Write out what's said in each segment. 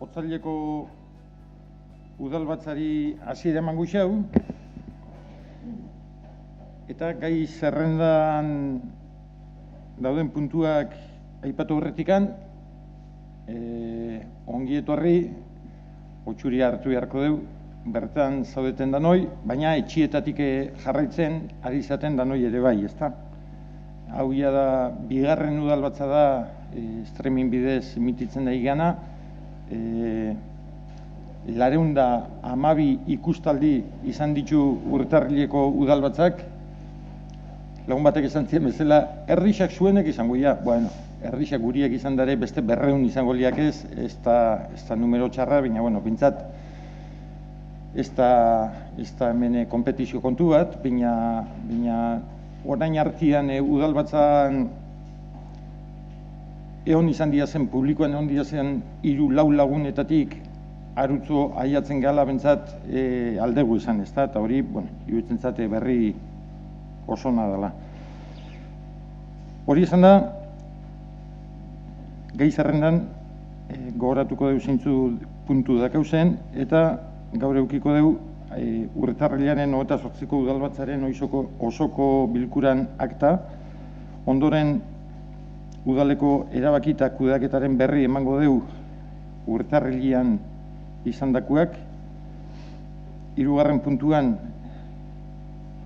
Otsaileko udalbatzari hasiera emango xau, eta gai zerrendan dauden puntuak aipatu horretikan, ongi etorri, otxuria hartu beharko deu, bertan zaudeten danoi, baina etxietatik jarraitzen ari izaten danoi ere bai, ezta? Hau da, bigarren udalbatza da, streaming bidez emititzen da igana, 212 ikustaldi izan ditu Urtarrileko udalbatzak. Lagun batek esan ziren bezala, herrixak zuenek izango ja. Bueno, herrixak guriak izan dare beste 200 izango liak ez da numero txarra, baina, bueno, pintzat, ez da hemen kompetizio kontu bat, baina orain artean udalbatzan egon izan diazen, publikoan egon diazen 3-4 lagunetatik arutzo aiatzen gala bentsat aldegu izan, ez da, eta hori, bueno, iruditzen zate berri oso nadala. Hori izan da, gai zerrendan gogoratuko deu zeintzu puntu dakauzen, eta gaur eukiko deu Urtarrilaren 28ko udalbatzaren osoko bilkuran akta, ondoren udaleko erabaki eta kudeaketaren berri emango deu Urtarrilean izandakoak. 3. puntuan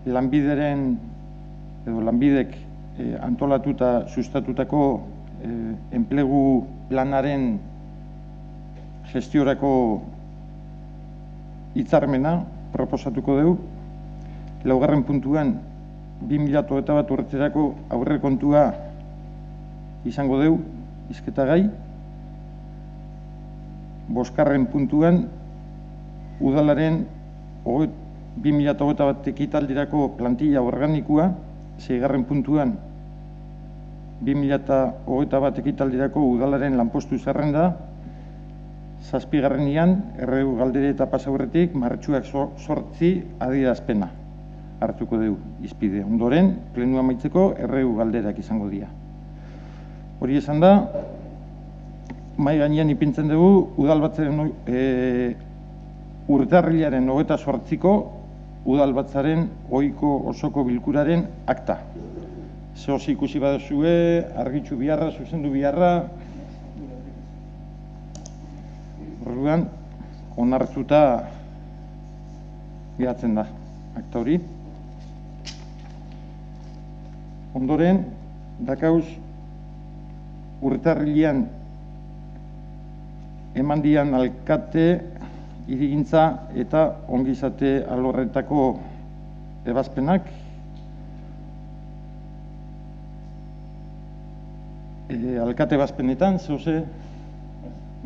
lanbidek antolatuta sustatutako enplegu planaren gestiorako hitzarmena proposatuko deu. 4. puntuan 2021 urterako aurrekontua izango deu, hizketagai. 5. puntuan, udalaren 2021 ekitaldirako plantilla organikoa. 6. puntuan, 2021 ekitaldirako udalaren lanpostu zerrenda. 7. erregu galdere eta pasaurretik, martxuak 8 adierazpena hartuko deu izpide. Ondoren, plenua amaitzeko erregu galderak izango dira. Hori esan da, mai gainean ipintzen dugu udalbatzaren Urtarrilaren 28ko udalbatzaren ohiko osoko bilkuraren akta. Zehoz ikusi badazue, argitxu biharra, zuzendu biharra, orduan onartuta geratzen da akta hori. Ondoren, dakauz Urtarrilean eman dian alkate, hirigintza eta ongizate alorretako ebazpenak. Alkate ebazpenetan, zehose,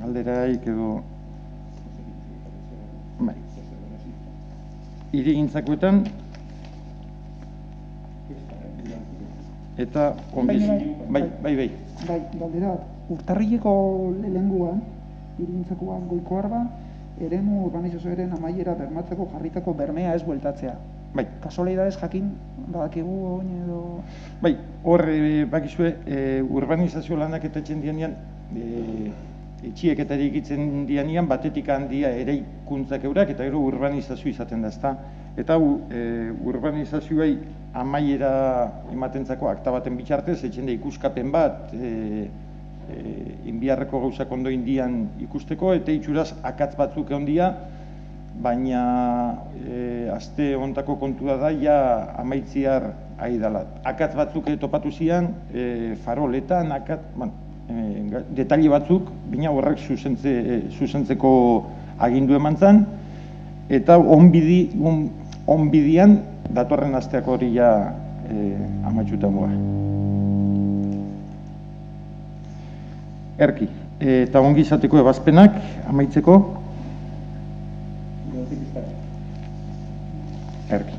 galderaik edo Bai. Hirigintzakoetan eta bai. Bai, galdera, urtarrileko lehenguan, hirigintzakoan goiko arba, eremu urbanizazioaren amaiera bermatzeko jarritako bermea ez bueltatzea. Bai. Kasualidadez jakin, badakigu oin edo... Bai, hor bakizue, urbanizazio lanak eta etxen dianean, etxiek eta erikitzen dianean, batetik handia eraikuntzak eurak, eta gero urbanizazio izaten da, ezta? Eta urbanizazioei amaiera ematentzako akta baten bitxartez, etxen da ikuskapen bat, inbiarreko gauzak ondo indian ikusteko, eta itxuraz akatz batzuk ondia, baina aste hontako kontua da, ja amaitziar ari dela. Akatz batzuk topatu zian, faroletan, detaile batzuk, bina horrek zuzentzeko agindu eman zen, eta onbidian datorren asteak hori ja amaitxuta moa. Erki, eta ongi izateko ebazpenak amaitzeko. Erki.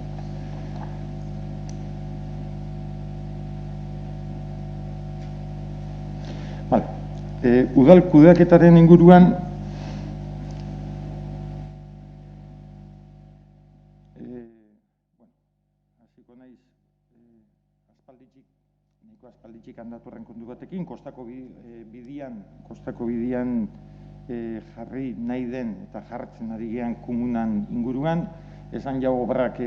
Udal kudeaketaren inguruan hasiko naiz aspalditxik handatorren kontu batekin, kostako bidian jarri nahi den eta jartzen ari gean komunan inguruan, esan jau obrak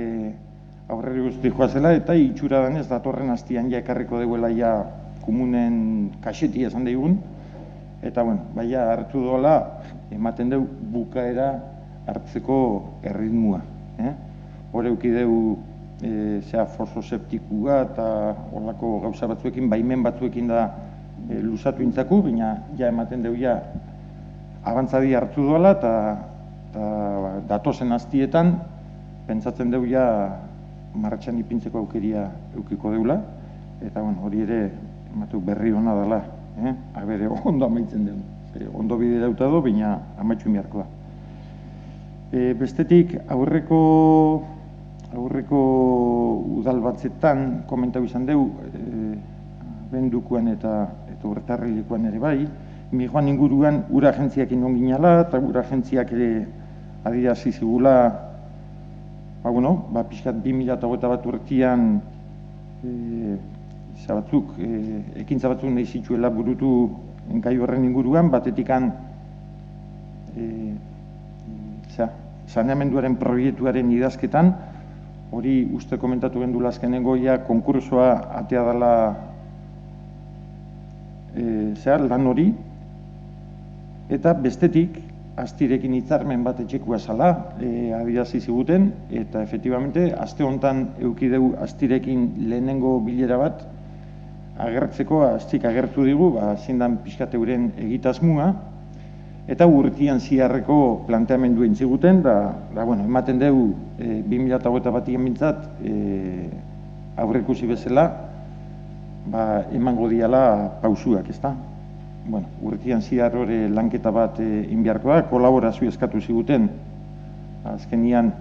aurreri guzti joazela eta itxura danez datorren hastian ja ekarriko deuela ja komunen kaxeti esan daigun, eta baina hartu dola ematen deu bukaera hartzeko erritmua. Hor eukideu fososeptikua eta horlako gauza batzuekin, baimen batzuekin da luzatu intzaku, baina ja ematen deu ja abantzadi hartu dola eta datozen hastietan pentsatzen deu ja martxan ipintzeko aukeria eukiko deula, eta hori ere ematu berri hona dela, abere ondo amaitzen den, ondo bide dauta do, baina amaitxu miarkoa. Bestetik, aurreko udal batzetan komentau izan deu, bendukoan eta urtarrilikoan ere bai, mijoan inguruan ura agentziak inon ginala, eta ura agentziak ere adirazi zigula, pixkat 2021 urtean ekintza batzuk nahi zituela burutu gai horren inguruan, batetikan saneamenduaren proiektuaren idazketan, hori uste komentatu gendula azkenengo ja konkursoa atea dela lan hori, eta bestetik astirekin hitzarmen bat etxekua zala adierazi ziguten, eta efektibamente aste hontan eukideu astirekin lehenengo bilera bat agertzeko, astik agertu digu, zindan pixkat euren egitasmua, eta urtian ziarreko planteamendua intziguten, ematen dugu 2021 mintzat aurrekusi bezala emango diala pausuak, ezta? Urtian ziar hori lanketa bat inbiarkoa, kolaborazio eskatu ziguten, azkenian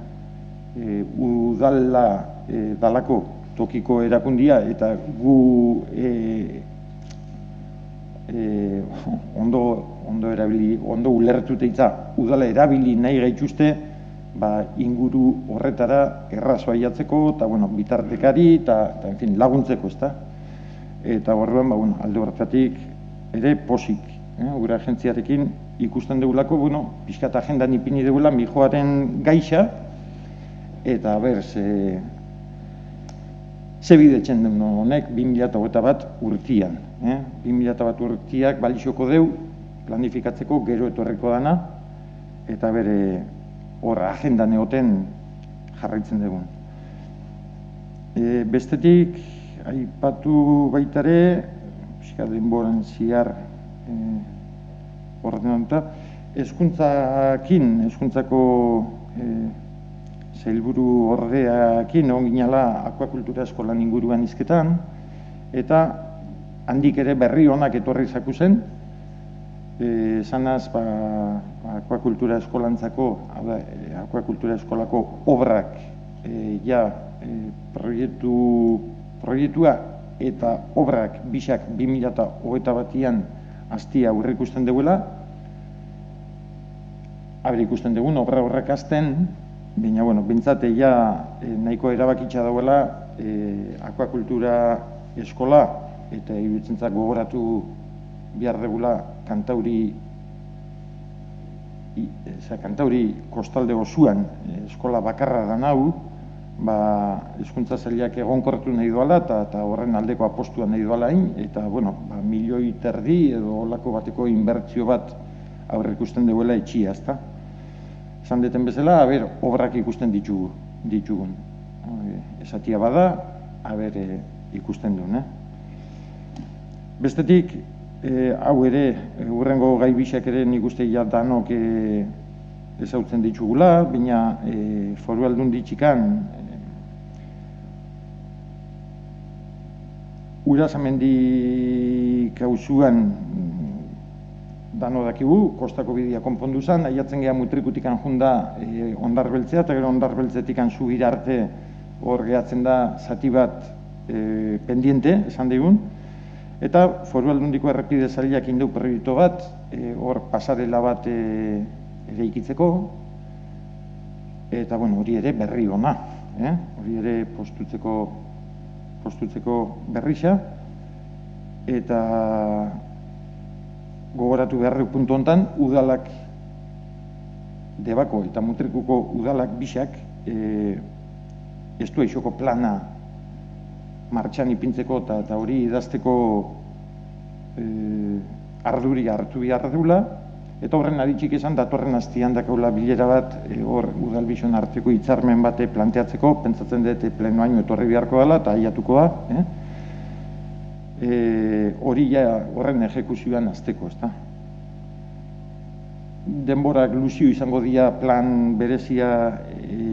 udala dalako tokiko erakundia, eta gu ondo ulertute itza, udala erabili nahi gaituzte, inguru horretara errazoa jatzeko, eta bitartekari, eta laguntzeko, ezta? Eta horrean, alde horretatik ere posik, ura agentziarekin ikusten dugulako, pixkat agendan ipini dugula mijoaren gaixa, eta ze bidetzen den honek 2021 urtian. 2021 urtiak balioko deu planifikatzeko gero etorreko dana, eta bere hor agendan egoten jarraitzen dugun. Bestetik, aipatu baitare, pixka denboran ziar ordenatuta, hezkuntzako sailburu ordeakin egon ginala akuakultura eskolan inguruan hizketan, eta handik ere berri onak etorri zaku zen, Zanaz, akuakultura eskolantzako, akuakultura eskolako obrak proiektua eta obrak bisak 2021an hastia aurreikusten duela. Ikusten dugun, obra horrek hasten, baina, bintzate nahiko erabakitza dauela akuakultura eskola eta iruditzentzat gogoratu behar dugula Kantauri kostalde osoan eskola bakarra da hau, hezkuntza sailak egonkortu nahi duela eta horren aldeko apostua nahi duela eta, 1,5 milioi edo olako bateko inbertsio bat aurreikusten duela etxia, ezta? Esan deten bezala, obrak ikusten ditugun. Esatia bada, ikusten duen. Bestetik, hau ere, hurrengo gai bisak ere nik uste danok ezautzen ditugula, baina Foru Aldunditik Urazamendi kauzuan dano dakigu, kostako bidea konpondu zen, aiatzen geha Mutrikutikan junda Ondarbeltzea, eta gero Ondarbeltzetikan Zubira arte hor gehatzen da zati bat pendiente, esan digun. Eta Foru Aldundiko errepide sailak indau proiektu bat, hor pasarela bat eraikitzeko, eta hori ere berri ona, hori ere postutzeko berrixa, eta gogoratu behar du puntu honetan, udalak Debako eta Mutrikuko udalak bisak ez du eixoko plana martxan ipintzeko eta hori idazteko arduri hartu behar dula, eta horren aditxik esan datorren hastian dakaula bilera bat hor udalbizon arteko hitzarmen bate planteatzeko, pentsatzen dut plenoaino etorri beharko dela eta aiatuko da, hori horren ejekuzioan hasteko, ezta? Denborak luzio izango dira plan berezia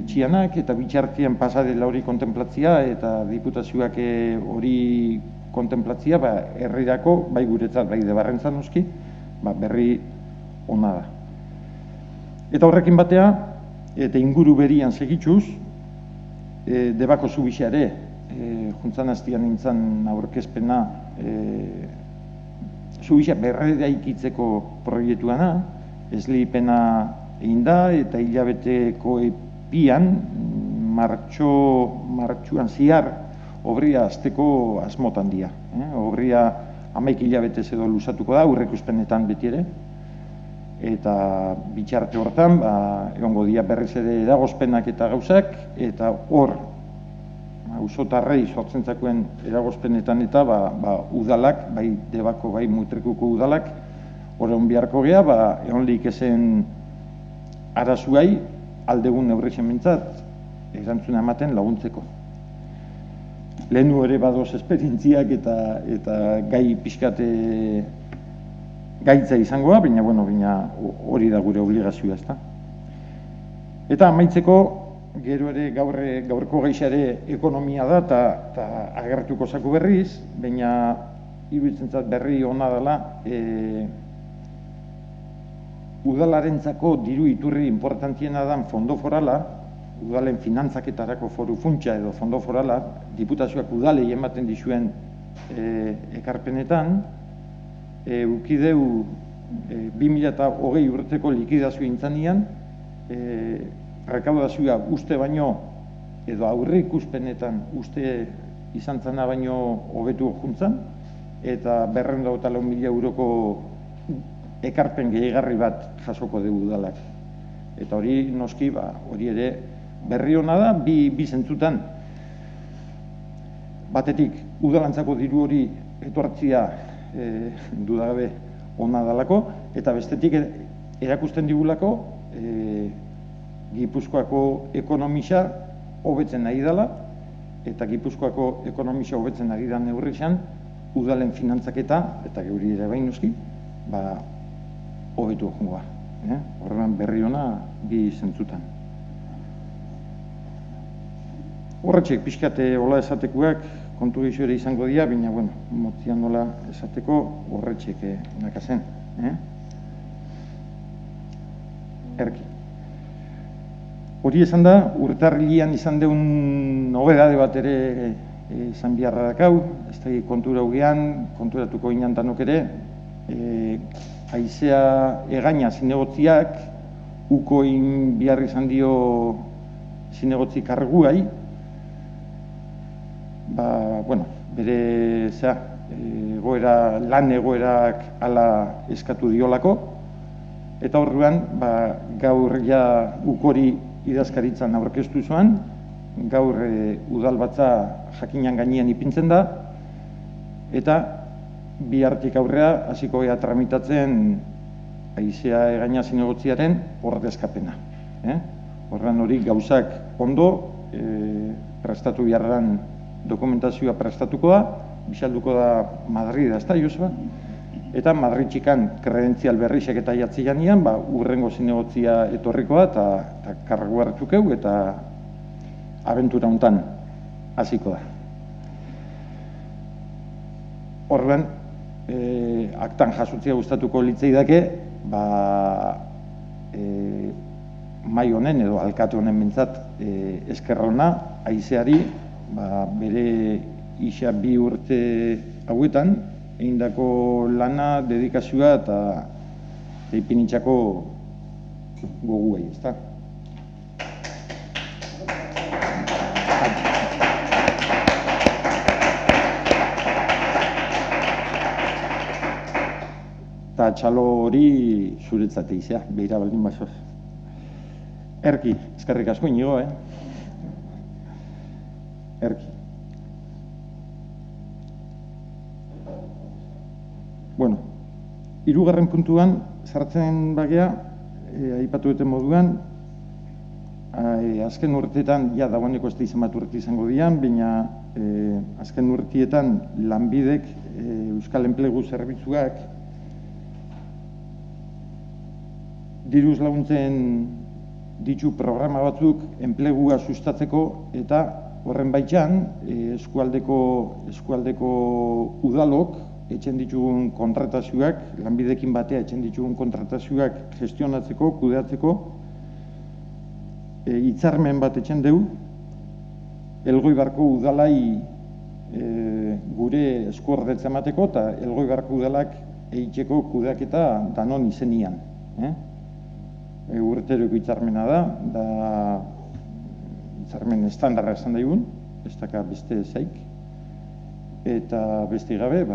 txianak eta bitxartien pasadela hori kontemplatzia eta diputazioak hori kontemplatzia herrirako, bai guretzat, bai Debarrentzat noski, berri ona da. Eta horrekin batea, eta inguru berian segituz, Debako Zubisa ere, juntzan hastian nintzen aurkezpena, Zubisa berreraikitzeko proiektuana, eslipena egin da, eta hilabeteko epian, martxuan zihar, obria hasteko asmotan dira. Obria 11 hilabetez edo luzatuko da, aurreikuspenetan beti ere, eta bitxarte hortan, egongo dira berriz ere eragozpenak eta gauzak, eta hor, auzotarrei sortzentzakuen eragozpenetan eta udalak, bai Debako, bai Mutrikuko udalak, horren beharko geha, egonlik ezen arazuai aldegun neurrixen mintzat erantzuna ematen laguntzeko. Lehenu ere badoz esperientziak eta gai pixkate gaitza izangoa, baina hori da gure obligazioa, ezta. Eta amaitzeko, gero ere gaurko gaixa ere ekonomia da eta agertuko zaku berriz, baina iruditzen berri ona dela, udalarentzako diru iturri importantiena dan fondo forala, udalen finantzaketarako foru funtsa edo fondo forala, diputazioak udalei ematen dizuen ekarpenetan, ukideu 2020 urteko likidazio intzanean, rekaudazioa uste baino, edo aurre ikuspenetan uste izan zana baino hobetu juntzan, eta 204.000 euroko ekarpen gehigarri bat jasoko dugu udalak. Eta hori noski, hori ere berri hona da, bi zentzutan. Batetik, udalantzako diru hori etortzia dudagabe ona dalako, eta bestetik erakusten digulako Gipuzkoako ekonomisa hobetzen nahi dela, eta Gipuzkoako ekonomisa hobetzen ari da neurrixan, udalen finantzaketa, eta geuri ere bain noski, hobetu joangoa. Horrean berri hona bi zentzutan. Horretxek, pixkate hola esatekuak, kontu gehiago ere izango dira, baina, motzian nola esateko horretxek nakazen. erki. Hori esan da, urtarrilean izan deun nobedade bat ere izan biharra dakau, ez da kontura hugean, konturatuko inantanok ere, haizea egaina zinegotziak, ukoin bihar izan dio zinegotzi karguai, bere lan egoerak ala eskatu diolako, eta horrean gaur ja ukori idazkaritzan aurkeztu zuen, gaur udalbatza jakinan gainean ipintzen da, eta bihartik aurrea hasiko gara tramitatzen haizea egaina zinegotziaren ordezkapena. Horren hori gauzak ondo, prestatu biharran dokumentazioa prestatuko da, bisalduko da Madrid, ez da, Joseba? Eta Madrid-txikan kredentzial berrizek eta jatzi janean, urrengo zinegotzia etorrikoa eta kargu hartzukeu eta abentura hontan hasiko da. Horren, aktan jasutzea gustatuko litzaidake, mai honen edo alkate honen bintzat eskerrona, haizeari, bere isa 2 urte hauetan, egindako lana, dedikazioa eta ipinitzako goguei, ez da? Eta txalo hori zuretzate izea, behira baldin basoz. Erki, eskerrik asko inigo, Erki. Bueno, 3. puntuan, sartzen bagea, aipatu duten moduan, azken urteetan, dagoeneko ez da izan bat urte izango dian, baina azken urteetan lanbidek, Euskal Enplegu Zerbitzuak, diruz laguntzen ditu programa batzuk enplegua sustatzeko eta horren baitxan eskualdeko udalok etxen ditugun kontratazioak, lanbidekin batea etxen ditugun kontratazioak gestionatzeko, kudeatzeko hitzarmen bat etxen dugu Elgoibarko udalai gure eskuordetza emateko eta Elgoibarko udalak egiteko kudeaketa danon izenian. Urteroko hitzarmena da hitzarmen estandarra esan daigun, ez daka beste zaik, eta beste gabe,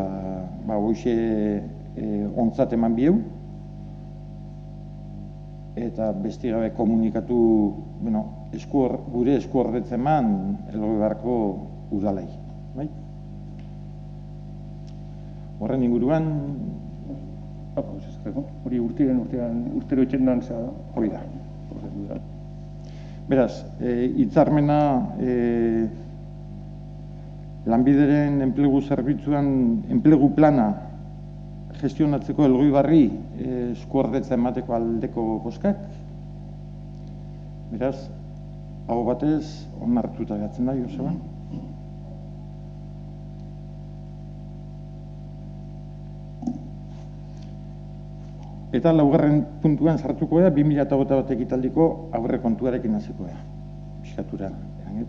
hoxe ontzat eman bieu, eta beste gabe komunikatu, gure eskuordetza eman Elgoibarko udalai. Horren inguruan, hori urtero etxendan zara. Hori da. Beraz, hitzarmena lanbideren enplegu zerbitzuan enplegu plana gestionatzeko Elgoibarri eskuordetza emateko aldeko bozkak. Beraz, hau batez, onartuta gatzen da, Joseba. Eta 4. puntuan sartuko da, 2021 ekitaldiko aurre kontuarekin hasiko da. Piskatura, eranget.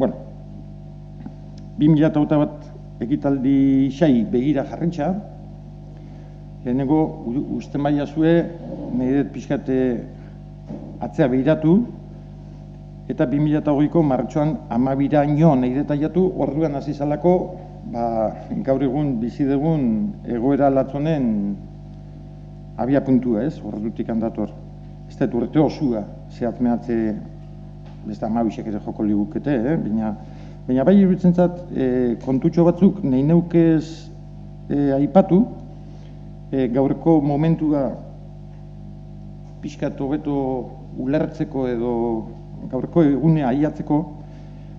Bueno, 2021 ekitaldi xai begira jarrentza, lehenengo usten baina zue, nahi dut pixkate atzea behiratu, eta 2008ko martxoan 12 nahi detaiatu, orduan hasi zalako, gaur egun bizi dugun egoera latzonen abia puntua, ez? Ordutik handator. Ez dut urte osua, zehat mehatze, beste 12 ere joko ligukete, baina bai iruditzen zat, kontutxo batzuk nahi neukez aipatu, gaurko momentua pixkat hobeto ulertzeko edo gaurko egunea aiatzeko,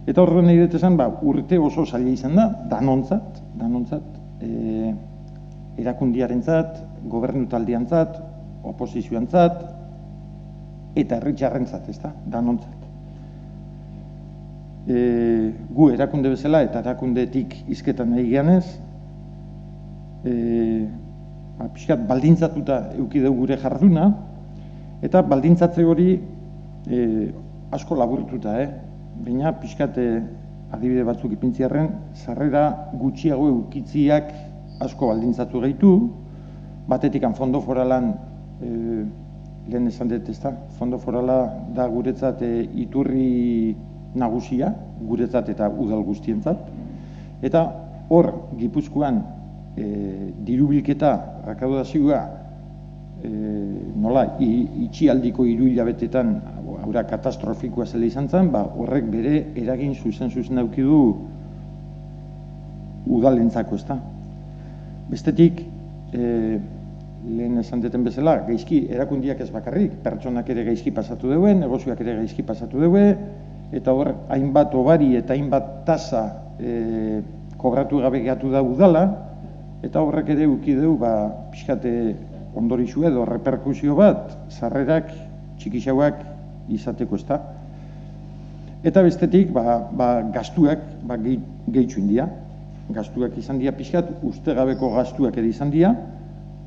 eta horren nahi dut esan, urte oso zaila izan da, danontzat, erakundiarentzat, gobernu taldeantzat, oposizioantzat, eta herritxarrentzat, ez da, danontzat. Gu erakunde bezala eta erakundetik hizketan nahi geanez, pixkat baldintzatuta eduki dugu gure jarduna, eta baldintzatze hori asko laburtuta, baina pixkat adibide batzuk ipintziarren, sarrera gutxiago eukitziak asko baldintzatu gaitu, batetik fondo foralan, lehen esan dut ezta, fondo forala da guretzat iturri nagusia, guretzat eta udal guztientzat, eta hor Gipuzkoan dirubilketa, rakaudazioa, nola, itxialdiko 3 hilabetetan haura katastrofikoa zela izan zen, horrek bere eragin zuzen auki du udalentzako, ezta. Bestetik, lehen esan deten bezala, gaizki erakundiak ez bakarrik, pertsonak ere gaizki pasatu deue, negozioak ere gaizki pasatu deue, eta hor, hainbat obari eta hainbat tasa kobratu gabe gehatu da udala, eta horrek ere uki du, pixkate ondorizu edo reperkusio bat, sarrerak txikixauak izateko, ezta. Eta bestetik, gastuak gehitzu india. Gastuak izan dira pixkat, ustegabeko gastuak ere izan dira,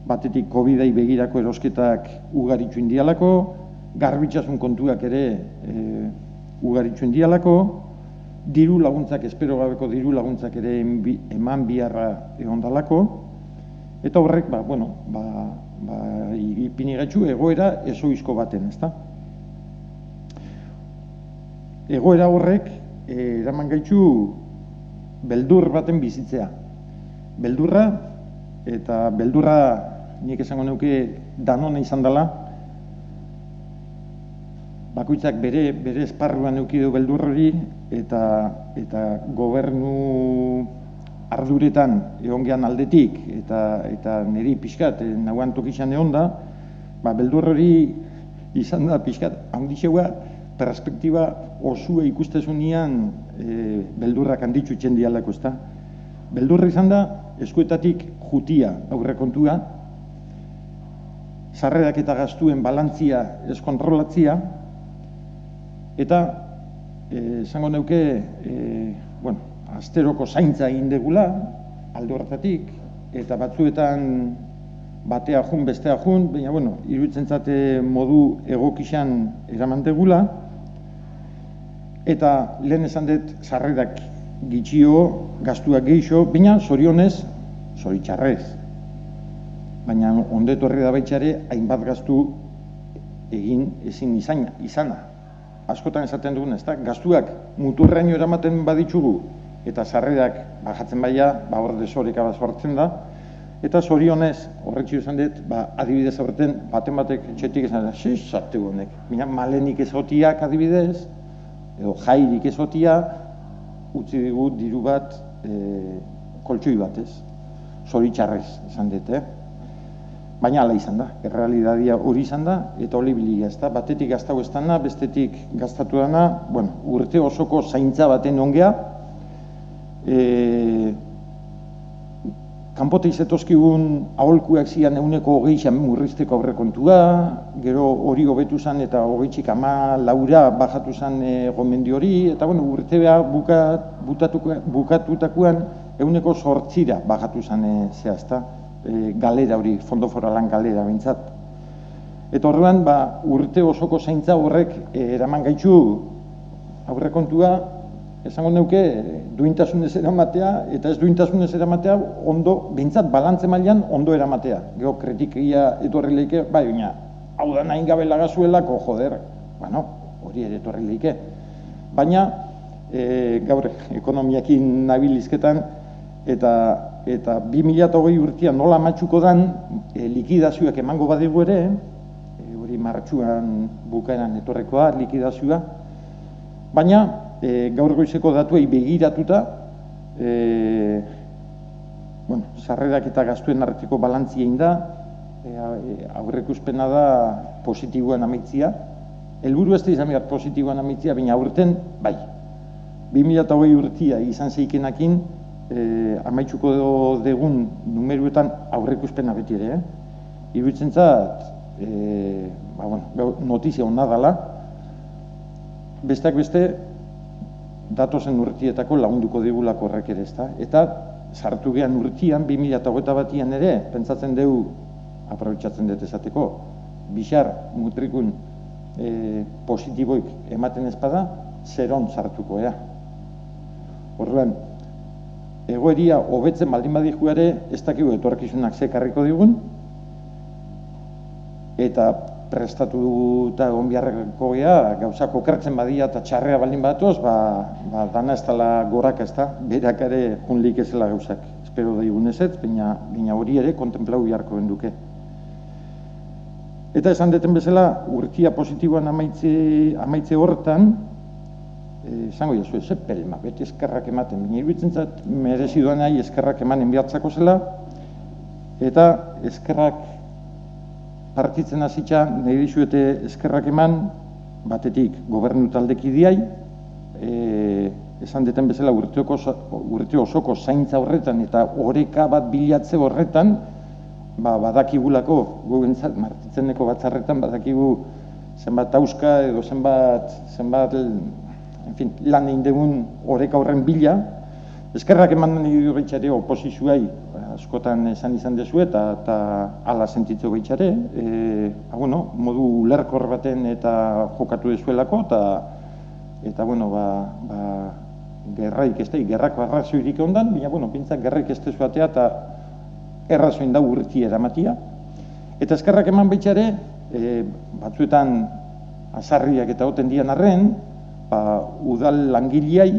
batetik COVID-ai begirako erosketak ugaritzu indialako, garbitzasun kontuak ere ugaritzu indialako, diru laguntzak, espero gabeko diru laguntzak ere eman biharra egondalako, eta horrek, ipini gaitzu egoera ezoizko baten, ezta? Egoera horrek eraman gaitzu beldur baten bizitzea. Beldurra, eta beldurra nik esango neuke danona izan dela, bakoitzak bere esparruan euki du beldur hori, eta gobernu arduretan egon gehan aldetik, eta niri pixkat nagoan tokizan egon da, beldur hori izan da pixkat handixeua perspektiba osua ikustezunean beldurrak handitzu txendialako, ezta. Beldurra izan da eskuetatik jutia aurrekontua, sarrerak eta gastuen balantzia ez kontrolatzia, eta esango neuke, asteroko zaintza egin degula, alde horretatik, eta batzuetan batea jun, bestea jun, baina, iruditzen zate modu egokixan eraman degula, eta lehen esan dut sarrerak gitxio, gastuak geixo, baina zorionez, zoritxarrez. Baina ondetorri da baitxare, hainbat gastu egin ezin izana. Askotan esaten dugun, ezta? Gastuak muturraino eramaten baditzugu, eta sarrerak bajatzen baia, hor desoreka bat sortzen da, eta zorionez, horretxio esan dut, adibidez horreten, baten batek txetik esan da, zarte honek, baina malenik ezotiak adibidez, edo jairik ezotia, utzi digu diru bat koltsoi batez, zoritxarrez esan dut, baina ala izan da, errealidadia hori izan da, eta hori biliga, ez da, batetik gaztau ez dana, bestetik gaztatu dana, urte osoko zaintza baten ongea, kanpote izetozkigun aholkuak zian eguneko 20 murrizteko aurrekontua, gero hori hobetu zen eta 24 bajatu zen gomendio hori, eta urtebea bukatutakoan eguneko 8 bajatu zen zehazta, galera hori, fondo foralan galera bintzat. Eta horrean, urte osoko zaintza horrek eraman gaitzu aurrekontua, esango neuke, duintasunez eramatea, eta ez duintasunez eramatea, ondo, bintzat, balantze mailan ondo eramatea. Gero, kritikia etorri lehike, baina, hau da nahin gabe lagazuelako, joder, hori ere etorri lehike. Baina, gaur, ekonomiakin nabilizketan, eta 2020 urtean nola matxuko dan, likidazioak emango badigu ere, hori martxuan bukaeran etorrekoa, likidazioa, baina, gaur goizeko datuei begiratuta, sarrerak eta gastuen arteko balantzia egin da, aurreikuspena da positiboan amaitzia. Helburu ez da izan behar positiboan amaitzia, baina aurten, bai. 2020 urtea izan zeikenakin, amaitzuko dugun numeruetan aurreikuspena beti ere. Iruditzen zat, notizia hona dela, besteak beste, datozen urtietako lagunduko digulako horrek ere, ezta? Eta sartu gehan urtian, 2021an ere, pentsatzen dugu, aprobetxatzen dut esateko, bixar mutrikun positiboik ematen ezpada, zeron sartuko ea. Orduan, egoeria hobetzen baldin badihu ere, ez dakigu etorkizunak zekarriko digun, eta prestatuta egon biharreko gea, gauzak okertzen badia eta txarrea baldin batoz, dana ez dela goraka ez da, berak ere junlik ezela gauzak. Espero daigun ez, baina hori ere kontemplau biharko benduke. Eta esan deten bezala, urtia positiboan amaitze horretan, esango jazu, ez pelma, beti eskerrak ematen, baina iruditzen zait merezi duan nahi eskerrak emanen behartzako zela, eta eskerrak partitzen hasitza, nahi dizuete eskerrak eman, batetik gobernu taldekidiai, esan deten bezala urte osoko zaintza horretan eta oreka bat bilatze horretan, badakigulako, gugentzat, martitzeneko batzarretan, badakigu zenbat auska edo zenbat lan egin dugun oreka horren bila. Eskerrak eman nahi du baitxare oposizioai, askotan esan izan dezu eta ala sentitzu baitxare, modu ulerkor baten eta jokatu dezuelako, eta gerraik ez da, gerrako arrazoirik ondan, baina, pintzak gerraik ez dezu atea eta errazoin da urti eramatia. Eta eskerrak eman baitxare, batzuetan azarriak eta oten dian arren, udal langileai,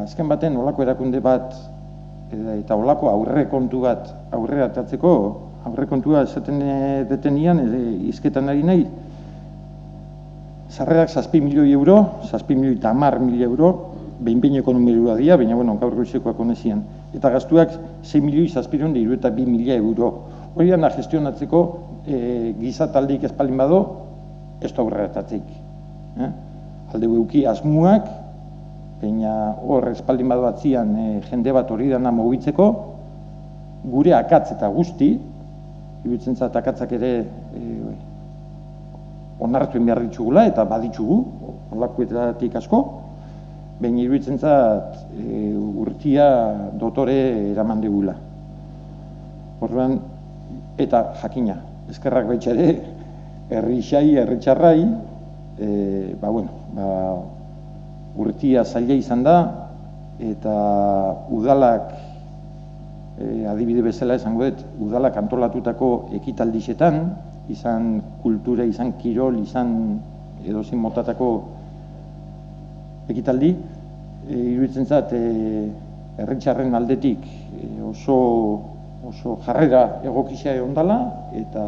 azken baten olako erakunde bat eta olako aurrekontu bat aurreratzeko, aurrekontua esaten detenian, izketan ari nahi, sarrerak 7 milioi euro, 7 milioi eta 10 milioi euro, behin-behineko numerua dira, baina gaur goizekoak honezian. Eta gaztuak 6 milioi 700 eta 2 milioi euro. Hori dana gestionatzeko gizataldeik espalin bado, ez da aurreratzeik. Alde gueuki asmuak, baina hor espaldin badu atzian jende bat hori dana mugitzeko, gure akatz eta guzti, iruditzen zat akatzak ere onartuen behar ditugula eta baditzugu, olakoetatik asko, baina iruditzen zat urtia dotore eraman digula. Orduan, eta jakina, eskerrak baitxare, herrixai, herritxarrai, urtia zaila izan da, eta udalak, adibide bezala esango dut, udalak antolatutako ekitaldixetan, izan kultura, izan kirol, izan edozin motatako ekitaldi, iruditzen zat, herritxarren aldetik oso jarrera egokisa ondala, eta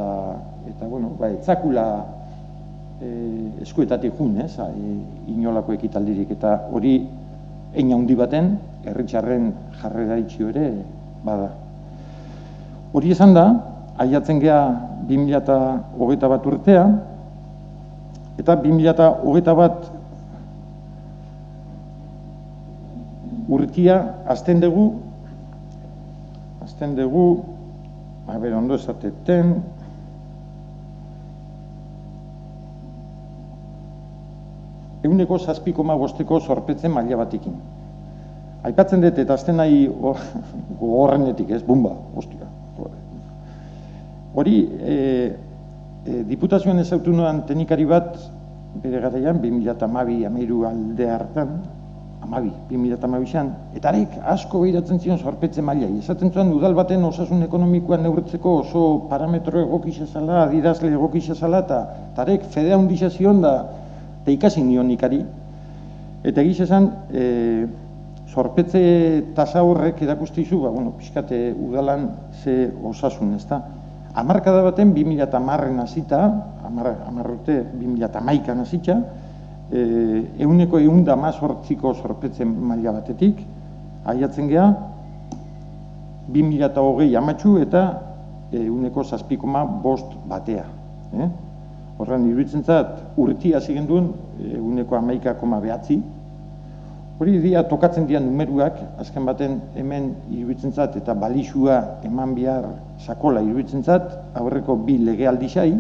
etzakula eskuetatik jun, inolako ekitaldirik, eta hori hein handi baten herritxarren jarrera itxio ere bada. Hori esan da, aiatzen gea 2021 urtea, eta 2021 urtia azten dugu, ondo esateten, eguneko 7,5 zorpetzen maila batikin. Aipatzen dut eta azten nahi gogorrenetik, ez, bumba, ostia. Hori, diputazioan ezautu noan teknikari bat, bere garaian, 2012 alde hartan, 2012an, eta arek asko behiratzen zion zorpetzen mailai. Esaten zuen udal baten osasun ekonomikoan neurtzeko oso parametro egokisa zala, adierazle egokisa zala, eta arek fedea hundisa zion da ikasi nion ikari. Eta egiz esan, zorpetze tasa horrek erakustizu, pixkate udalan ze osasun, ez da. Hamarkada baten 2010an hasita, 10 urte 2011an hasita, eguneko 118ko zorpetzen maila batetik, aiatzen gea, 2020 amatxu eta eguneko 7,5 batea. Horren, iruditzen zat, urtia zigen duen, eguneko 11,9. Hori dia tokatzen dian numeruak, azken baten hemen iruditzen zat, eta balixua eman behar sakola iruditzen zat, aurreko bi legealdi xai,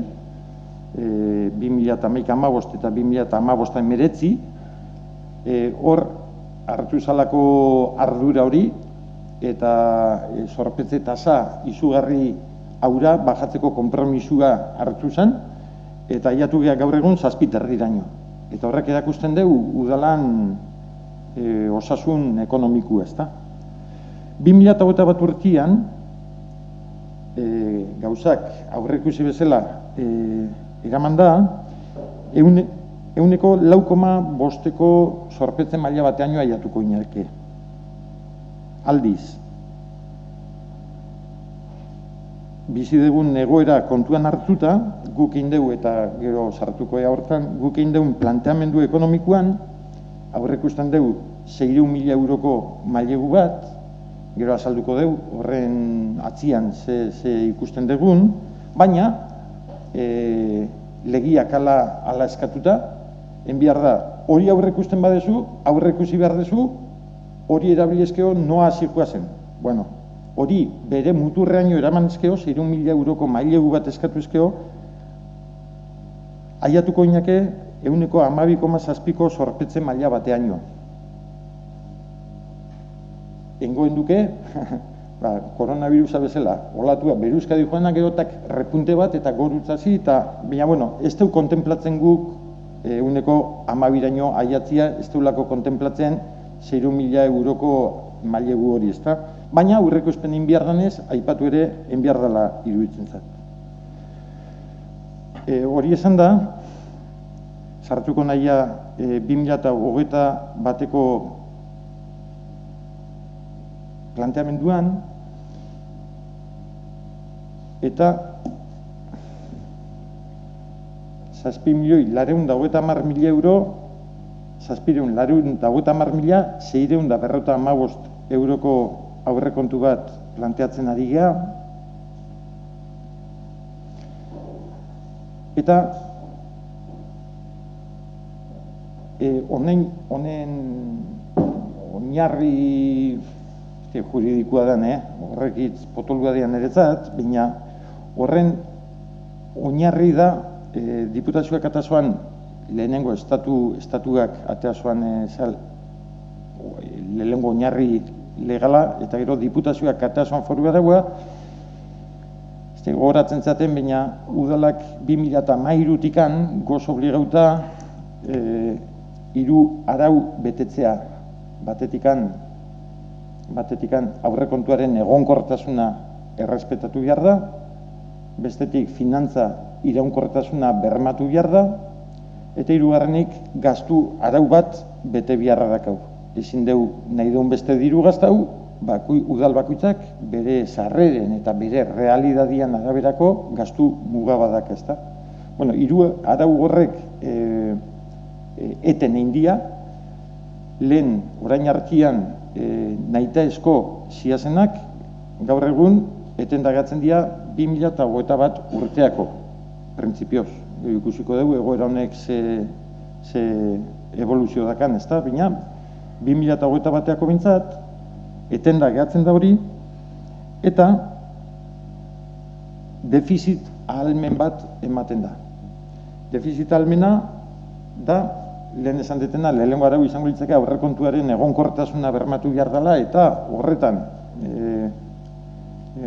2011 eta 2012 hor hartu zalako ardura hori, eta zorpetze tasa izugarri aura bajatzeko konpromisua hartu zen, eta aiatu geha gaur egun 7,5. Eta horrek erakusten dugu udalan osasun ekonomikua, ezta? 2021 urtean, gauzak aurreikusi bezala eraman da, ehuneko 4,5ko zorpetze maila batean aiatuko inarke. Aldiz, bizi dugun egoera kontuan hartuta, guk indeu eta gero sartuko hortan, guk indeun planteamendu ekonomikoan, aurreikusten dugu 600.000 euroko mailegu bat, gero azalduko dugu, horren atzian ze ikusten dugun, baina legiak ala eskatuta, enbiar da, hori aurreikusten badezu, aurreikusi behar dezu, hori erabilizkeo noa zirkua zen. Bueno, hori bere muturreaino eraman ezkeo, 600.000 euroko mailegu bat eskatu ezkeo, aiatuko inake ehuneko 12,7ko zorpetze maila bateaino. Engoen duke, koronavirusa bezala, olatua beruzka joanak erotak repunte bat eta gorutzazi, eta, baina, bueno, ez du kontemplatzen guk ehuneko 12raino aiatzia, ez duelako kontemplatzen 600.000 euroko mailegu hori, ezta? Baina, aurreko espen inbiardanez, aipatu ere, enbiardala iruditzen zat. Hori esan da, sartuko nahia 2021ko planteamenduan, eta 7.850.000 euro, 7.850.655 euroko aurrekontu bat planteatzen ari geha, eta honen oinarri juridikoa den, horrekitz potolua dian eretzat, baina horren oinarri da diputazioak atasoan lehenengo estatuak atasoan lehenengo oinarri legala, eta gero diputazioak atasoan foru dagoa, gogoratzen zaten, baina udalak 2013tikan goz obligauta hiru arau betetzea, batetikan aurrekontuaren egonkortasuna errespetatu behar da, bestetik finantza iraunkortasuna bermatu behar da, eta hirugarrenik gastu arau bat bete beharra dakau. Ezin deu nahi duen beste diru gaztau, udal bakoitzak bere sarreren eta bere realidadian araberako gastu mugabadak, ezta? Bueno, hiru arau horrek eten eindia, lehen orain artean nahitaezko ziazenak, gaur egun eten dagatzen dira 2021 urteako, printzipioz. Ikusiko dugu egoera honek ze evoluzio dakan, ezta? Baina 2021ako bintzat, eten da gehatzen da hori, eta defizit ahalmen bat ematen da. Defizit ahalmena da, lehen esan detena, lehenengo arau izango litzake aurrekontuaren egonkortasuna bermatu behar dela, eta horretan,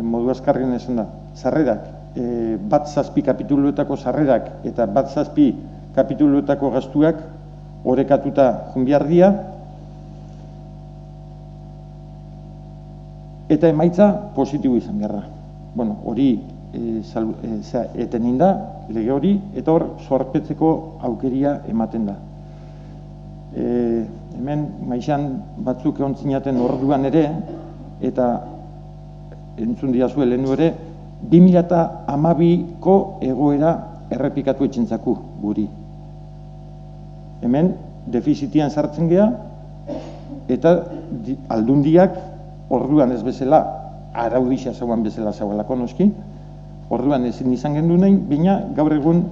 modu azkarrien esan da, sarrerak, 1/7 kapituluetako sarrerak eta 1/7 kapituluetako gastuak orekatuta joan behar dira, eta emaitza positibo izan behar da. Bueno, hori eten inda, lege hori, eta hor zorpetzeko aukeria ematen da. Hemen maixan batzuk egon zinaten orduan ere, eta entzun diazue lehenu ere, 2012ko egoera errepikatu etxentzaku guri. Hemen defizitian sartzen gea, eta aldundiak orduan ez bezala, araudixia zauan bezala zaualako noski, orduan ezin izan gendu nahi, baina gaur egun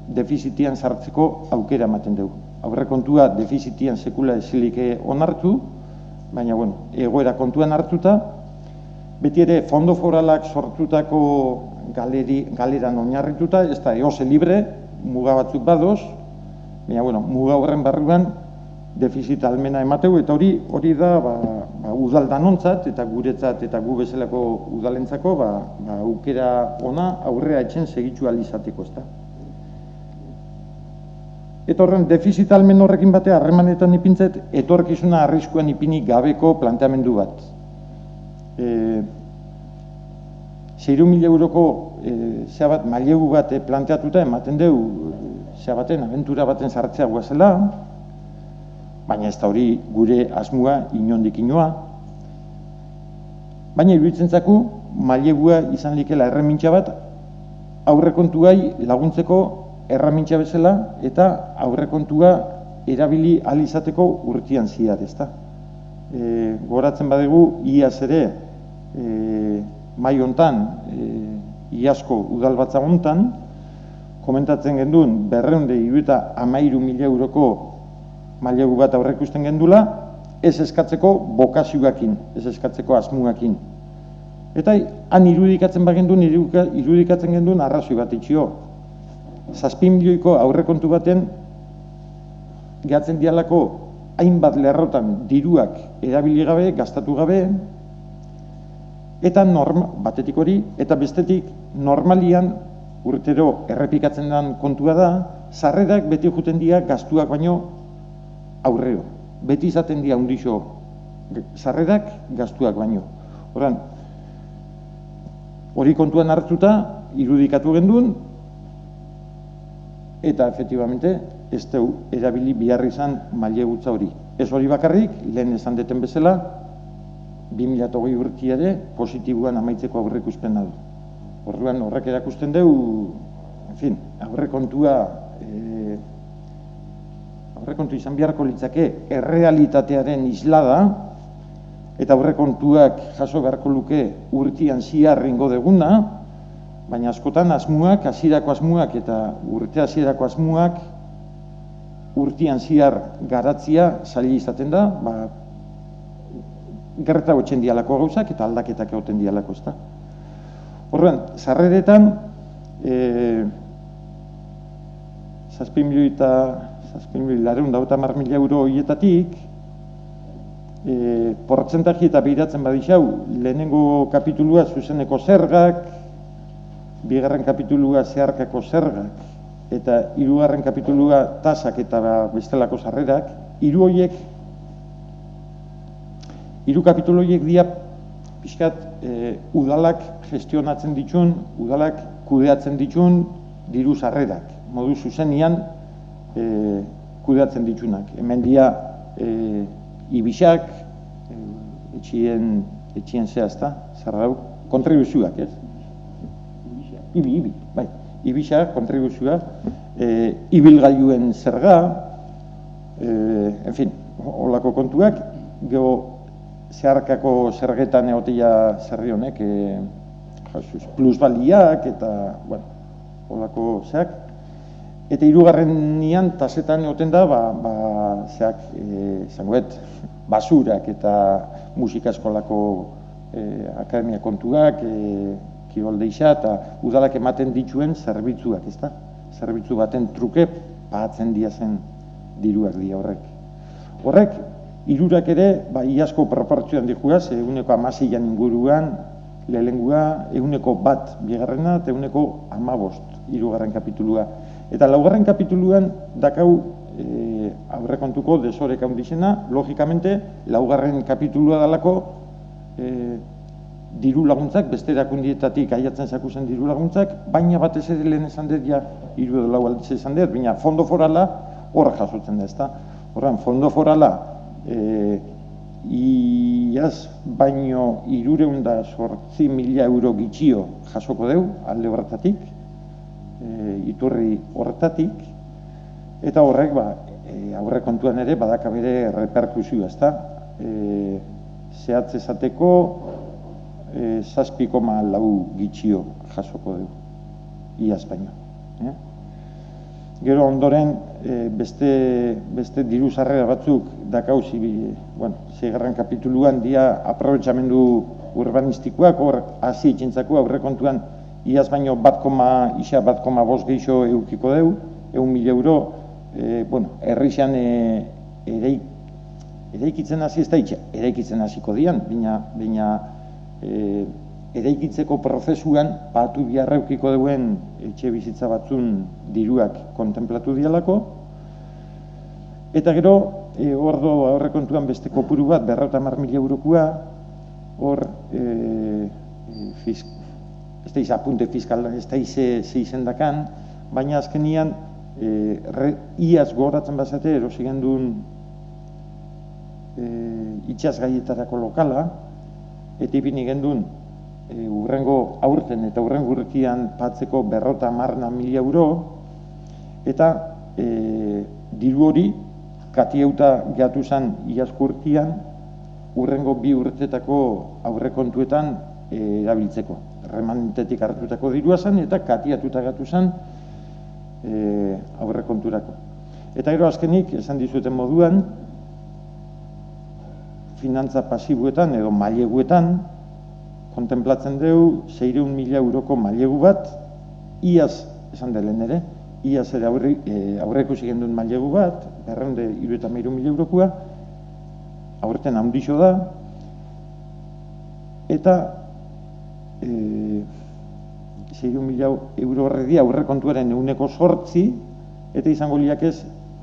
defizitian sartzeko aukera ematen dugu. Aurrekontua defizitian sekula ezilik onartu, baina bueno, egoera kontuan hartuta, beti ere fondo foralak sortutako galeran oinarrituta, ez da eose libre, muga batzuk badoz, baina bueno, muga horren barruan defizit almena emateu, eta hori da udal danontzat eta guretzat eta gu bezalako udalentzako aukera ona aurrea etxen segitzu ahal izateko, ezta. Eta horren, defizit almen horrekin batea harremanetan ipintzet, etorkizuna arriskuan ipinik gabeko planteamendu bat. 6.000 euroko bat mailegu bat planteatuta ematen deu baten, abentura baten sartzea guazela, baina ez da hori gure asmua inondik inoa. Baina iruditzen zaku, mailegua izan likela erremintxa bat, aurrekontuai laguntzeko erremintxa bezala, eta aurrekontua erabili ahal izateko urtean ziar, ezta. Goratzen badegu, iaz ere, mai hontan, iazko udalbatza hontan, komentatzen genduen 213.000 euroko mailegu bat aurreikusten gendula, ez eskatzeko bokazioakin, ez eskatzeko asmuakin. Eta han irudikatzen genduen arrazoi bat itxio. 7 milioiko aurrekontu baten gehatzen dialako hainbat lerrotan diruak erabili gabe, gastatu gabe, eta batetik hori, eta bestetik normalian urtero errepikatzen den kontua da, sarrerak beti juten dira gastuak baino aurreo. Beti izaten dira undixo sarrerak gastuak baino. Horan, hori kontuan hartuta, irudikatu genduen, eta efektibamente ez du erabili behar izan mailegutza hori. Ez hori bakarrik, lehen esan deten bezala, 2020 urteare positiboan amaitzeko aurreikuspen du. Orduan horrek erakusten dugu, aurrekontua aurrekontu izan beharko litzake errealitatearen islada, eta aurrekontuak jaso beharko luke urtean ziar ringo deguna, baina askotan asmuak, hasierako asmuak eta urte hasierako asmuak urtean ziar garatzia zaila izaten da, gerta hotzen dialako gauzak eta aldaketak egoten dialako, ezta. Horren, sarreretan, 7.250.000 euro horietatik, portzentaji eta behiratzen badixau, lehenengo kapitulua zuzeneko zergak, bigarren kapitulua zeharkako zergak, eta hirugarren kapitulua tasak eta bestelako sarrerak, hiru kapitulu horiek dira pixkat udalak gestionatzen ditun, udalak kudeatzen ditun diru sarrerak, modu zuzenian kudeatzen ditunak. Hemen dira ibisak, etxien zehazta, zarrau, kontribuzioak, ez? Ibisak, kontribuzioak, ibilgailuen zerga, holako kontuak, geho zeharkako zergetan egotea zerri honek, plusbaliak eta, holako zeak. Eta hirugarrenian tasetan egoten da, zangoet, basurak eta musika eskolako akademia kontuak, kiroldeixa eta udalak ematen dituen zerbitzuak, ezta? Zerbitzu baten truke pahatzen diazen diruak dira horrek. Horrek, hirurak ere, iazko proportzioan dikuaz, 1,6 inguruan, lehengua, 1,1 bigarrena eta 1,15 hirugarren kapitulua. Eta laugarren kapituluan dakau aurrekontuko desorek handizena, logikamente, laugarren kapitulua dalako diru laguntzak, beste erakundietatik aiatzen zakuzen diru laguntzak, baina batez ere lehen esan dut, hiru edo lau aldiz esan dut, baina fondo forala hor jasotzen da, ezta? Horren, fondo forala iaz baino 308.000 euro gitxio jasoko deu, alde horretatik, iturri horretatik, eta horrek aurrekontuan ere badakabere reperkusioa, ezta? Zehatz esateko 7,4 gitxio jasoko deu, iaz baino. Gero ondoren beste diru sarrera batzuk dakauzi, seigarren kapituluan dia aprobetxamendu urbanistikoak, hor hasi etxentzako aurrekontuan iaz baino 1,5 geixo eukiko deu, 1.000 euro, herrixan eraikitzen hasi ez da eraikitzen hasiko dian, baina eraikitzeko prozesuan batu biharreukiko duen etxe bizitza batzun diruak kontemplatu dialako, eta gero hor aurrekontuan beste kopuru bat 50.000 eurokoa, hor ez da apunte fiskal, ez da ze izendakan, baina azkenian iaz gogoratzen bazate erosi genduen itxasgaietarako lokala, eta ipini genduen urrengo aurten eta urrengo urtean patzeko 50.000 euro, eta diru hori katiauta gehatu zen iazko urtean urrengo 2 urtetako aurrekontuetan erabiltzeko. Remanentetik hartutako dirua zen eta katiatuta gehatu zen aurrekonturako. Eta gero azkenik, esan dizuten moduan, finantza pasibuetan edo maileguetan kontemplatzen dugu 600.000 euroko mailegu bat, iaz, esan delen ere, iaz ere aurrekusi genduen mailegu bat, 273.000 eurokoa, aurten handixo da, eta 600.000 euro horredi aurrekontuaren 8%, eta izango liakez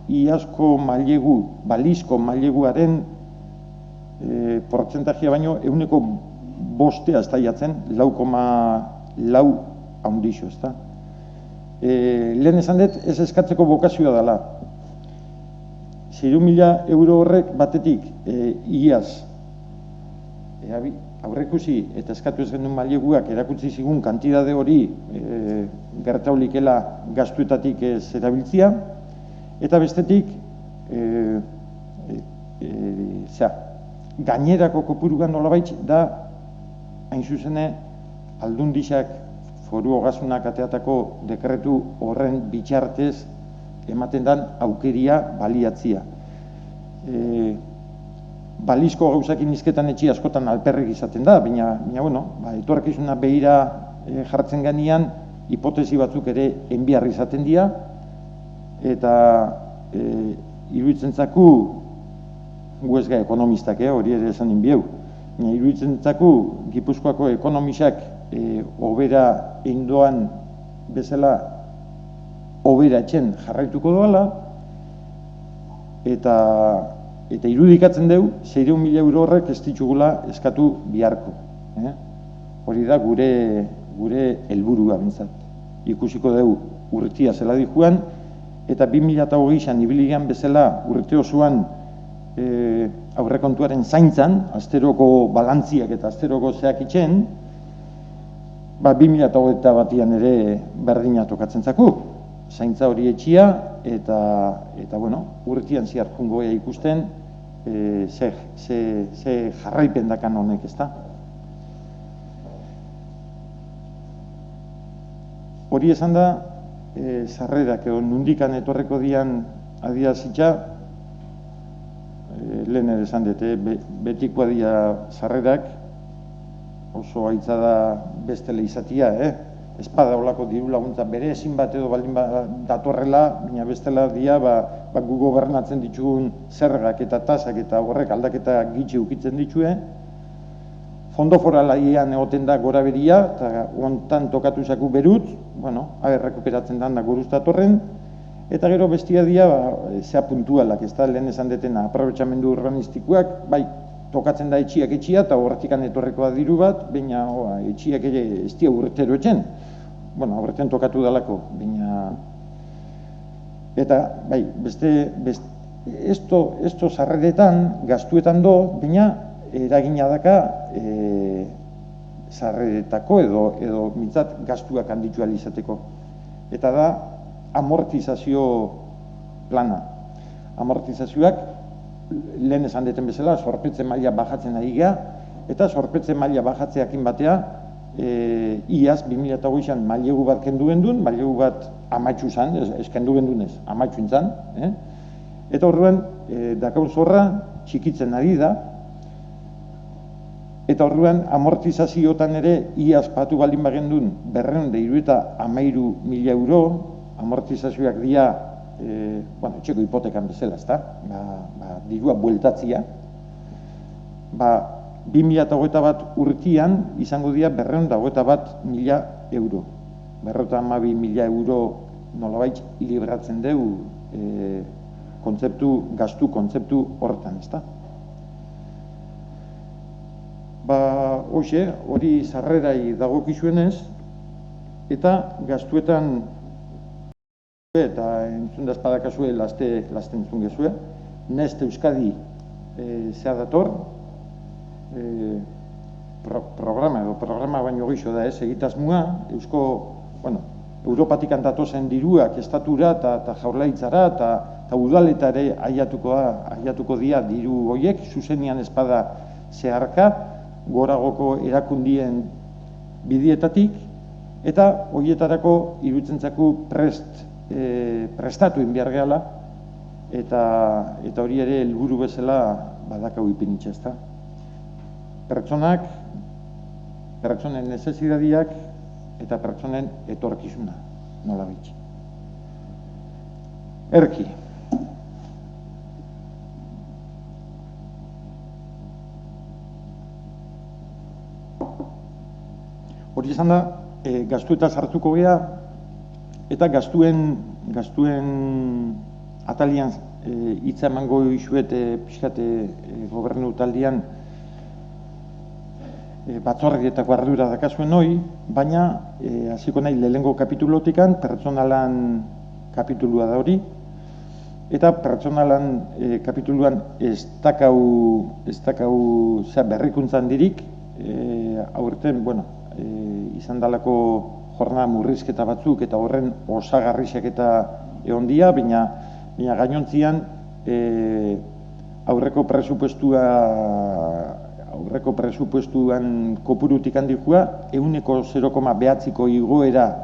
iazko mailegu, balizko maileguaren portzentajea baino 5% ez da jatzen, 4,4 handixo, ez da. Lehen esan dut, ez eskatzeko bokazioa dela. 600.000 euro horrek batetik iaz aurrekusi eta eskatu ez genuen maileguak erakutsi zigun kantidade hori gertaulikela gastuetatik ez erabiltzia, eta bestetik gainerako kopurugan nolabait da hain zuzene aldundixak foru ogasunak ateatako dekretu horren bitxartez ematen dan aukeria baliatzia. Balizko gauzakin izketan etxi askotan alperrik izaten da, baina etorkizuna behira jartzen ganean hipotesi batzuk ere enbiar izaten dira, eta iruditzen zaku, gu ez ga ekonomistak, hori ere esan inbieu, iruditzen zaku Gipuzkoako ekonomisak obera indoan bezala obera etxen jarraituko doala, eta irudikatzen dugu 600.000 euro horrek ez ditugula eskatu biharko. Hori da gure helburua bintzat. Ikusiko dugu urtia zela dijuan, eta 2020an ibiligean bezala urte osoan aurrekontuaren zaintzan, asteroko balantziak eta asteroko zeak itxen, 2021an ere berdina tokatzen zaku. Zaintza hori etxia, eta urtean ziar jungoea ikusten ze jarraipen dakan honek, ez da. Hori esan da, sarrerak edo nundikan etorreko dian adiazitza, lehen ere esan dute, betikoa dia sarrerak, oso haitza da bestele izatia, espada olako diru laguntza bere ezin bat edo baldin datorrela, baina bestela dia gu gobernatzen ditugun zergak eta tasak eta horrek aldaketa gitxe ukitzen ditue, fondo foralaian egoten da gora beria, eta ontan tokatu zaku berut, rekuperatzen da guruz datorren, eta gero bestia dia zea puntualak, ez da lehen esan detena, aprobetxamendu urbanistikoak, bai, tokatzen da etxiak etxia, eta horretikan etorrekoa diru bat, baina etxiak ere ez dia urtero etxen. Horretan tokatu dalako, baina... Eta, bai, esto sarreretan, gastuetan do, baina eragina daka sarreretako edo mintzat gastuak handitu alizateko. Eta da, amortizazio plana. Amortizazioak, lehen esan deten bezala, zorpetze maila bajatzen ari geha, eta zorpetze maila bajatzeakin batea, iaz, 2008an mailegu bat kendu gendun, mailegu bat amatxu zan, ez kendu gendunez, amatxu intzan, eta horrean, dakaun zorra txikitzen ari da, eta horrean, amortizaziotan ere, iaz patu baldin bagendun, 273.000 euro, amortizazioak dira etxeko hipotekan bezala, ezta? Dirua bueltatzia. 2021 urtean izango dira 221.000 euro. 212.000 euro nolabait libratzen dugu gastu kontzeptu horretan, ezta? Hori sarrerai dagokizuenez, eta gastuetan eta entzun da espadakazue laste entzun gezue, Next Euskadi zea dator, programa baino gixo da egitasmoa, Europatik datozen diruak estatura eta jaurlaritzara eta udaletare aiatuko dira diru horiek, zuzenian espada zeharka, goragoko erakundien bidietatik, eta horietarako iruditzentzako prestatu behar gehala, eta hori ere helburu bezala badakau ipinitza, ezta? Pertsonen necesidadiak eta pertsonen etorkizuna, nola bitxi. Erki. Hori izan da, gastuetaz hartuko gea, eta gastuen atalian hitza emango izuet pixkate gobernu taldean batzordietako ardura dakazuen hoi, baina hasiko nahi lehenengo kapitulotikan, pertsonalan kapitulua da hori, eta pertsonalan kapituluan ez dakau berrikuntzan dirik, aurten, izan dalako jornada murrizketa batzuk eta horren osagarriak eta egon dira, baina gainontzian aurreko presupuestuan kopurutik handikua 0,9ko igoera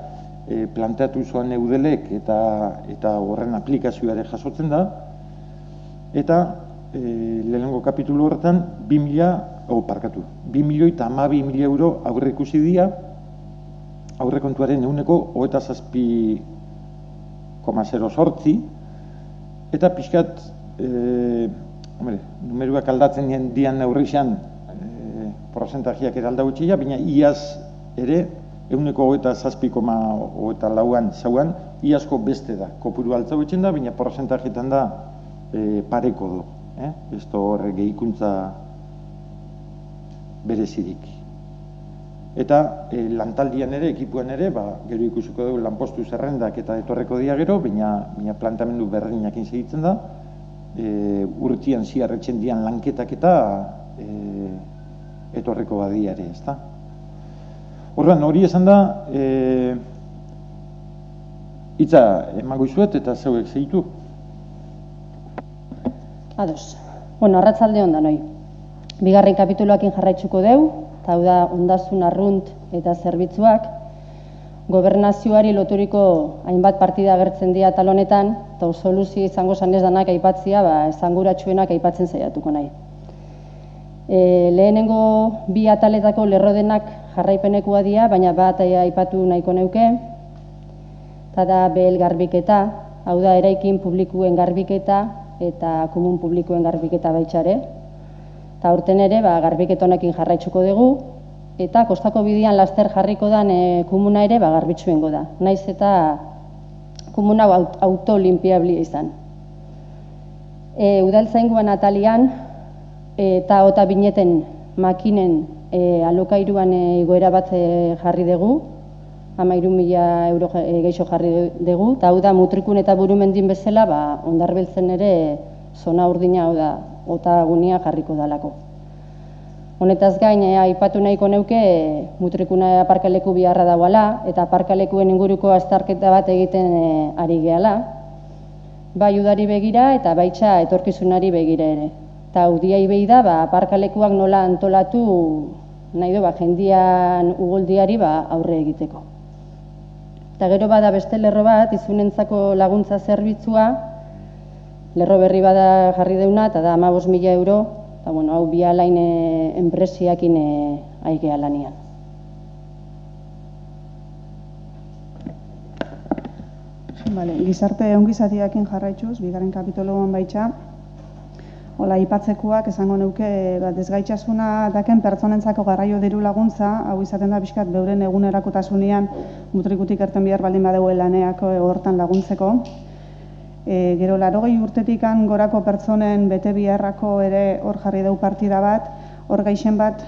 planteatu zuen eudelek eta horren aplikazioare jasotzen da, eta lehenengo kapitulu horretan 2.012.000 euro aurre ikusi dira, aurrekontuaren 0,08, eta pixkat, numeruak aldatzen dian neurrixan porcentajeak eralda gutxia, baina iaz ere 0,07,lauan zauan, iazko beste da, kopuru altza gutxen da, baina porcentajeetan da pareko du, ez da horre gehikuntza berezirik. Eta lantaldian ere, ekipuan ere, gero ikusiko dugu lanpostu zerrendak eta etorreko dira gero, baina plantamendu berdinak segitzen da, urtian ziarretzen dian lanketak eta etorreko badia ere, ezta? Horren, hori esan da, hitza emango izuet eta zeuek segitu. Ados. Arratsalde on danoi. Bigarren kapituluakin jarraitzuko deu, eta hau da ondasun arrunt eta zerbitzuak, gobernazioari loturiko hainbat partida agertzen dira tal honetan, eta soluzio izango zanez danak aipatzia, esanguratsuenak aipatzen saiatuko nahi. Lehenengo bi ataletako lerrodenak jarraipenekoa dira, baina bat aipatu nahiko neuke, eta da behel garbiketa, hau da eraikin publikuen garbiketa eta komun publikuen garbiketa baitxare. Eta urten ere, garbiketa honekin jarraitzuko dugu, eta kostako bidean laster jarriko dan komuna ere garbitzuengo da. Naiz eta komuna autolimpiablia izan. Udaltzaingoan atalian eta ota bineten makinen alokairuan igoera bat jarri dugu, 13.000 euro geixo jarri dugu, eta hau da mutrikun eta burumendin bezala, Ondarbeltzen ere zona urdina, hau da, ota gunia jarriko dalako. Honetaz gain, aipatu nahiko neuke mutrikuna aparkaleku biharra dagoela, eta aparkalekuen inguruko azterketa bat egiten ari gehala, bai udari begira eta baitza etorkizunari begira ere. Eta udiai behi da, aparkalekuak nola antolatu nahi du, jendian ugoldiari aurre egiteko. Eta gero bada beste lerro bat, izunentzako laguntza zerbitzua, lerro berri bada jarri deuna, eta da 15.000 euro, eta hau bi alain enpresiakin aigea lanian. Gizarte ongizatiakin jarraituz, bigarren kapitoloan baitxa, hola, ipatzekoak esango neuke desgaitasuna daken pertsonentzako garraio diru laguntza, hau izaten da pixkat beuren egunerakotasunean mutrikutik erten bihar baldin badeu laneako hortan laguntzeko. Gero 80 urtetikan gorako pertsonen bete biharrako ere hor jarri deu partida bat, hor gaixen bat,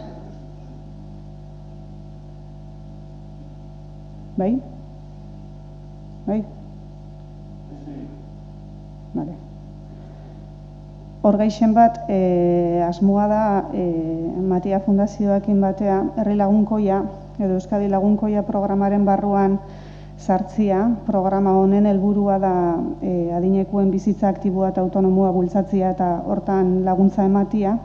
bai? Bai? Vale. Hor gaixen bat, asmoa da Matia Fundazioakin batea, herri lagunkoia, edo Euskadi lagunkoia programaren barruan sartzia. Programa honen helburua da adinekuen bizitza aktiboa eta autonomua bultzatzia eta hortan laguntza ematia.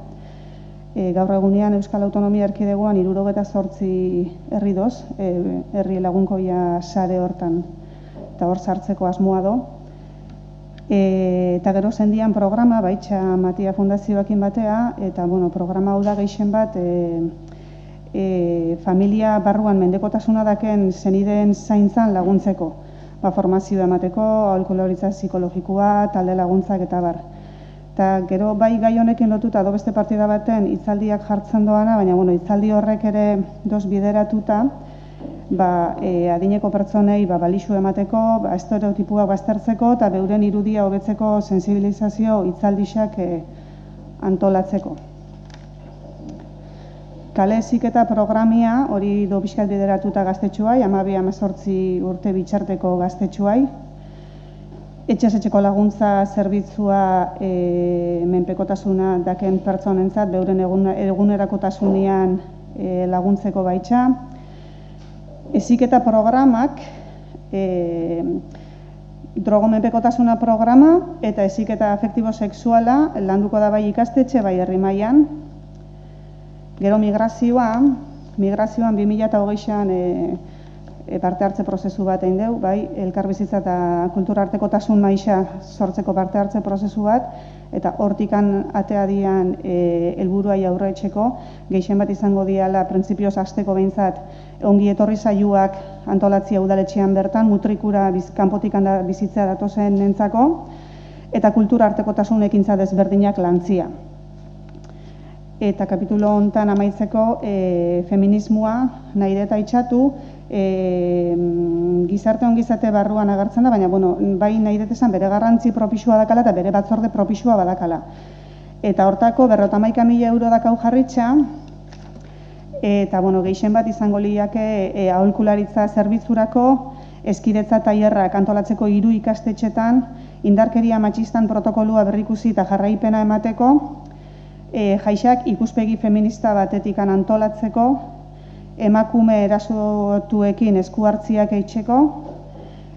Gaur egunean Euskal Autonomia Erkidegoan 78 herri doz, herri lagunkoia sare hortan eta hor sartzeko asmoa do. Eta gero zendian programa, baitxa Matia Fundazioakin batea, eta programa hau da gehien bat familia barruan mendekotasuna daken zenideen zaintzan laguntzeko. Formazioa emateko, aholkularitza psikologikoa, talde laguntzak eta bar. Eta gero bai gai honekin lotuta, beste partida baten hitzaldiak jartzen doana, baina hitzaldi horrek ere doz bideratuta, adineko pertsonei balixu emateko, estereotipuak baztertzeko eta beuren irudia hobetzeko sensibilizazio hitzaldixak antolatzeko. Kale heziketa programia, hori do pixkat bideratuta gaztetxoai, 12-18 urte bitxarteko gaztetxoai. Etxez etxeko laguntza zerbitzua menpekotasuna daken pertsonentzat beuren egunerakotasunean laguntzeko baitxa. Heziketa programak, drogomenpekotasuna programa eta heziketa afektibo sexuala landuko da bai ikastetxe, bai herri mailan. Gero migrazioan 2020an parte hartze prozesu bat egin deu, bai elkarbizitza eta kulturartekotasun maixa sortzeko parte hartze prozesu bat, eta hortikan atea dian helburuai aurretzeko, gehien bat izango diala printzipioz hasteko behintzat ongi etorri saioak antolatzia udaletxean bertan, mutrikura kanpotik bizitzea datozen nentzako, eta kulturartekotasun ekintza desberdinak lantzia. Eta kapitulo hontan amaitzeko feminismoa nahi deta itxatu, gizarte ongizate barruan agertzen da, baina bai nahi detesan bere garrantzi propixua dakala eta bere batzorde propixua badakala. Eta hortako 51.000 euro dakau jarritxa, eta gehien bat izango liake aholkularitza zerbitzurako, eskidetza tailerrak antolatzeko 3 ikastetxetan, indarkeria matxistan protokolua berrikusi eta jarraipena emateko, jaixak ikuspegi feminista batetikan antolatzeko, emakume erasotuekin esku hartziak eitzeko,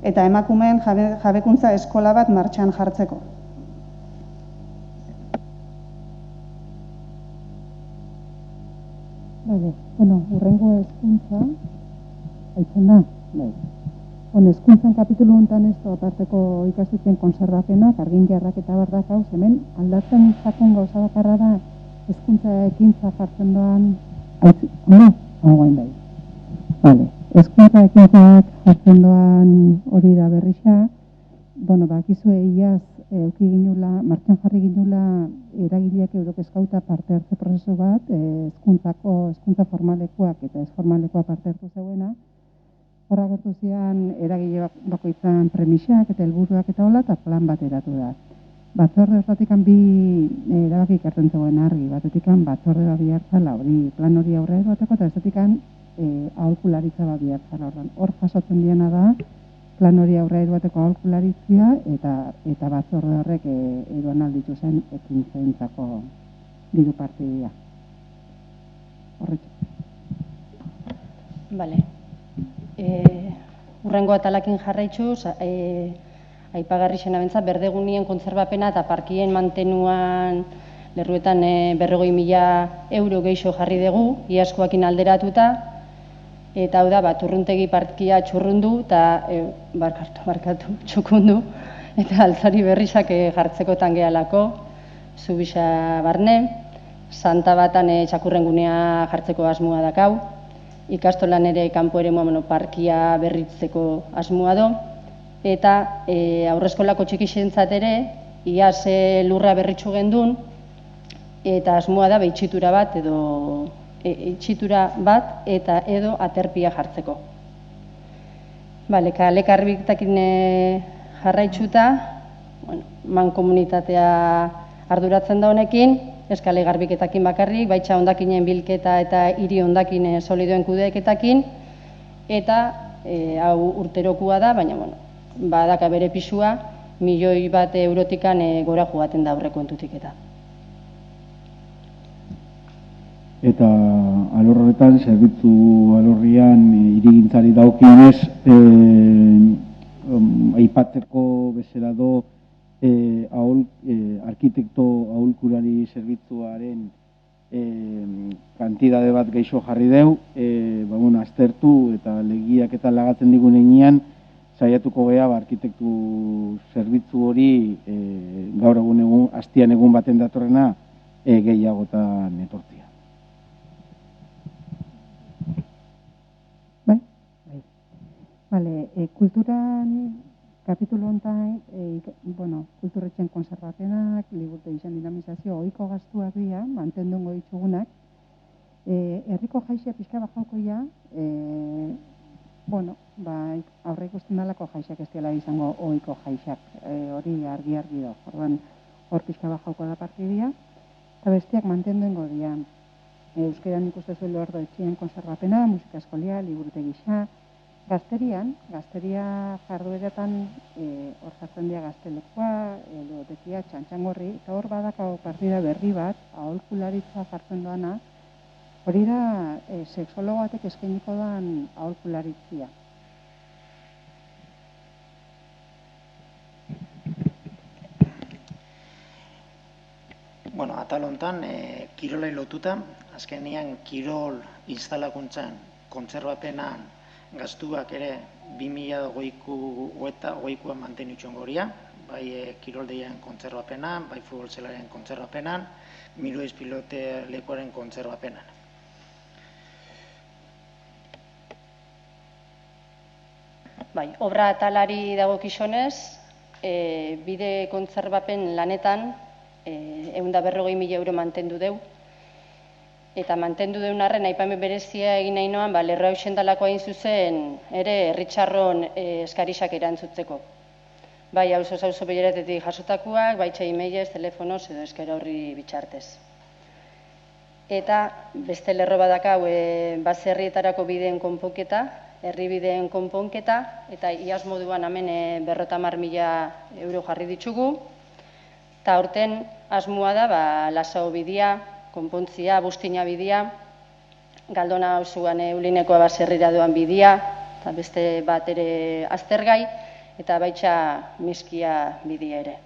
eta emakumeen jabekuntza eskola bat martxan jartzeko. Hurrengo hezkuntza, aitzen da? Hezkuntzan kapitulu honetan ez da aparteko ikastetxeen konservapenak, argin jarrak eta bardak hau, hemen aldatzen zaten gauza bakarra da hezkuntza ekintza jartzen doan, hezkuntza ekintzak jartzen doan hori da berrixa, bakizue iaz euki ginula, martxan jarri ginula eragileak eurok eskauta parte hartze prozesu bat, hezkuntza formalekoak eta ez formalekoa parte hartu zeuena, horra gertu zian eragile bakoitzan premisak eta helburuak eta hola, eta plan bat eratu da. Batzorde horretikan bi erabakik hartzen zegoen argi, batetikan batzorde bat bihartzala, hori plan hori aurre bateko, eta ezetikan aholkularitza bat bihartzala. Hor jasotzen diena da, plan hori aurre bateko aholkularitzia eta batzorde horrek edoan alditu zen ekintzentzako diru partidia. Horretxe. Bale. Urrengo atalakin jarraituz, aipagarri xena bentzat, berdegunien kontzerbapena eta parkien mantenuan lerruetan 40.000 euro geixo jarri dugu, iaskoakin alderatuta, eta hau da, turruntegi parkia txurrundu eta txukundu, eta altzari berrizak jartzekotan gehalako, Zubisa barne, Santa Batan txakurrengunea jartzeko asmoa dakau, ikastolan ere kanpo ere parkia berritzeko asmoa do, eta aurreskolako txikixentzat ere, iaz lurra berritxu gendun, eta asmoa da itxitura bat eta edo aterpia jartzeko. Kale garbiketakin jarraitzuta, mankomunitatea arduratzen da honekin, ez kale garbiketakin bakarrik, baitza hondakinen bilketa eta hiri hondakin solidoen kudeaketakin, eta hau urterokua da, baina badaka bere pisua, €1.000.000 gora joaten da aurrekontutik eta. Eta alor horretan, zerbitzu alorrian hirigintzari daukionez, aipatzeko bezala do arkitekto aholkulari zerbitzuaren kantidade bat geixo jarri deu, aztertu eta legiak eta lagatzen digun enean, saiatuko gea arkitektu zerbitzu hori gaur egun hastian egun baten datorrena gehiagotan etortzia. Kulturan kapitulo honetan, kulturretxen konservapenak, liburte izan dinamizazio, ohiko gastuak dira, mantendungo ditugunak, herriko jaixia pixka bajauko ja, aurre ikusten dalako jaixak ez dela izango ohiko jaixak, hori argi da, hor pixka bajauko da partidia, eta bestiak mantendungo dira. Euskeran ikuste zuelo ordo etxien konservapena, musika eskolia, liburte gisa, gazteria jardueretan hor jartzen dira gaztelekua, ludotekia, txantxangorri, eta hor badakau partida berri bat, aholkularitza jartzen doana, hori da sexologo batek eskainiko doan aholkularitzia. Atal hontan, kirolai lotuta, azkenean kirol instalakuntzan, kontserbapenan, gastuak ere 2020koa mantenitxon goria, bai kiroldeien kontserbapenan, bai futbol zelaren kontserbapenan, miruez pilote lekuaren kontserbapenan. Obra atalari dagokizonez, bide kontserbapen lanetan, €140.000 mantendu deu, eta mantendu deun arren aipamen berezia egin nahi noan, lerro hausendalako hain zuzen, ere herritxarron eskarisak erantzutzeko. Bai, hauzo behiratetik jasotakuak, bai txai-mailez, telefonoz edo eskera horri bitxartez. Eta beste lerro badakau, baserrietarako bideen konponketa, herribideen konponketa, eta iaz moduan hemen €50.000 jarri ditugu, eta aurten asmoa da, Lasao bidea, konpontzia, Bustina bidea, Galdona auzuan Eulinekoa baserrira doan bidea, eta beste bat ere aztergai, eta baitza Miskia bidea ere.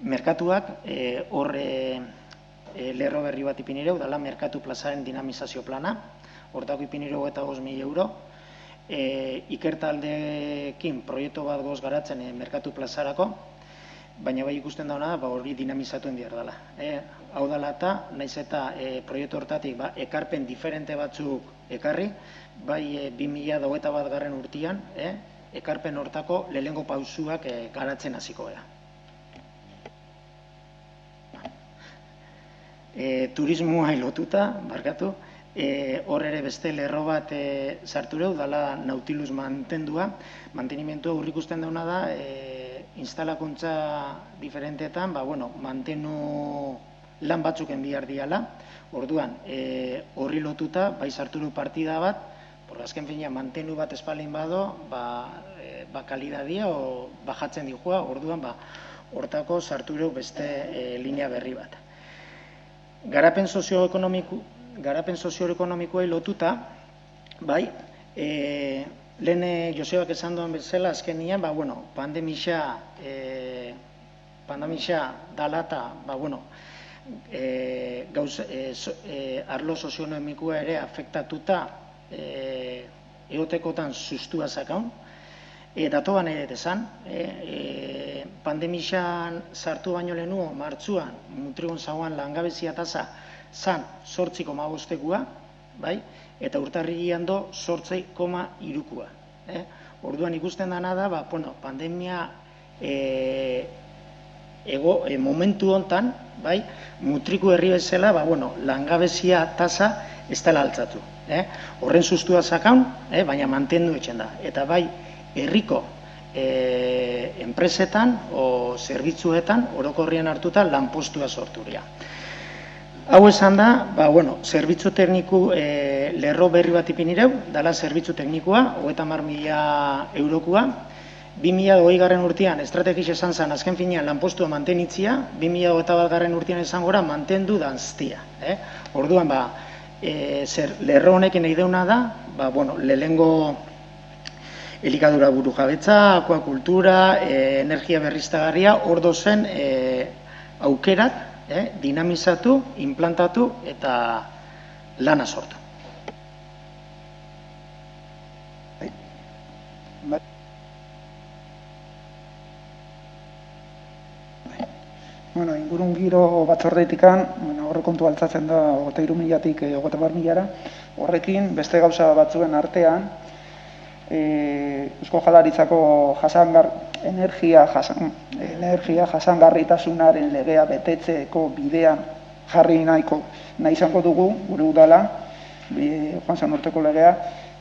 Merkatuak, hor lerro berri bat ipinireu, dala Merkatu plazaren dinamizazio plana, hortako ipinireu eta €5.000, ikertaldekin proiektu bat goz garatzen Merkatu plazarako, baina bai ikusten dauna da, hori dinamizatuen behar dela. Hau dela eta, naiz eta proiektu hortatik ekarpen diferente batzuk ekarri, bai 2021 urtean, ekarpen hortako lehengo pausuak garatzen hasiko gara. Turismoa lotuta, barkatu, hor ere beste lerro bat sartureu, dala Nautilus mantendua. Mantenimentua ikusten dauna da, instalakuntza diferentetan, mantenu lan batzuken bihar diala. Orduan, horri lotuta, bai sarturu partida bat, azken fina mantenu bat espalin bado, kalidadia o bajatzen dihua, orduan, hortako sarturu beste linea berri bat. Garapen sozioekonomikoei lotuta, bai, lehen Josebak esan duen bezala, azkenian, pandemia dala eta, arlo sozioekonomikoa ere afektatuta egotekotan sustua zakaun. Datoan ere esan, pandemian sartu baino lehenuo, martzuan, Mutrigon zauan langabezia tasa zan 8,5%, bai? Eta urtarrilean do 8,3. Orduan ikusten dana da, pandemia momentu hontan, bai, mutriku herri bezala, langabezia tasa ez dela altzatu. Horren sustua zakaun, baina mantendu etxen da. Eta bai, herriko enpresetan o zerbitzuetan orokorrian hartuta lanpostua sorturia. Hau esan da, zerbitzu tekniku lerro berri bat ipinireu, dala zerbitzu teknikua, 30.000 eurokoa. 2020 urtean estrategis esan zen azken finean lanpostua mantenitzia, 2021 urtean esan gora mantendu danztia. Orduan, lerro honekin nahi deuna da, lehengo elikadura buru jabetza, akuakultura, energia berriztagarria, ordo zen aukerak dinamizatu, implantatu eta lana sortu. Ingurun giro batzordetikan, aurrekontu altzatzen da 23.000-tik 30.000-ra, horrekin beste gauza batzuen artean, Eusko Jaurlaritzako energia jasangarritasunaren legea betetzeko bidean jarri nahi izango dugu, gure udala, joan zen urteko legea,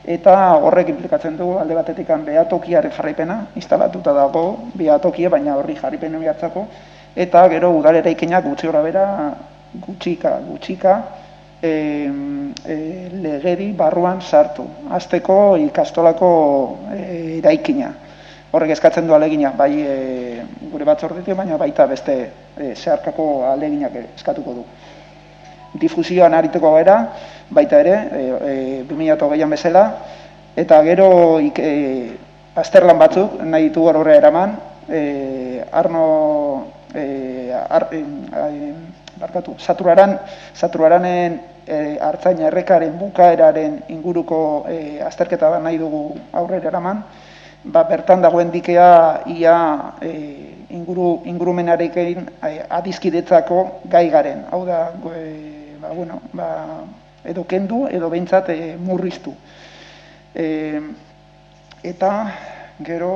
eta horrek implikatzen dugu alde batetik behatokiaren jarraipena, instalatuta dago behatokia, baina horri jarraipena bihartzako, eta gero udal eraikinak gutxi gora bera, gutxika, legedi barruan sartu, hasteko ikastolako eraikina. Horrek eskatzen du alegina, bai gure batzordetik, baina baita beste zeharkako aleginak eskatuko du. Difusioan ariteko gara, baita ere, 2020an bezala, eta gero azterlan batzuk nahi ditu horre eraman, Saturaranen hartzaina errekaren bukaeraren inguruko azterketa bat nahi dugu aurrera eraman, bertan dagoen dikea ia ingurumenarekin adizkidetzako gai garen. Hau da, edo kendu, edo behintzat murriztu. Eta gero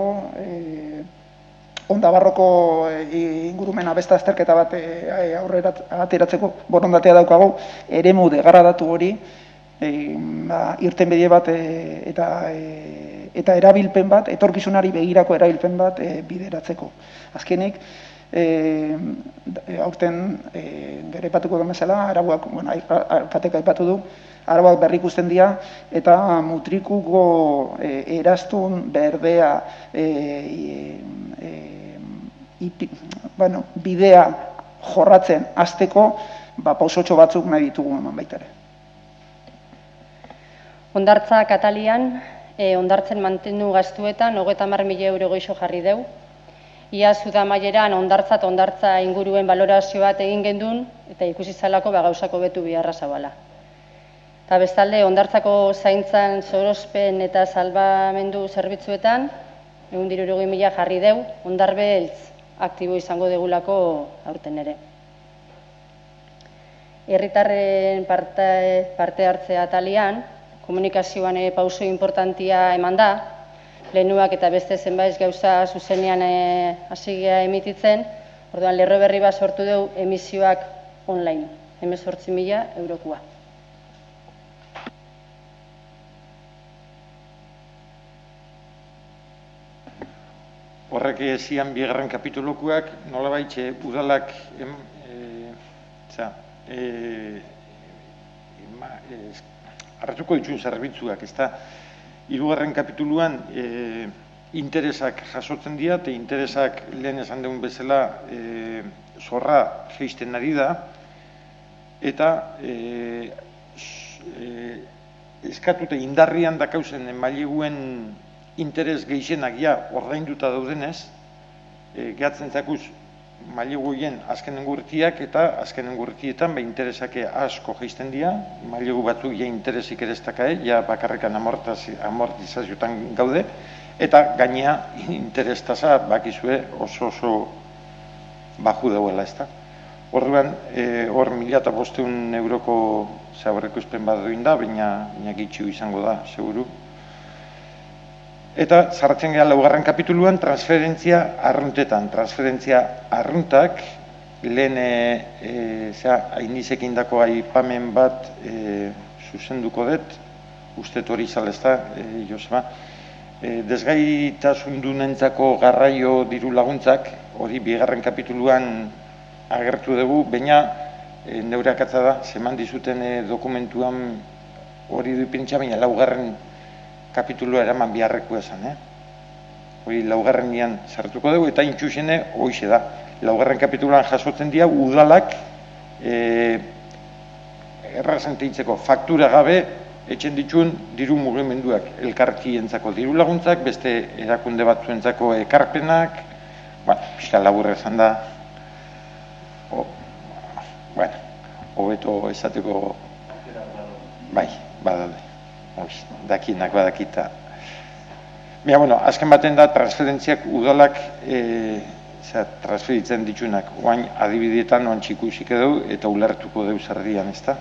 Ondabarroko ingurumena beste azterketa bat aurrera ateratzeko borondatea daukagu, eremu degradatu hori, irtenbide bat eta erabilpen bat, etorkizunari begirako erabilpen bat bideratzeko. Azkenik, aurten gero aipatuko den bezala, arauak, Patek aipatu du, arauak berrikusten dira, eta mutrikuko eraztun berdea bidea jorratzen hasteko pausotxo batzuk nahi ditugu eman baita ere. Hondartza Katalian, hondartzen mantendu gastuetan 30.000 euro geixo jarri deu. Ia Zudamaieran hondartza eta hondartza inguruen balorazio bat egin gendun, eta ikusi zalako gauzako betu biharra zabala. Eta bestalde, hondartzako zaintzan sorospen eta salbamendu zerbitzuetan, 160.000 jarri deu, hondarbeltz aktibo izango degulako aurten ere. Herritarren parte hartzea atalian, komunikazioan pauso importantia eman da, lehenuak eta beste zenbait gauza zuzenean hasigia emititzen, orduan lerro berri bat sortu dugu emisioak online, 18.000 eurokoa. Horrek zian bigarren kapitulukoak, nolabait udalak hartuko dituen zerbitzuak, ez da, hirugarren kapituluan interesak jasotzen dira, eta interesak lehen esan dugun bezala zorra jeisten ari da, eta eskatuta indarrian dakauzen maileguen interes gehienak ordainduta daudenez, gehatzen zakuz maileguien azkenen gurtiak eta azkenen gurtietan interesak asko jeisten dira, mailegu batzuk interesik ere ez dakae, bakarrekan amortizazioetan gaude, eta gainea interes tasa bakizue oso baju dauela ez da. Orduan, hor 1.500 euroko aurreikuspen bat duin da, baina gitxu izango da, seguru. Eta sartzen gara laugarren kapituluan transferentzia arruntetan. Transferentzia arruntak, lehen hainizek indako aipamen bat zuzenduko dut, uste hori izalezta, Joseba. Desgaitasundunentzako garraio diru laguntzak, hori bigarren kapituluan agertu dugu, baina neure akatza da, zeman dizuten dokumentuan hori du ipintxa, baina laugarren kapitulua eraman biharrekoa esan. Hori laugarrenian sartuko dugu, eta intxusene hoxe da. Laugarren kapituluan jasotzen dira udalak errazenteitzeko faktura gabe etxen dituen diru mugimenduak, elkarkientzako diru laguntzak, beste erakunde batzuentzako ekarpenak, pixka laburra esan da, hobeto esateko, bai, badaude, dakienak badakita. Azken baten da, transferentziak udalak transferitzen dituenak, oain adibidietan oan txikusik edo eta ulertuko deu zerdian, ez da?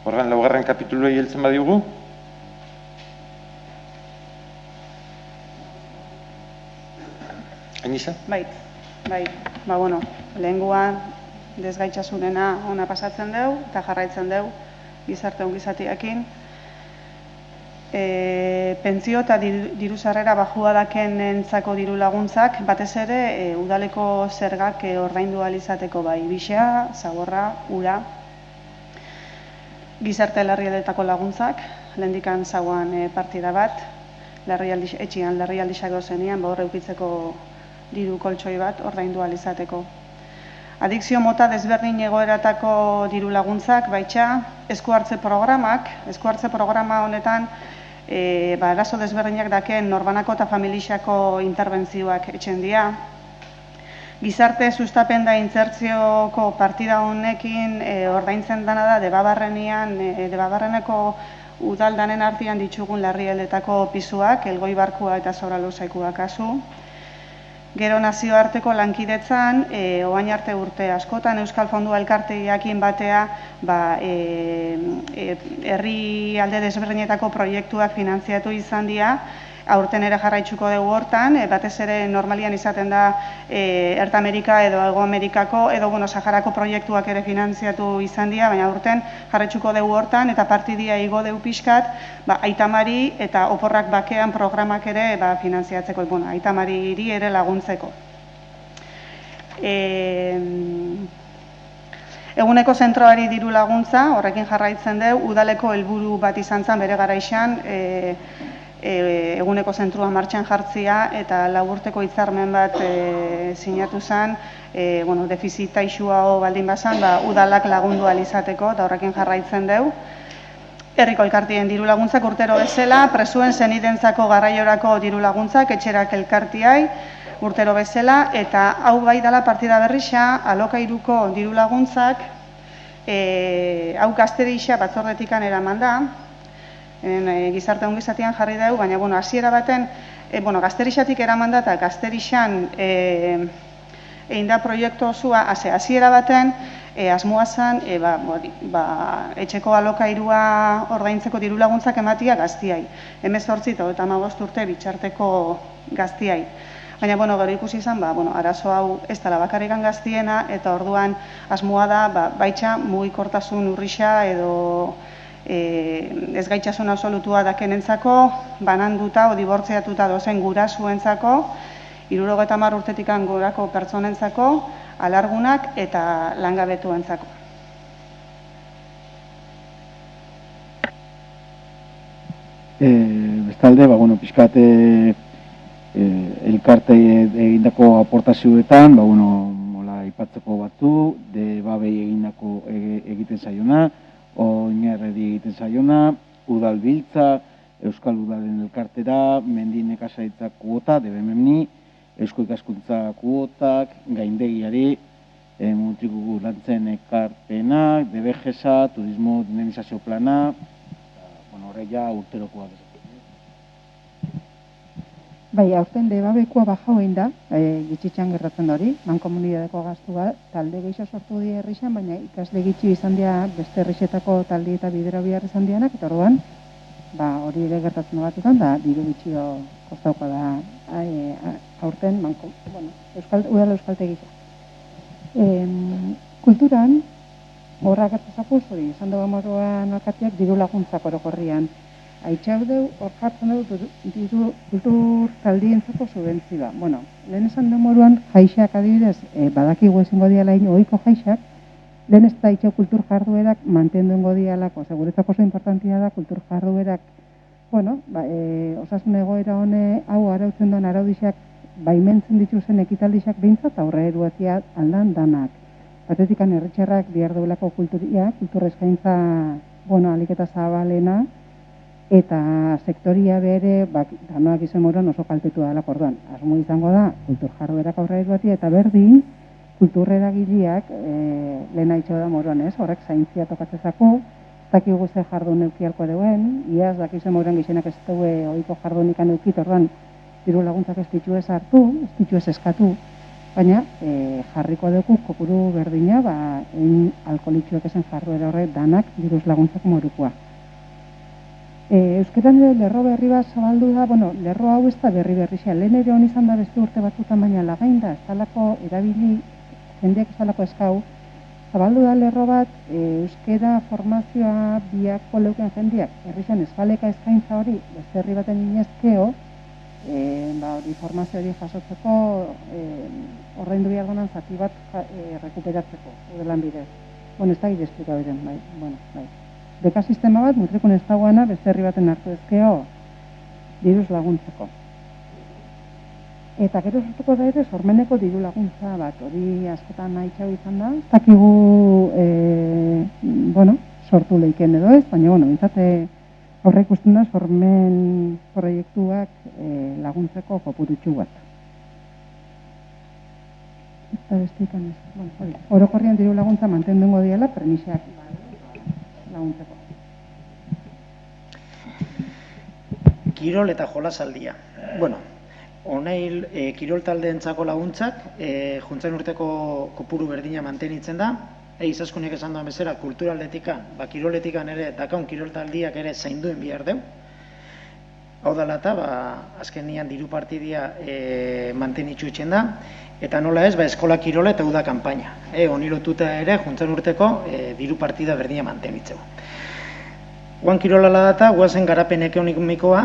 Horren laugarren kapitulua heltzen badiugu. Ainiza? Bai. Lehenguan desgaitxasunena ona pasatzen deu, eta jarraitzen deu, gizarte ongizatiakin. Pentsio eta diru sarrera bajua daken entzako diru laguntzak, batez ere udaleko zergak ordaindu ahal izateko bai, bixea, zaborra, ura, gizarte larrialdetako laguntzak, lehendikan zauan partida bat, etxian larrialdixak dozenean, hor eukitzeko diru koltsoi bat ordaindu ahal izateko. Adikzio mota desberdin egoeratako diru laguntzak, baitxa, esku hartze programa honetan, arazo desberdinak daken norbanako eta familixako interbentzioak etxen dira. Gizarte sustapen da intzertzioko partida honekin ordaintzen dana da Debabarreneko udaldanen artean ditugun larrialdetako pisuak, Elgoi Barkua eta Zoralozaikua kasu. Gero nazioarteko lankidetzan, oain arte urte askotan Euskal Fondua elkarteakin batea herri alde desberdinetako proiektuak finantziatu izan dira, aurten ere jarraitzuko dugu hortan, batez ere normalian izaten da Erta Amerika edo Hego Amerikako edo Saharako proiektuak ere finantziatu izan dira, baina aurten jarraitzuko dugu hortan eta partidia igo dugu pixkat, Aitamari eta Oporrak Bakean programak ere finantziatzeko, Aitamari ere laguntzeko. Eguneko zentroari diru laguntza, horrekin jarraitzen dugu, udaleko helburu bat izan zen bere garaixan, eguneko zentrua martxan jartzia eta laburteko hitzarmen bat sinatu zen, defizita isua baldin bazan, udalak lagundu ahal izateko, eta horrekin jarraitzen dugu. Herriko elkartien diru laguntzak urtero bezala, presuen zenidentzako garraiorako diru laguntzak, etxerak elkartiai, urtero bezala, eta hau bai dela partida berrixa, alokairuko diru laguntzak, hau gazterixa batzordetikan eraman da, gizarte ongizatian jarri dugu, baina hasiera baten, gazterixatik eraman da, eta gazterixan egin da proiektu osua, hasiera baten, asmoa zen, etxeko alokairua ordaintzeko diru laguntzak ematia gaztiai. 18 eta 35 urte bitxarteko gaztiai. Baina, gero ikusi izan, arazo hau ez dela bakarrikan gaztiena, eta orduan asmoa da, baitxa mugikortasun urrixa edo ezgaitasun absolutua dakenentzako, bananduta o dibortziatuta dozen gurasuentzako, 70 urtetik gorako pertsonentzako, alargunak eta langabetuentzako. Bestalde, pixkat elkarte egindako aportazioetan, aipatzeko batu, debabei egiten zaiona, oinerredi egiten zaiona, udalbiltza, Euskal Udalen elkartera, mendi nekazaritza kuota, DBMMNI, Eusko Ikaskuntza kuotak, gaindegiari, mutrikugu lantzen ekarpenak, DBGesa, turismo dinamizazio plana, horreia urterokoa. Bai, aurten debabekoa bajau egin da, gitxitxan gertatzen da hori, mankomunidadeko gastua, talde gehiago sortu dira herrixan, baina ikasle gitxi izan dira beste herrixetako talde eta bidera bihar izan dianak, eta orduan, hori ere gertatzen batzutan, da diru gitxio kostauko da aurten, udal euskaltegi. Kulturan, horra gertazako, hori, izan dugu moruan alkatiak diru laguntzak orokorrian. Aitxau deu, hor jartzen dugu kultur taldientzako subentzioa. Bueno, lehen esan dugu moruan, jaixak adibidez, badakigu ezingo dialain ohiko jaixak, lehen ez da aitxau kultur jarduerak mantendungo dialako, guretzako oso importantia da kultur jarduerak, osasun egoera hone hau arautzen duen araudixak baimentzen dituzen ekitaldixak behintzat aurre eruatia aldan danak. Batetikan herritxarrak bihar duelako kulturia, kultur eskaintza, aliketa zabalena, eta sektoria bere, danoak izan moruan oso kaltetu da orduan. Asmo izango da, kultur jarduerak aurre eruatia, eta berdin, kultur eragileak, lehen haitxo da moruan ez, horrek zaintzia tokatzezako, ez dakigu ze jardun eukialko deuen, iaz dakizu moruan gixenak ez dugu ohiko jardunikan eukit, orduan, diru laguntzak ez ditu ez hartu, ez ditu ez eskatu, baina jarriko dugu kopuru berdina, alkoholitxuek esan jarduera horre danak diruz laguntzak morukoa. Euskeran lerro berri bat zabaldu da, lerro hau ez da berri-berrixea, lehen ere hon izan da beste urte batzutan, baina lagain da, ez dalako erabili, jendeak ez dalako eskau, zabaldu da lerro bat, euskera formazioa biako leuken jendeak, herrixan ezbaleka eskaintza hori, beste herri baten inezkeo, formazio hori jasotzeko, ordaindu behar donan zati bat rekuperatzeko, edelan bidez. Ez da idezplika beren, bai. Beka sistema bat, mutrikun ez dagoena, beste herri baten hartu ezkeo, diruz laguntzeko. Eta gero sortuko da ere, sormeneko diru laguntza bat, hori askotan nahi txau izan da, ez dakigu, sortu lehiken edo ez, baina, bintzate, horre ikusten da, sormen proiektuak laguntzeko kopurutxu bat. Eta beste ikan ez, orokorrian diru laguntza mantendungo diela, premisak laguntzeko. Kirol eta jolasaldia. Honei kirol taldeentzako laguntzak, juntzen urteko kopuru berdina mantenitzen da, izaskuniek esan duen bezala, kulturaletikan, kiroletikan ere, dakaun kirol taldiak ere zainduen bihar deu. Hau dela eta, azkenian diru partidia mantenitxu itxen da, eta nola ez, eskola kirola eta uda kanpaina. Honi lotuta ere, juntzen urteko diru partida berdina mantenitzeu. Guan kirolala data, guazen garapen ekonomikoa,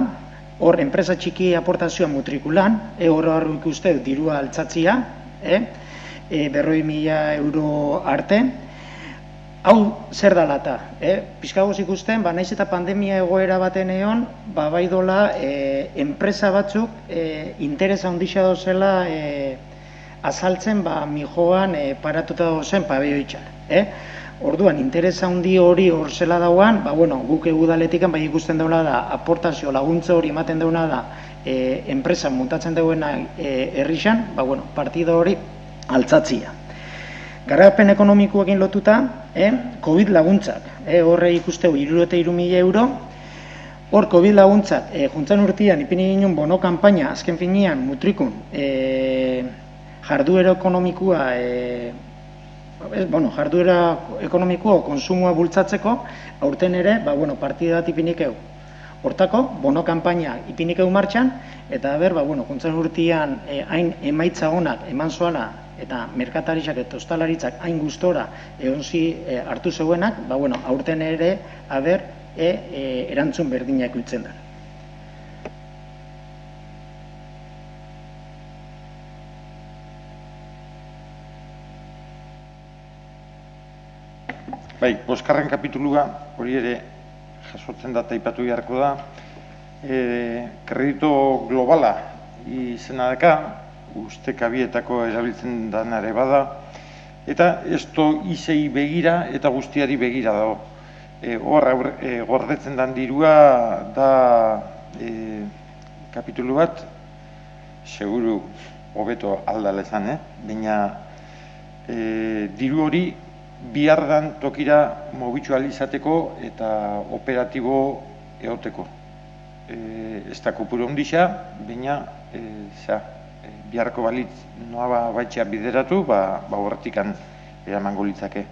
hor enpresa txiki aportazioa mutrikulan, hor ikuste dirua altzatzia, 40.000 euro arte. Hau zer da lata, pixkagoz ikusten, naiz eta pandemia egoera baten egon, bai dola enpresa batzuk interesa ondixea dozela azaltzen mijoan paratuta dozen pabioitxan. Orduan, interesa handi hori hor zela dauan, guk udaletikan bai ikusten daula da, aportazio laguntza hori ematen dauna da, enpresa muntatzen dauena herrixan, partida hori altzatzia. Garapen ekonomikoekin lotuta, COVID laguntzak, horre ikusteu 63.000 euro, hor COVID laguntzak, juntzan urtean ipini ginen bono kanpaina, azken finean mutrikun, jarduera ekonomikoa, jarduera ekonomikoa konsumoa bultzatzeko, aurten ere, partida bat ipinikeu. Hortako, bono kanpaina ipinikeu martxan, eta juntzan urtean hain emaitza honak eman zoala, eta merkataritzak eta ostalaritzak hain gustora egonzi hartu zeuenak, aurten ere, erantzun berdinak uitzen da. Boskarren kapitulua, hori ere jasotzen da eta aipatu beharko da, kredito globala izena daka, ustekabietako erabiltzen danare bada, eta esto izei begira eta guztiari begira dago. Hor gordetzen dan dirua da kapitulu bat, seguru hobeto aldala esan, baina diru hori bihardan tokira mobitualizateko eta operatibo eoteko. Ez da kopuru ondisa, baina biharko balitz noa baitxea bideratu, horretikan eramango litzake.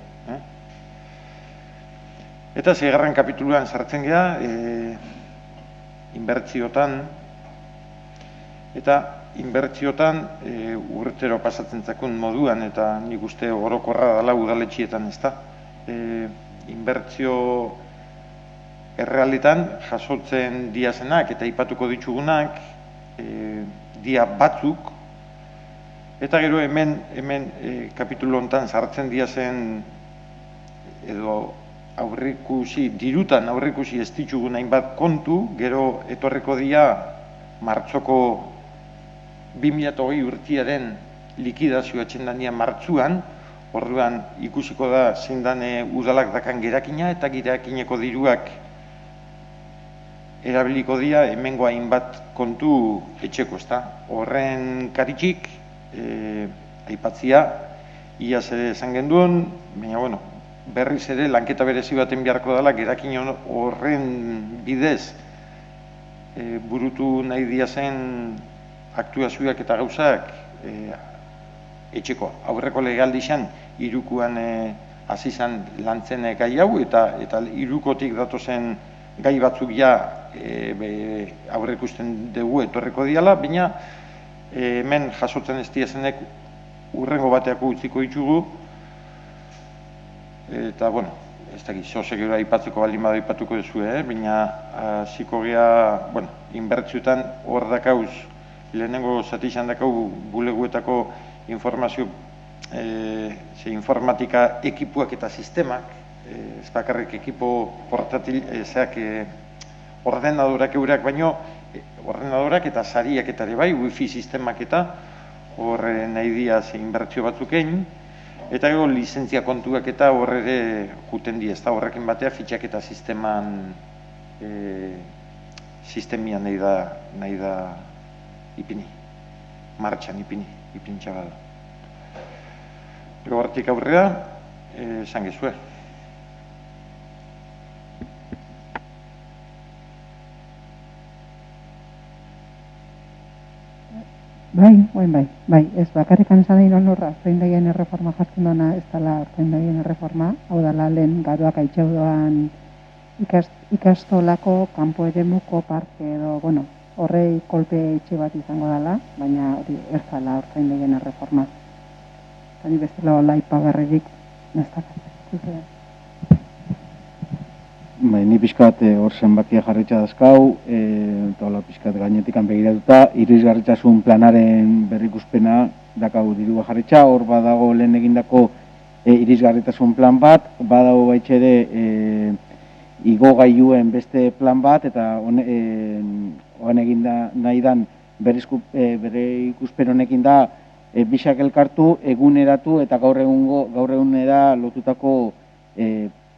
Eta seigarren kapituluan sartzen gea, inbertsiotan, eta inbertsiotan urtero pasatzen zakun moduan, eta nik uste orokorra dela udaletxietan, ez da. Inbertsio errealitan jasotzen diazenak eta aipatuko ditugunak, dia batzuk, eta gero hemen kapitulu honetan sartzen diazen edo dirutan aurrikusi ez ditugun hainbat kontu, gero etorreko dia martxoko 2020 urtiaren likidazioa txendania martxuan, orduan ikusiko da zein dan udalak dakan gerakina eta gerakineko diruak erabiliko dira hemengo hainbat kontu etxeko, ezta. Horren karitxik, aipatzia, iaz ere esan genduen, baina, berriz ere lanketa berezi baten beharko dela, gerakin horren bidez burutu nahi diazen aktuazioak eta gauzak etxeko. Aurreko legealdixan hirukuan hasi izan lantzen gai hau, eta hirukotik datozen gai batzuk ja aurreikusten dugu etorreko diala, baina hemen jasotzen ez diazenek urrengo bateako utziko ditugu, eta, ez dakit, zozegero aipatzeko baldin bada aipatuko duzu, baina hasiko gea, inbertsioetan hor dakauz, lehenengo zati izan dakau buleguetako informazio, informatika ekipuak eta sistemak, ez bakarrik ekipo portatil, ordenadorak eurak baino, ordenadorak eta sariak eta ere bai, wifi sistemak eta horre nahi dia inbertsio batzuk egin, eta gero lizentzia kontuak eta horre ere juten di, ez da horrekin batea fitxak eta sistemian nahi da ipini, martxan ipini txabala. Gero horretik aurrera, esan gezue. Bai, ez bakarrikan esan dain honorra, zaindaien erreforma jartzen duna, ez dela zaindaien erreforma, hau dela lehen garoak aitxeu doan ikastolako, kanpo eremuko parke edo, horrei kolpe etxe bat izango dela, baina hori ez dela zaindaien erreforma. Eta ni bestela hola ipagarrerik, neztakatzen. Ni pixkat hor zenbakia jarritxa dazkau, eta hola pixkat gainetikan begiratuta, irisgarritasun planaren berrikuspena dakau dirua jarritxa, hor badago lehen egindako irisgarritasun plan bat, badago baitxere igo gailuen beste plan bat, eta honen eginda nahi dan bere ikuspen honekin da bisak elkartu, eguneratu eta gaur egunera lotutako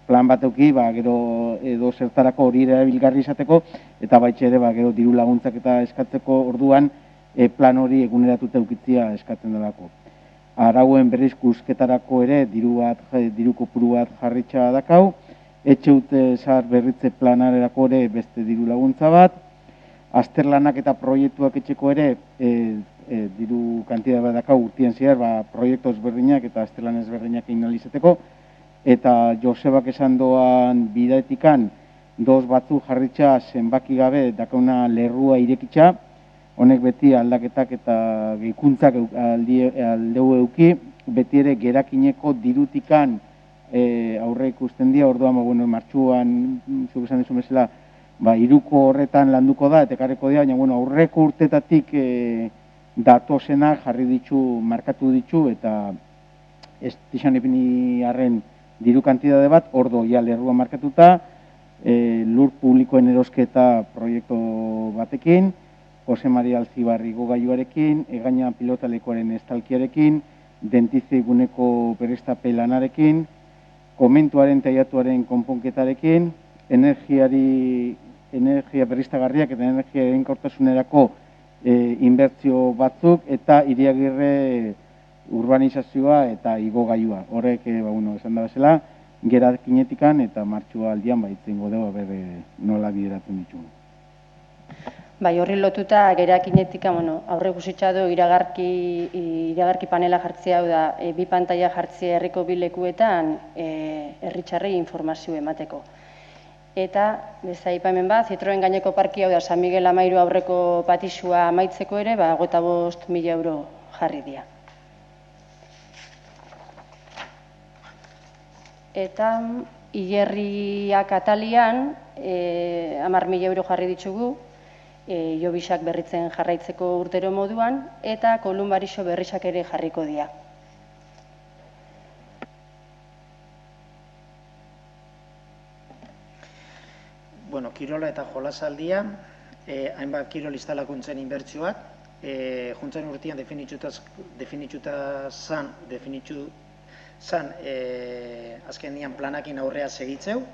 plan bat euki, gero edo zertarako hori erabilgarri izateko, eta baitxe ere gero diru laguntzak eta eskatzeko orduan plan hori eguneratuta eukitzia eskatzen delako. Arauen berrizkusketarako ere diru kopuru bat jarritxa dakau, etxeute zahar berritze planarerako ere beste diru laguntza bat, azterlanak eta proiektuak etxeko ere diru kantida bat dakau urtien zehar, proiektu ezberdinak eta azterlan ezberdinak egin izateko, eta Josebak esan doan bidaetikan doz batzu jarritxa zenbaki gabe dakauna lerrua irekitxa, honek beti aldaketak eta gehikuntzak aldeu euki, beti ere gerakineko dirutikan aurre ikusten dira, orduan martxuan, zuk esan dizu bezala, hiruko horretan landuko da, eta ekarreko dira, baina aurreko urtetatik datozenak jarri ditu, markatu ditu, eta ez dixan ipini arren diru kantidade bat, ordo ja lerrua markatuta, lur publikoen erosketa proiektu batekin, Jose Maria Alzibarri gogailuarekin, egaina pilotalekoaren estalkiarekin, dentize guneko berestape lanarekin, komentuaren taiatuaren konponketarekin, energia berriztagarriak eta energia eginkortasunerako inbertsio batzuk, eta Iriagirre urbanizazioa eta igogailua. Horrek, esan da bezala, gerakinetikan eta martxua aldian baitzen godeu, nola bideratzen ditugu. Bai, horri lotuta gerakinetik aurreikusita du iragarki panela jartzea, hau da, bi pantaila jartzea herriko bi lekuetan herritarrei informazio emateko. Eta, beste aipamen bat, Zitroen gaineko parkia, hau da, San Miguel Amairu aurreko patixua amaitzeko ere, 25.000 euro jarri dira. Eta hilerriak atalian 10.000 euro jarri ditugu, jobisak berritzen jarraitzeko urtero moduan, eta kolumbarixo berrisak ere jarriko dira. Bueno, kirola eta jolasaldia, hainbat kirol instalakuntzen inbertsioak, juntzen urtean definituta zan azkenian planakin aurrea segitzeu,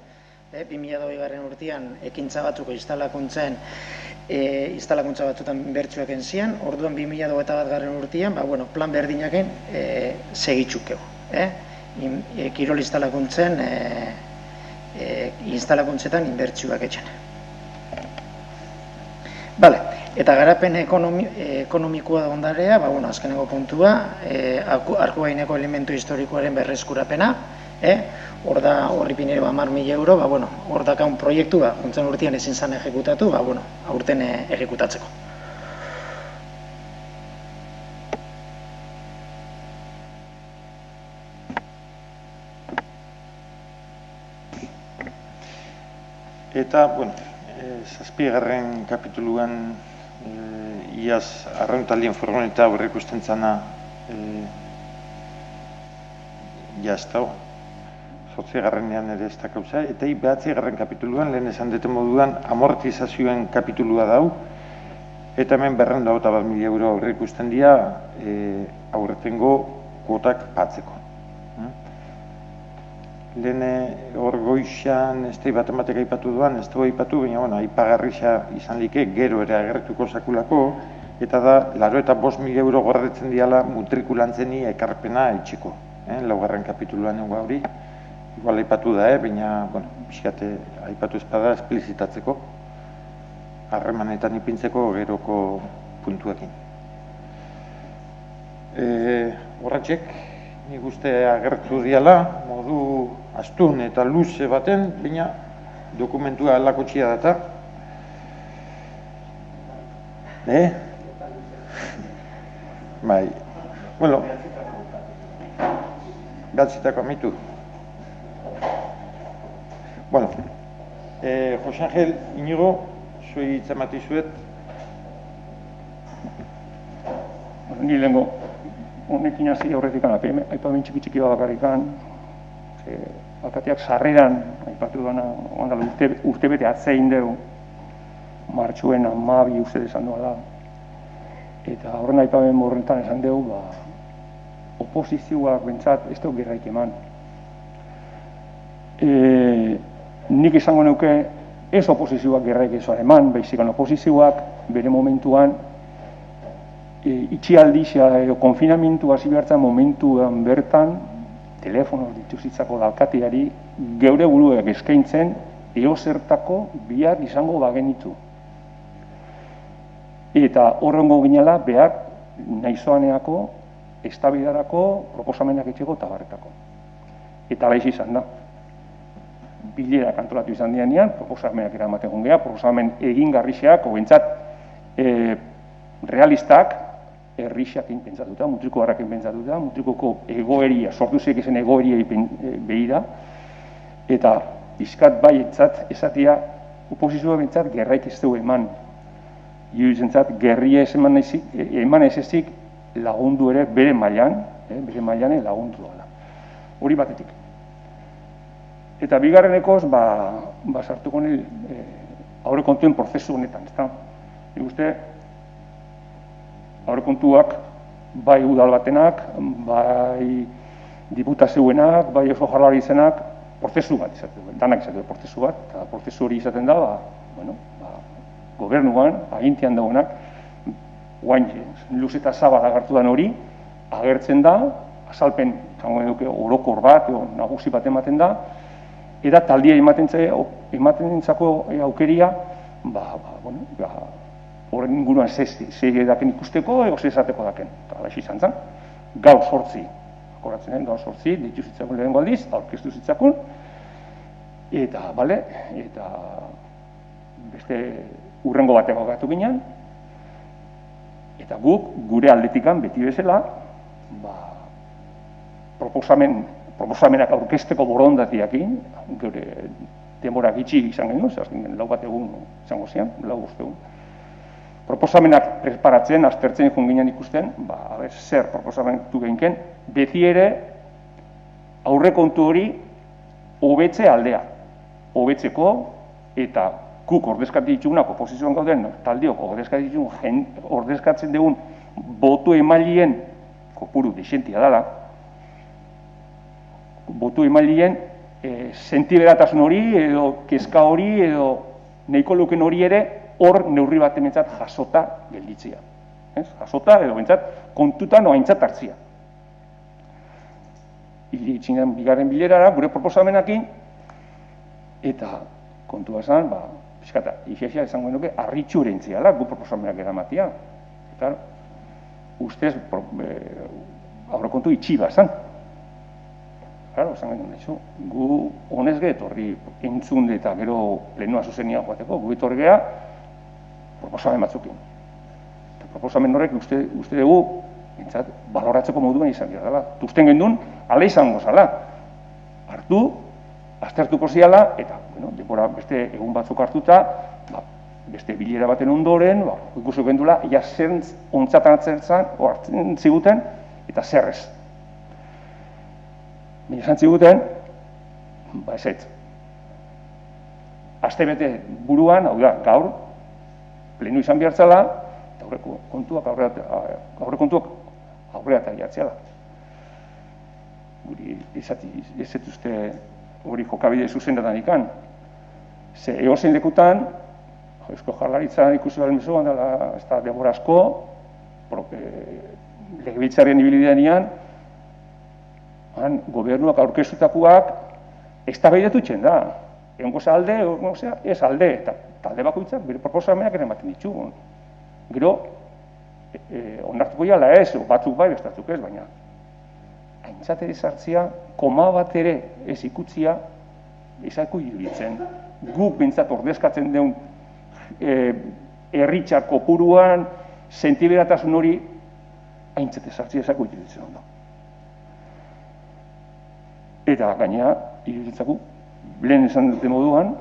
2020 urtean ekintza batzuko instalakuntza batzutan inbertsioak enzian, orduan 2021 urtean, plan berdinaken segitzukeu. Kirol instalakuntzetan inbertsioak etxen. Eta garapen ekonomikoa da ondarea, azkeneko puntua, arkugaineko elementu historikoaren berreskurapena, hor da horri pinero 10.000 euro, hor dakaun proiektua, juntzen urtean ezin zan ejekutatu, aurten ejekutatzeko. Eta, zazpigarren kapituluan iaz arrauntalien furgoneta aurreikusten zana jaztau, 8garrenean ere ez da kauza, eta 9garren kapituluan, lehen esan dute moduan, amortizazioen kapitulua dau, eta hemen 201.000 euro aurreikusten dira aurretengo kuotak patzeko. Lehen hor goixan ez da bat ematek aipatu duan, ez da aipatu, baina aipagarrisa izan like gero ere agertuko sakulako, eta da, 85.000 euro gordetzen diala mutrikulantzeni ekarpena etxeko. 9garren kapituluan nengo hori, igual aipatu da, baina, pixkate aipatu espada esplizitatzeko, harremanetan ipintzeko geroko puntuekin. Horratxek, nik uste agertu diala, modu astun eta luze baten, baina dokumentua alakotxia data. Bai, bueno, behatzitako amitu. Bueno, Jose Angel, Inigo, zui itzamati zuet. Ni lehenko, honekin hasi aurretik aipamen txiki bat bakarrikan, alkateak sarreran, aipatu duena, urte bete atzein dugu, martxuen 12 uste esan duela, eta horren aipamen morrentan esan dugu, oposizioak bentsat ez dugu gerraik eman. Nik izango neuke ez oposizioak gerraik ezoan eman, baizikan oposizioak bere momentuan itxialdizia edo konfinamentu hasi behartzen momentuan bertan telefonoz dituzitzako dalkateari geure buruak eskaintzen eozertako bihar izango bagenitu. Eta horrengo ginela behar nahizoaneako, eztabaidarako, proposamenak etxeko eta barretako. Eta laiz izan da. Bilerak antolatu izan dianean, proposamenak eramaten gea, proposamen egingarrixeak, obentzat realistak, herrixakin pentsatuta, mutriko harrakin pentsatuta, mutrikoko egoeria, sortu ziek ezen egoeria behira, eta izkat baietzat esatia oposizioa bentsat gerraik ez dugu eman. Irudizentzat gerria eman ez ezik lagundu ere bere mailan lagundu dela. Hori batetik. Eta bigarrenekoz, sartuko nil aurrekontuen prozesu honetan, ezta? Nik uste, aurrekontuak, bai udal batenak, bai diputazioenak, bai oso jarlari izenak, prozesu bat izaten, danak izaten prozesu bat, eta prozesu hori izaten da, gobernuan, agintian dagoenak, guain luz eta zabal agertu den hori, agertzen da, azalpen, orokor bat, nagusi bat ematen da, eta taldia ematen zako aukeria, horren inguruan ze daken ikusteko, ego ze esateko daken. Eta alaixi izan zen, gaur 8, akoratzen den, gaur 8, ditu zitzakun lehenengo aldiz, aurkeztu zitzakun, eta, bale, eta beste urrengo bateko gatu ginen, eta guk, gure aldetikan, beti bezala, proposamenak aurkezteko borondatiakin, gure denbora gitxi izan genuen, azken 4 bat egun izango zian, 4 egun. Proposamenak preparatzen, aztertzen joan ginen ikusten, zer proposamentu gehinken, beti ere aurrekontu hori hobetze aldea. Hobetzeko eta guk ordezkatu ditugunak, oposizioan gauden, taldeok ordezkatzen dugun botu emaileen, kopuru desentia dela, botu emaileen sentiberatasun hori, edo kezka hori, edo nahiko luken hori ere, hor neurri bat ementzat jasota gelditzea. Jasota, edo bentsat, kontutan oa aintzat hartzia. Iritxinen bigarren bilerara, gure proposamenakin, eta kontua zen, piskata, ixexia esango nuke, arritxu erentziala, gu proposamenak eramatia. Eta, ustez, aurrekontu itxiba zen. Claro, esan genuen nahizu, gu honez gehet horri entzun eta gero plenua zuzenia joateko, gu etorri geha proposamen batzukin. Eta proposamen horrek uste dugu, entzat, baloratzeko moduan izan dira dela. Tuzten gendun, ala izango zala. Hartu, aztertuko ziala, eta, denbora beste egun batzuk hartuta, beste bilera baten ondoren, ikusi gendula, ia zer ontzatan hartzen ziguten, eta zerrez. Baina esan ziguten, ezetz. Aste bete buruan, hau da, gaur, plenu izan behartzala, eta aurre kontuak aurreata jartzeala. Guri ez uste hori jokabide zuzendatan ikan. Ze egozein lekutan, Eusko Jaurlaritzan ikusi behar mezuan, ez da denbora asko, legebiltzarrien ibilidean, gobernuak aurkeztutakoak eztabaidatu itzen da. Egongo alde, ez alde, eta talde bakoitzak bere proposamenak ere ematen ditugu. Gero, onartuko jala ez, batzuk bai, bestatzuk ez, baina aintzate sartzea, koma bat ere ez ikutzia, ezako iruditzen. Guk bintzat ordezkatzen deun herritxar kopuruan, sentiberatasun hori, aintzate sartzea ezako iruditzen ondo. Eta gainera, iruditzaku, lehen esan dute moduan,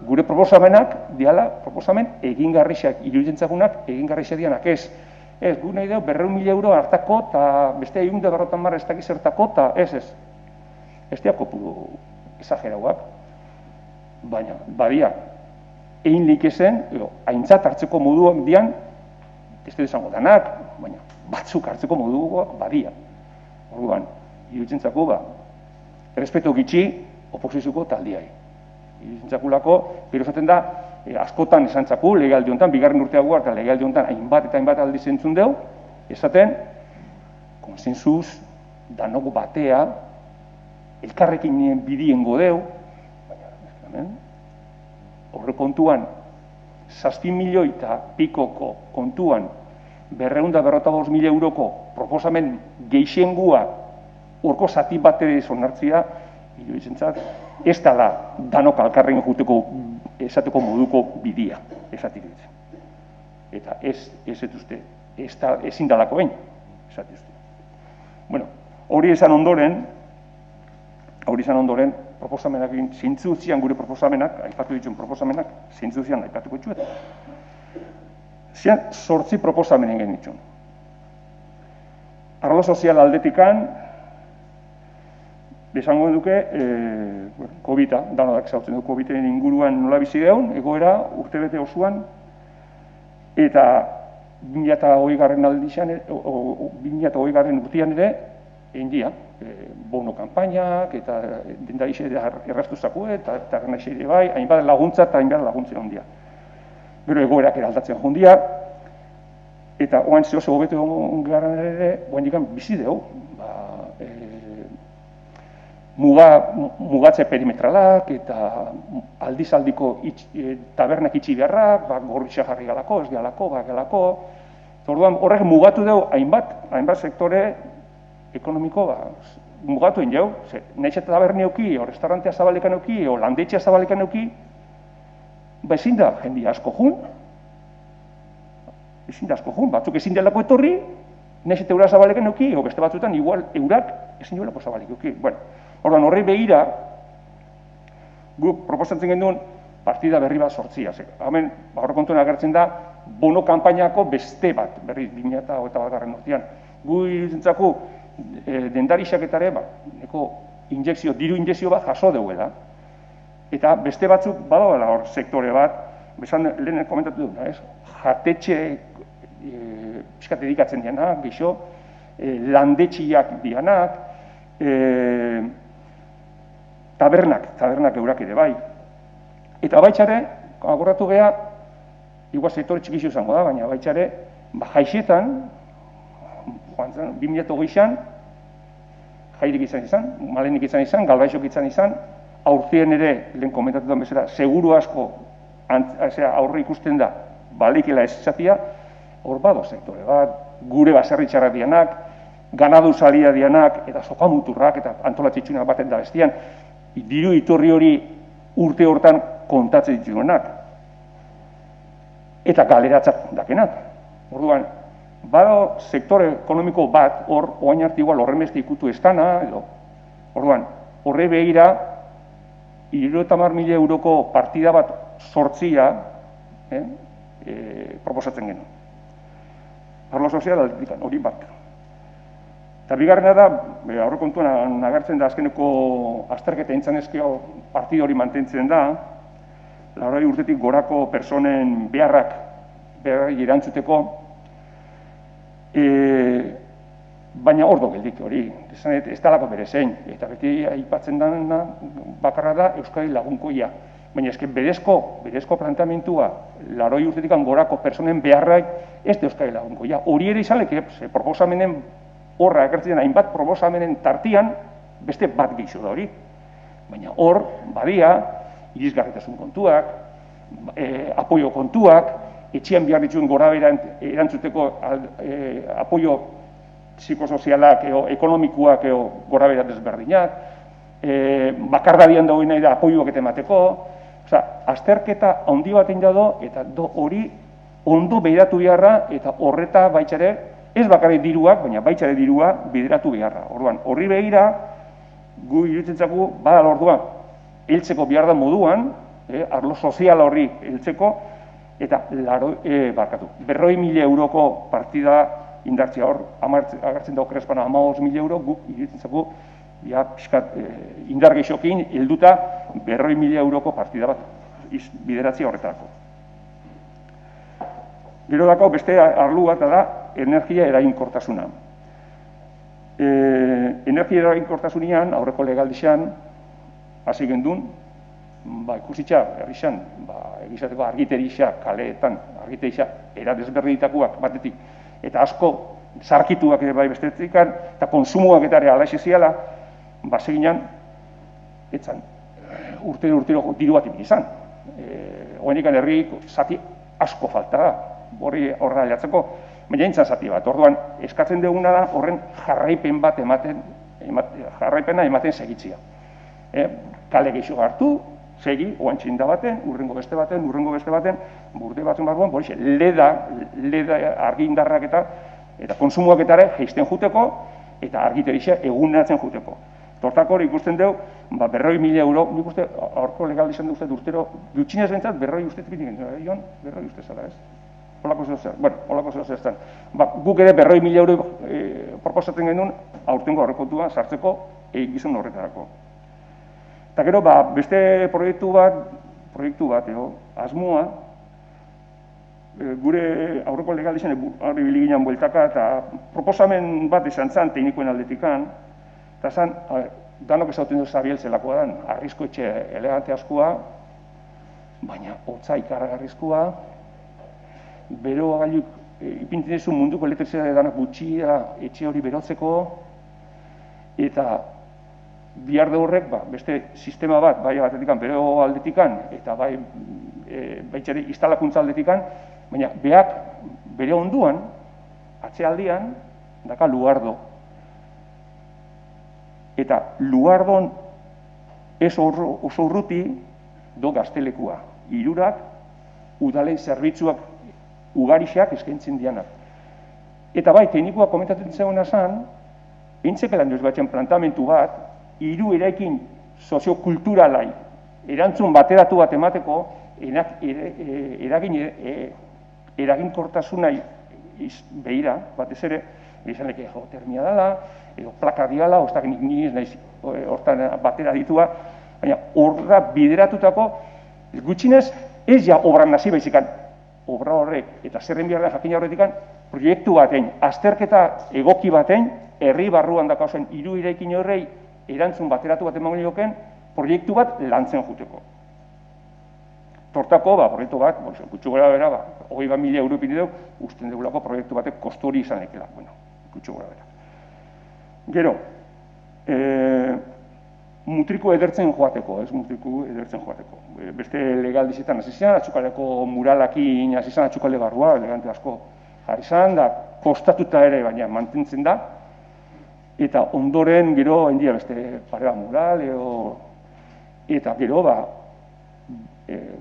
gure proposamenak, diala, proposamen egingarrixak, iruditzakunak egingarrixak dianak ez. Ez, gu nahi dugu, 200.000 euro hartako, eta beste 150 ez dakiz hartako, eta ez. Ez diak kopuru esagerauak, baina, badia, egin lik ezen, aintzat hartzeko moduak dian, ez dut esango danak, baina, batzuk hartzeko moduak badia. Orduan, iruditzaku, respeto gitxi oposizioko taldiai. Iruditzakulako, gero esaten da, askotan esan txaku, legealdi honetan, bigarren urteago eta legealdi honetan hainbat eta hainbat aldiz entzun deu, esaten, konsensuz, danok batea, elkarrekin bidien godeu, baina, horre kontuan, 7 milioi eta pikoko kontuan, 255.000 euroko proposamen geixengua horko zati bat ere onartzia, irudizentzat, ez dala danok alkarren juteko esateko moduko bidia, esatik ditzen. Eta ez uste, ezin dalako behin, esatik uste. Bueno, hori esan ondoren, proposamenak, zintzu zian gure proposamenak, aipatu dituen proposamenak, zintzu zian aipatuko dituen. Zian, 8 proposamen egin dituen. Arlo sozial aldetikan, esango duke, COVID-a, danodak zautzen du COVID-en inguruan nola bizi deun, egoera urtebete osoan, eta 2020 aldizan, 2020 urtean ere, egin dia, bono kanpainak, eta dendaixe erraztuzako, eta garnaixe ere bai, hainbat laguntza eta hainbat laguntzea hondia. Gero egoerak eraldatzen hondia, eta oain oso hobeto garen ere, oain dikan bizi dugu. mugatze perimetralak eta aldizaldiko tabernak itxi beharrak, gorritxa jarri galako, ez galako, galako. Orduan, horrek mugatu dugu hainbat sektore ekonomiko mugatu egin jau. Nahiz eta taberni euki, o restaurantea zabalekan euki, o landetxea zabalekan euki, ezin da jendi asko jun. Ezin da asko jun, batzuk ezin delako etorri, nahiz eta eura zabalekan euki, o beste batzuetan igual eurak ezin duelako zabalik euki. Bueno, orduan, horri begira, guk proposatzen genuen partida berri bat sortzia. Hemen, aurrekontuan agertzen da, bono kanpainako beste bat, berri 2021 urtean. Gu iruditzako dendarixaketare, diru injekzio bat jaso duela. Eta beste batzuk badagoela hor sektore bat, besan lehen komentatu dut, jatetxe pixkat dedikatzen dianak, gixo, landetxiak dianak, tabernak eurak ere bai. Eta baitxare, agorratu geha, igual sektore txikixo izango da, baina baitxare, jaixetan, 2008an, jairik izan, malenik izan, galbaixok izan, aurtean ere, lehen komentatutan bezala, seguru asko aurre ikusten da, balikela ez izatea, hor bado sektore bat, gure baserritxarrak dianak, ganadu salia dianak, eta sokamuturrak, eta antolatzitsunak baten da bestian, diru iturri hori urte hortan kontatzen dituenak. Eta galeratzat dakenak. Orduan, bado sektore ekonomiko bat, hor, oain arte igual horren beste ikutu estana, edo. Orduan, horre behira, 70.000 euroko partida bat sortzia proposatzen genuen. Arlo sozial aldikan, hori bat. Eta bigarrena da, aurrekontuan agertzen da azkeneko azterketa intzanezkeo partida hori mantentzen da, 80 urtetik gorako personen beharrak erantzuteko, baina ordo geldik hori, ez dalako bere zein, eta beti aipatzen dena bakarra da Euskadi lagunkoia. Baina ezken berezko planteamentua 80 urtetik gorako personen beharrak ez da Euskadi lagunkoia. Hori ere izaleke, proposamenen horra ekartzen hainbat proposamenen tartian beste bat gehiago da hori. Baina hor, badia, irisgarritasun kontuak, apoio kontuak, etxean behar dituen gorabera erantzuteko apoio psikosozialak, ekonomikoak, gorabera desberdinak, bakardadian dagoen nahi da apoioak eta emateko. Azterketa handi bat egin da eta hori ondo behiratu beharra eta horreta baitxare, ez bakarrik diruak, baina baitxare dirua bideratu beharra. Orduan, horri begira, gu iruditzentzaku, badala orduan, heltzeko behar da moduan, arlo sozial horri heltzeko, eta 40.000 euroko partida indartzea hor, agertzen dago krespana 15.000 euro, guk iruditzentzaku, indar gehiokin, helduta 40.000 euroko partida bat bideratzea horretarako. Gero dako beste arlu bat da energia eraginkortasuna. Energia eraginkortasunean, aurreko legaldixan, hasi gendun, ikusitza, herrixan, egizateko argiterixa, kaleetan, argiterixa, era desberdinitakoak batetik, eta asko zarkituak ere bai bestetikan, eta konsumoak eta ere alaxe ziala, seginan, etzan, urtero diru bat ibili izan. Oenekan herri zati asko falta da, horra aliatzeko, baina entzan zati bat. Orduan, eskatzen duguna da horren jarraipen bat jarraipena ematen segitzia. Kale gehiago hartu, segi, oantxinda baten, urrengo beste baten, burde batzen barruan, leda argindarrak eta konsumoak eta ere jeisten juteko, eta argiterixa eguneratzen juteko. Tortako hori ikusten dugu, 40.000 euro, nik uste, aurko legal izan duzte urtero, gutxinez bentsat, 40 ustetik bitik, 40 uste zala, ez? Olako zeo zer. Guk ere 40.000 euro proposatzen genuen, aurtengo aurrekontua sartzeko gizon horretarako. Eta gero, beste proiektu bat, asmoa, gure aurreko legal izan hori biliginen bueltaka, eta proposamen bat izan zan teknikoen aldetikan, eta zan, danok ezauten dut zabiel zelakoa dan, arrizko etxe elegante askoa, baina hotza ikargarrizkoa, bero gailuk ipintzen duzu munduko elektrizitatea danak gutxia etxe hori berotzeko, eta bihar de horrek beste sistema bat, bai batetikan, bero aldetikan, eta bai baitxere instalakuntza aldetikan, baina beak bere onduan, atzealdian, daka luardo. Eta luardon ez oso urruti do gaztelekua. Hirurak udalen zerbitzuak ugarixak eskaintzen dianak. Eta bai, teknikoa komentatzen zegoena zan, entzekelan duz batzen plantamentu bat, hiru eraikin soziokulturalai erantzun bateratu bat emateko, eraginkortasunai behira, batez ere, izan leke geotermia dela, edo plaka diala, oztak ni ez naiz hortan batera ditua, baina horra bideratutako, gutxinez, ez ja obran nazi baizikan, obra horrek eta zerren biharren jakina horretikan, proiektu batein, azterketa egoki batein, herri barruan dakauzen hiru eraikin horrei erantzun bateratu bat emango nioken, proiektu bat lantzen juteko. Tortako, proiektu bat, gutxu gara bera, 20.000 euro ipini dugu, usten dugulako proiektu batek kostu hori izan ekela. Bueno, gutxu gara bera. Gero, mutriko edertzen joateko, ez mutriko edertzen joateko. Beste legaldizetan hasi zian, atxukaleko muralakin hasi zian atxukale barrua, elegante asko jarri zan, da kostatuta ere, baina mantentzen da. Eta ondoren, gero, hendia beste pareba mural, eta gero,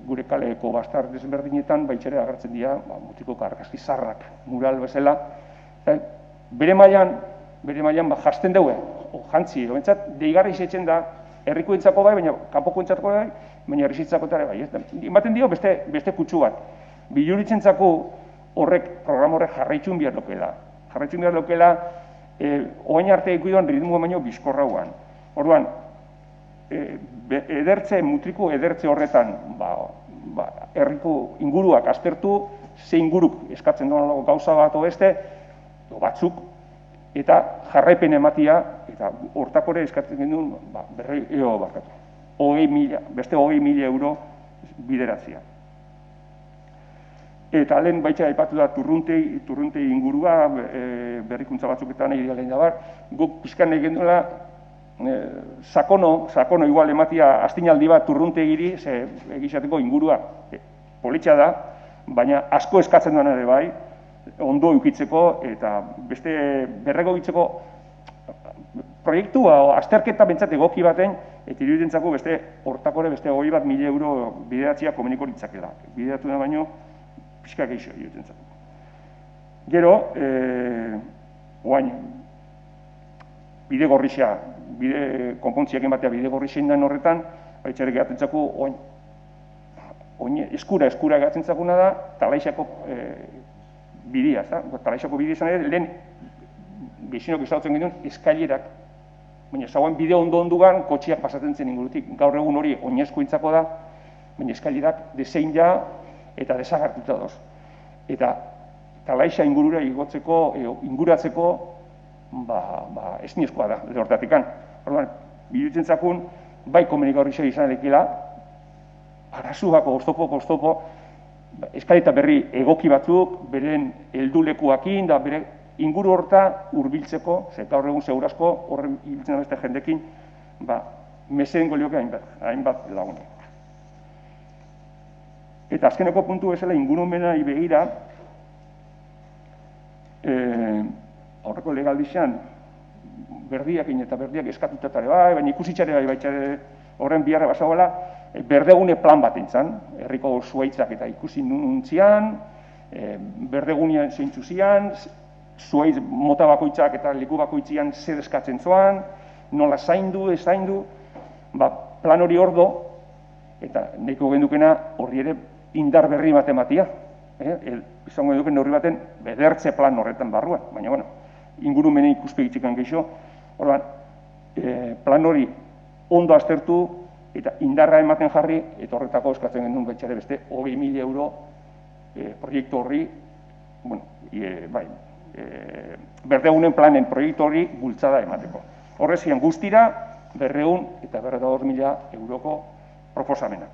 gure kaleko bastar desberdinetan, baitxere agertzen dira, mutriko argazki zarrak mural bezala. Bere mailan jasten dugu, jantzi, bentsat, deigarri izetzen da, herrikoentzako bai, baina kanpokoentzako bai, baina herrizitzako ere bai. Ematen dio beste kutsu bat. Biluritzentzako program horrek jarraitxun behar lokela. Jarraitxun behar lokela, oain arte ikuduan ritmoa baino bizkorrauan. Orduan, mutriko edertze horretan, herriko inguruak aztertu, ze inguruk eskatzen duen gauza bat beste, batzuk, eta jarraipen ematia, eta hortakore eskatzen genuen, beste 20.000 euro bideratzea. Eta lehen baitxa aipatu da turruntei ingurua, berrikuntza batzuketan nahi dialen dabar, guk pizkan nahi genuela, sakono igual ematia astinaldi bat turruntegiri, ze egizateko ingurua politxa da, baina asko eskatzen duan ere bai, ondo eukitzeko eta beste berregoitzeko proiektua, azterketa bentsat egoki baten, eta irudientzako beste hortakore beste 20.000 euro bideratzea komeniko litzakela. Bideratu da baino, pixka geixo irudientzako. Gero, oain, bide gorrixea, konpontziak ematea bide gorrixein den horretan, baitxarek gehatentzako, oin eskura gehatentzakuna da, Talaixako bidea, Talaixako bidea izan ere, lehen geixinok izautzen genuen eskailerak. Baina zagoen bide ondo-ondugan kotxiak pasatzen zen ingurutik. Gaur egun hori oinezkoentzako da, baina eskailerak desein ja eta desagartuta doz. Eta Talaixa ingurura inguratzeko ezinezkoa da, lehor hortatikan. Orduan, bidutzen zakun, bai komunika horri izan elekila, arazuako, oztopo, eskaleta berri egoki batzuk, beren heldulekuakin, da bere inguru horta hurbiltzeko, ze gaur egun segurazko horren hiltzen da beste jendekin, meseen golioke hainbat lagune. Eta azkeneko puntu bezala ingurumena begira, aurreko legaldizan berdiakin eta berdiak eskatutatare bai, baina ikusitxare bai baitxare horren biharra basagoela, berdegune plan bat entzan, herriko zuaitzak eta ikusi nuntzian, berdegunean zeintzu zian, zuaitz mota bakoitzak eta leku bakoitzian zer eskatzen zoan, nola zaindu, ez zaindu, plan hori ordo, eta nahiko gendukena horri ere indar berri bat ematia. Izango eduken horri baten bedertze plan horretan barruan, baina, ingurumene ikuspegitzikan geixo, plan hori ondo aztertu eta indarra ematen jarri, eta horretako eskatzen genuen betxare beste 20.000 euro proiektu horri, berdegunen planen proiektu horri bultzada emateko. Horrezian guztira, 200 eta 200.000 euroko proposamenak.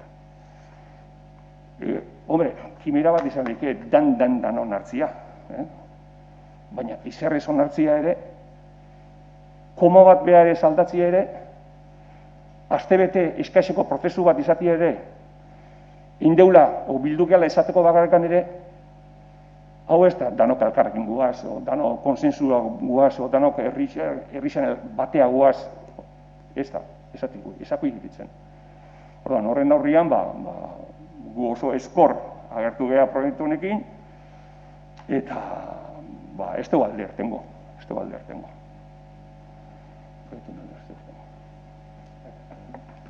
Hombre, kimera bat izan daike dan onartzia. Baina izerrez onartzia ere, koma bat behar ez aldatzia ere, astebete eskaseko prozesu bat izatea ere, indeula, o bildukeala esateko bakarrekan ere, hau ez da, danok elkarrekin guaz, o danok konsensua guaz, o danok herrixan batea guaz, ez da, esako egiten. Orduan, horren aurrian, gu oso eskor agertu geha proiektu honekin, eta, ez dugu alde ertengo,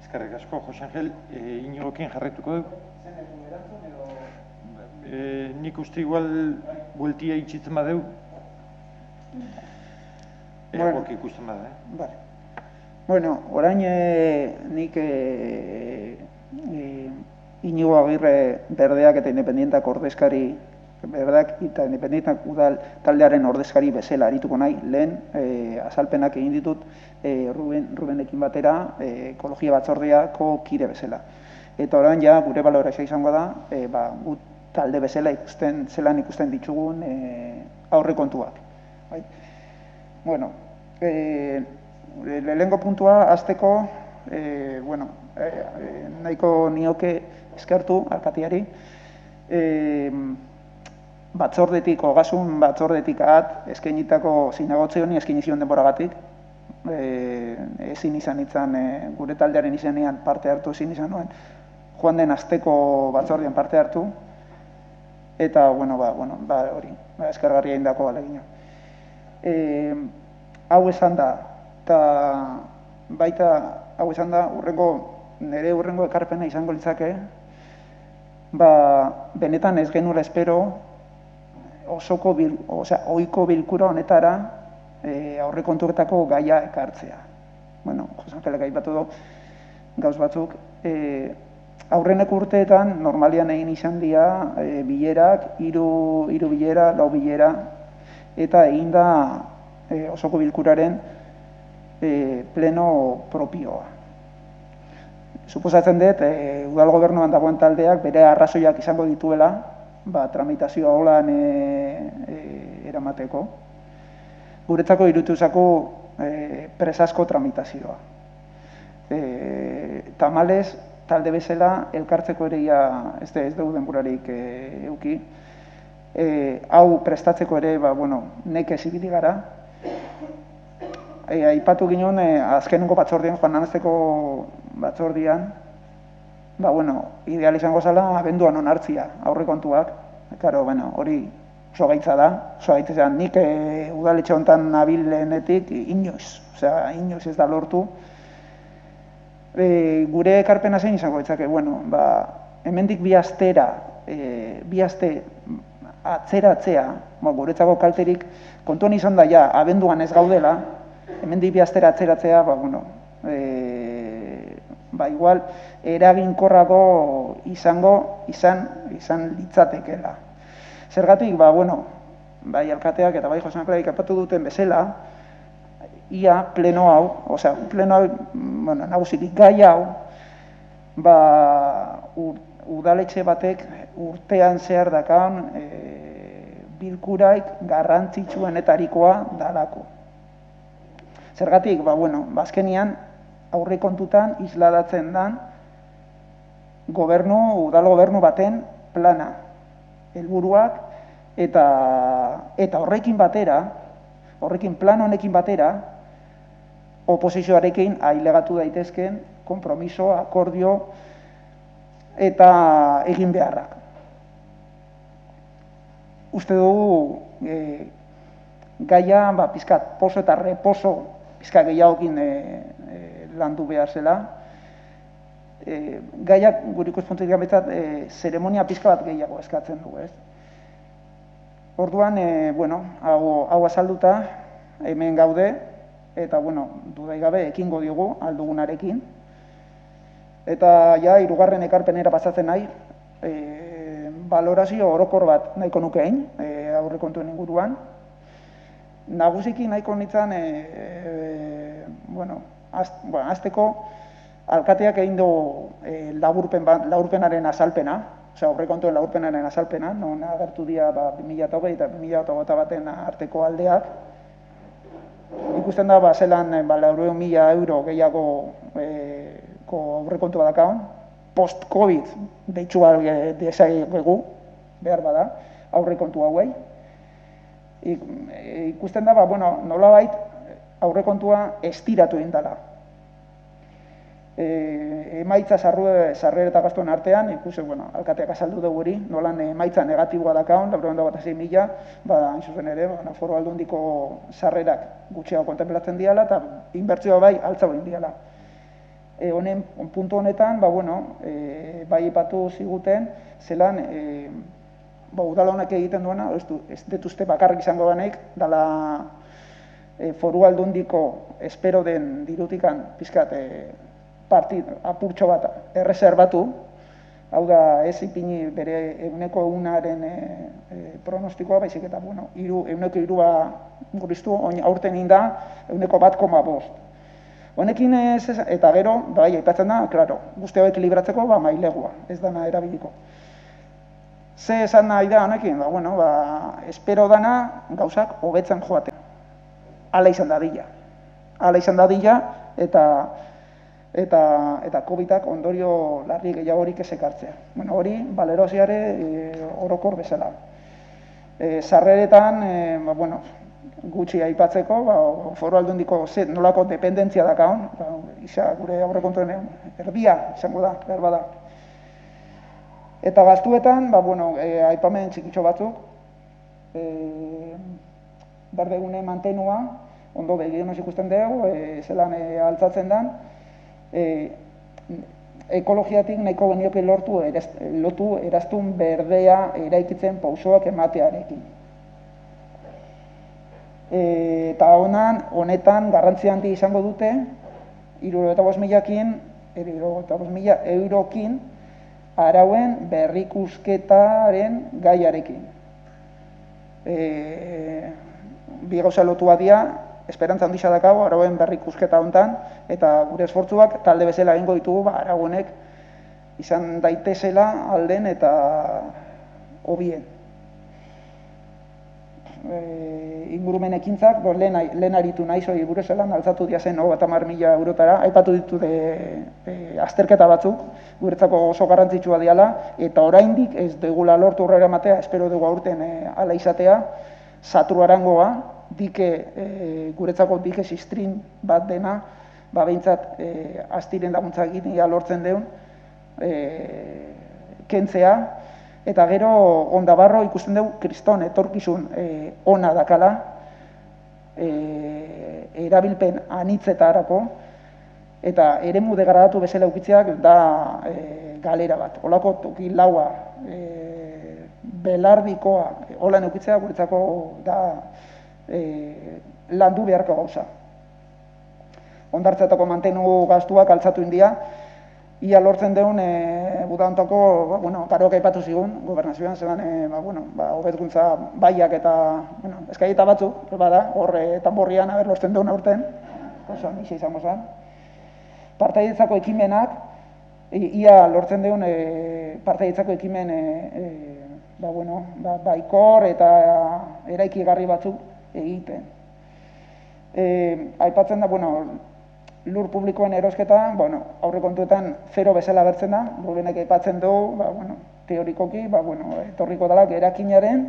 Eskerrik asko, Jose Angel, Inigokin jarraituko dugu. Nik uste igual bueltia itxitzen badeu. Egoak ikusten bada, Bueno, orain nik Inigo Agirre Berdeak eta Independientak ordezkari, Berdeak eta Independientak udal taldearen ordezkari bezala arituko nahi, lehen azalpenak egin ditut Rubenekin batera ekologia batzordeako kide bezala. Eta orain ja gure balorazioa izango da, gut talde bezala zelan ikusten ditugun aurrekontuak. Bueno, lehengo puntua hasteko, nahiko nioke eskertu alkateari, batzordetik, ogasun batzordetik eskainitako zinegotze honi eskaini zion denboragatik, ezin izan gure taldearen izenean parte hartu ezin izan nuen, joan den asteko batzordean parte hartu, eta, hori, eskergarria indako alegina. Hau esan da, eta baita, hau esan da, nire urrengo ekarpena izango litzake, benetan ez genuela espero ohiko bilkura honetara aurrekontuetako gaia ekartzea. Jose Angelek aipatu du gauz batzuk, aurreneko urteetan normalian egin izan dira bilerak, 3 bilera, 4 bilera, eta egin da osoko bilkuraren pleno propioa. Suposatzen dut, udal gobernuan dagoen taldeak bere arrazoiak izango dituela, tramitazioa holan eramateko. Guretzako irutuzako presazko tramitazioa. Tamalez, talde bezala, elkartzeko ere ez dugu denborarik euki. Hau prestatzeko ere, nekez ibili gara. Aipatu ginen, azkenengo batzordian, joan nanazteko batzordian, ideal izango zela, abenduan onartzia, aurrekontuak. Hori oso gaitza da, nik udaletxe honetan nabilenetik inoiz ez da lortu. Gure ekarpena zein izango ditzake, hemendik bi aste atzeratzea, guretzako kalterik, kontuan izan da ja, abenduan ez gaudela, hemendik bi astera atzeratzea, igual, eraginkorrago izan litzatekela. Zergatik, bai alkateak eta bai Jose Angelek aipatu duten bezala, ia pleno hau, nagusiki gai hau, udaletxe batek urtean zehar dakan bilkuraik garrantzitsuenetarikoa dalako. Zergatik, azkenian aurrekontutan isladatzen dan udal gobernu baten plana, helburuak eta horrekin plan honekin batera, oposizioarekin ailegatu daitezken konpromiso, akordio eta egin beharrak. Uste dugu gaia pizkat poso eta reposo pizkat gehiagokin landu behar zela. Gaiak gure ikuspuntutik betzat zeremonia pizka bat gehiago eskatzen dugu, ez? Orduan, hau azalduta hemen gaude, eta, dudai gabe ekingo diogu aldugunarekin. Eta, hirugarren ekarpenera pasatzen nahi, balorazio orokor bat nahiko nukein, aurrekontuen inguruan. Nagusiki nahiko nintzen, azteko, alkateak egin du laburpenaren azalpena, aurrekontuen laburpenaren azalpena, non agertu dira 2020 eta 2021 arteko aldeak. Ikusten da, zelan 400.000 euro gehiago aurrekontu badakaun, post-COVID deitzu desagegu, behar bada, aurrekontu hauei. Ikusten da, nolabait aurrekontua estiratu egin dela. Emaitza sarrera eta gastuen artean, alkateak azaldu dugu hori, nolan emaitza negatiboa dakaun, 96.000, hain zuzen ere, Foru Aldundiko sarrerak gutxiago kontemplatzen diala, eta inbertsioa bai, altza egin diala. Honen, puntu honetan, bai ipatu ziguten, zelan, udala honek egiten duena, ez detuzte bakarrik izango banek, dala Foru Aldundiko espero den dirutikan pizkat apurtxo bat erreserbatu, hau da ez ipini bere eguneko egunaren pronostikoa, baizik eta eguneko irua gurriztu, aurten inda eguneko 1,5. Honekin ez, eta gero, bai, aipatzen da, klaro, guzti hau ekilibratzeko, mailegua, ez dana erabiliko. Ze esan nahi da honekin, espero dana gauzak hobetzen joatea. Hala izan dadila. Hala izan dadila, eta COVID-ak ondorio larri gehiagorik ez ekartzea. Hori, balerosiare orokor bezala. Sarreretan, gutxi aipatzeko, Foru Aldundiko nolako dependentzia dakaun, gure aurrekontuen erdia izango da, behar bada. Eta gaztuetan, aipamen txikitxo batzuk, berdegune mantenua, ondo begionez ikusten dugu, zelan altzatzen den, ekologiatik nahiko genioke lotu eraztun berdea eraikitzen pausoak ematearekin. Eta honetan garrantzi handi izango dute, 75.000 eurokin arauen berrikusketaren gaiarekin. Bi gauza lotua dira, esperantza handia dakago arauen berrikusketa hontan, eta gure esfortzuak talde bezala egingo ditugu araunek izan daitezela alden eta hobien. Ingurumen ekintzak, lehen aritu nahi zoi gure zelan, altzatu diazen 30.000 eurotara, aipatu ditu azterketa batzuk, guretzako oso garrantzitsua diala, eta oraindik ez dugula lortu horrela ematea, espero dugu aurten ala izatea, Satruarangoa, guretzako dike sistrin bat dena, behintzat astiren laguntzak ginia lortzen deun, kentzea, eta gero Ondabarro ikusten dugu kriston etorkizun ona dakala, erabilpen anitzetarako, eta eremu degradatu bezala ukitzeak da galera bat. Olako toki laua, belardikoa, holan ukitzea guretzako da landu beharko gauza. Ondartzetako mantenu gastuak altzatu india, ia lortzen deun budantoko, karoak aipatu zigun, gobernazioan, zelan, hobetkuntza baiak eta, eskaileta batzuk, bada, horre tamborrian lortzen deun aurten, oso handixe izango zen. Partaidetzako ekimenak, ia lortzen deun partaidetzako ekimen baikor eta eraikigarri batzuk egiten. Aipatzen da, lur publikoen erosketa, aurrekontuetan 0 bezala agertzen da, Rubenek aipatzen du, teorikoki, etorriko dalak erakinaren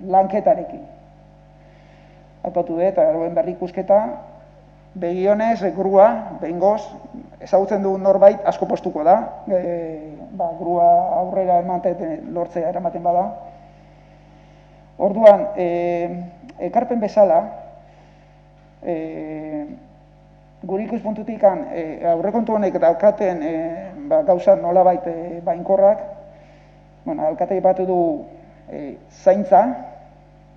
lanketarekin. Aipatu dut, eta eruen berrikusketa, begionez, grua, behingoz, ezagutzen du norbait asko postuko da, grua aurrera lortzea eramaten bada. Orduan, ekarpen bezala, gure ikuspuntutik aurrekontu honek daukaten gauza nolabait bainkorrak, alkate aipatu du zaintza,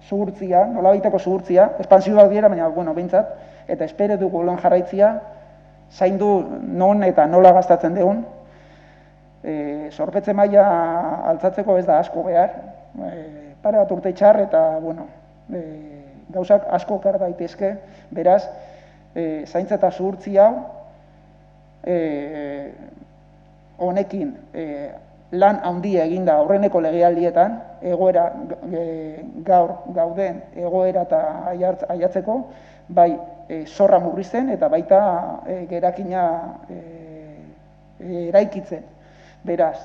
zuhurtzia, nolabaiteko zuhurtzia, espansioak dira, baina behintzat, eta espero dugu lan jarraitzia, zaindu non eta nola gastatzen dugun, zorpetze maila altzatzeko ez da asko behar, pare bat urte txar eta, gauzak asko kar daitezke, beraz, zaintza eta zuhurtzi hau, honekin lan handia eginda aurreneko legealdietan, egoera gaur gauden egoera eta aiatzeko, bai zorra murrizten eta baita gerakina eraikitzen. Beraz,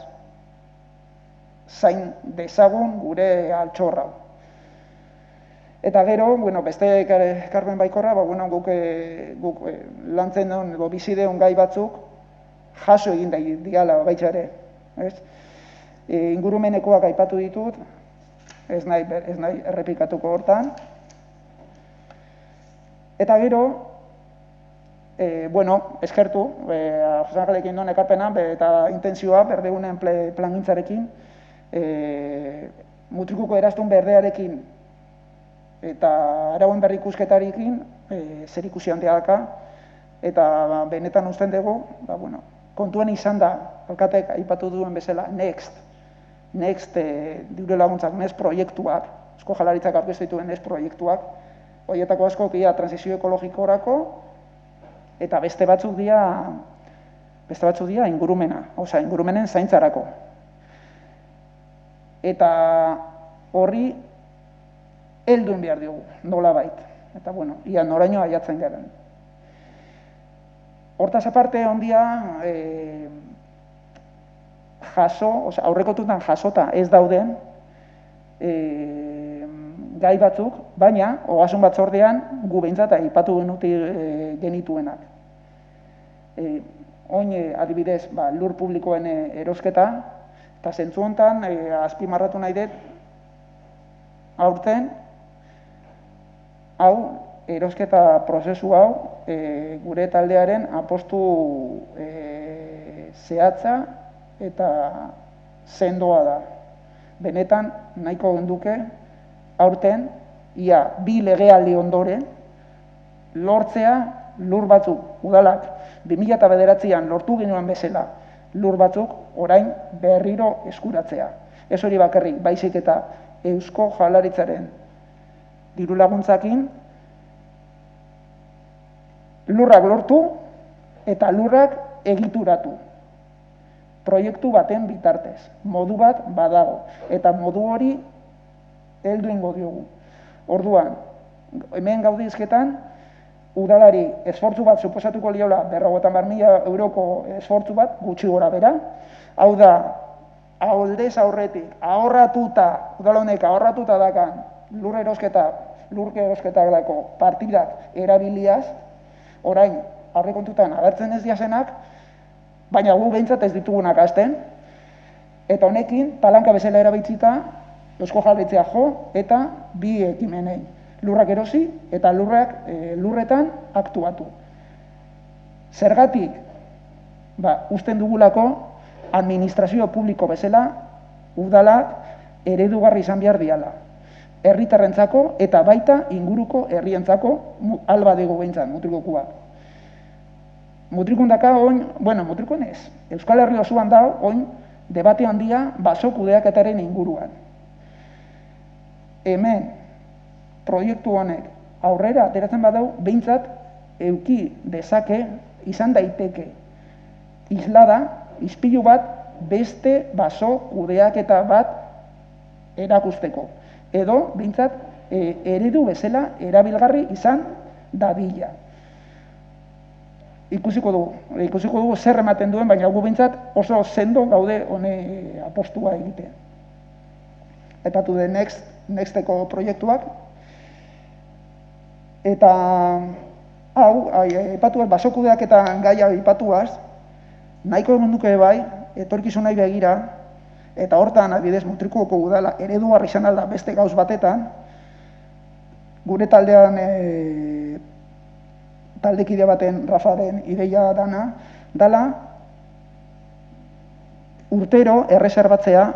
zain dezagun gure altxorra. Eta gero, beste Carmen Baikorra, guk lantzen duen, bizi deun gai batzuk, jaso egin diala baita ere. Ingurumenekoak aipatu ditut, ez nahi errepikatuko hortan. Eta gero, eskertu, Josanjalekin duen ekarpena eta intentzioa berdegunen plangintzarekin, Mutrikuko eraztun berdearekin eta arauen berrikusketarekin zer ikusi handia daka, eta benetan usten dugu, kontuan izan da, alkatek aipatu duen bezala, Next diru laguntzak, Next proiektuak, Eusko Jaurlaritzak aurkeztu dituen Next proiektuak, horietako asko dira transizio ekologikorako, eta beste batzuk dira ingurumena, ingurumenen zaintzarako. Eta horri helduen behar diogu, nola bait. Eta ia noraino aiatzen garen. Hortaz aparte, ondia aurrekotutan jasota ez dauden gai batzuk, baina ogasun batzordean gu behintzat aipatu genituenak. Oin adibidez, lur publikoen erosketa, eta zentzu honetan azpimarratu nahi dut aurten, erosketa prozesu hau gure taldearen apostu zehatza eta sendoa da. Benetan nahiko genduke aurten, ia 2 legealdi ondoren, lortzea lur batzuk, udalak 2009an lortu genuen bezala lur batzuk orain berriro eskuratzea. Ez hori bakarrik, baizik eta Eusko Jaurlaritzaren diru laguntzakin lurrak lortu eta lurrak egituratu. Proiektu baten bitartez, modu bat badago, eta modu hori heldu ingo diogu. Orduan, hemen gaude izketan, udalari esfortzu bat suposatuko liola 50.000 euroko esfortzu bat, gutxi gora bera. Hau da, aldez aurretik, udal honek ahorratuta dakan lur erosketarako partidak erabiliaz, orain aurrekontutan agertzen ez diazenak, baina gu behintzat ez ditugunak hasten, eta honekin palanka bezala erabiltzita Eusko Jaurlaritzak jo eta 2 ekimenei, lurrak erosi eta lurretan aktuatu. Zergatik, usten dugulako administrazio publiko bezala udalak eredugarri izan behar diala. Herritarrentzako eta baita inguruko herrientzako alba dugu behintzat, mutrikukoak. Mutrikun daka oin, mutrikun ez, Euskal Herri osoan da oin debate handia baso kudeaketaren inguruan. Hemen proiektu honek aurrera ateratzen badau, behintzat euki dezake izan daiteke islada, ispilu bat beste baso kudeaketa bat erakusteko. Edo, behintzat, eredu bezala erabilgarri izan dadila. Ikusiko dugu zer ematen duen, baina gu behintzat oso sendo gaude hone apostua egitea. Aipatu den Nexteko proiektuak. Eta aipatuaz, basokudeak eta gaia aipatuaz, nahiko egunduke bai, etorkizunai begira, eta hortan, adibidez, Mutrikuko udala eredugarri izan alda beste gauz batetan, gure taldean taldekide baten, Rafaren ideia dala, urtero erreserbatzea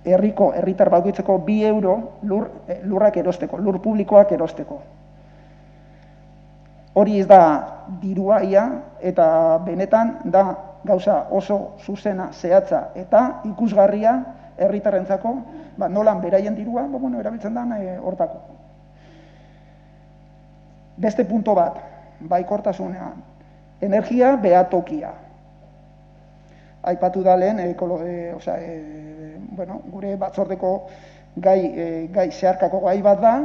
herritar bakoitzeko 2 euro lurrak erosteko, lur publikoak erosteko. Hori ez da dirua ia, eta benetan da gauza oso zuzena, zehatza eta ikusgarria herritarrentzako, nolan beraien dirua, erabiltzen da hortako. Beste punto bat, baikortasunean, energia behatokia. aipatu da lehen, gure batzordeko gai zeharkako gai bat da,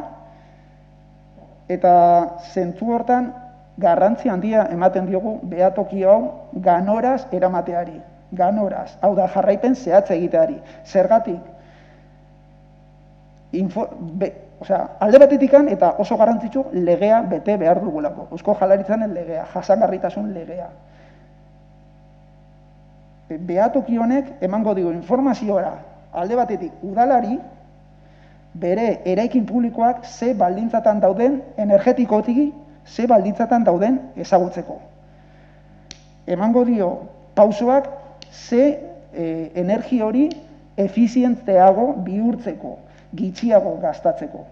eta zentzu hortan garrantzi handia ematen diogu behatoki hau ganoraz eramateari. Ganoraz, hau da jarraipen zehatz egiteari. Zergatik, alde batetikan eta oso garrantzitsu legea bete behar dugulako. Eusko Jaurlaritzaren legea, jasangarritasun legea. Behatoki honek emango dio informaziora alde batetik udalari bere eraikin publikoak ze baldintzatan dauden energetikotik ze baldintzatan dauden ezagutzeko. Emango dio pausoak ze energia hori efizienteago bihurtzeko, gitxiago gastatzeko.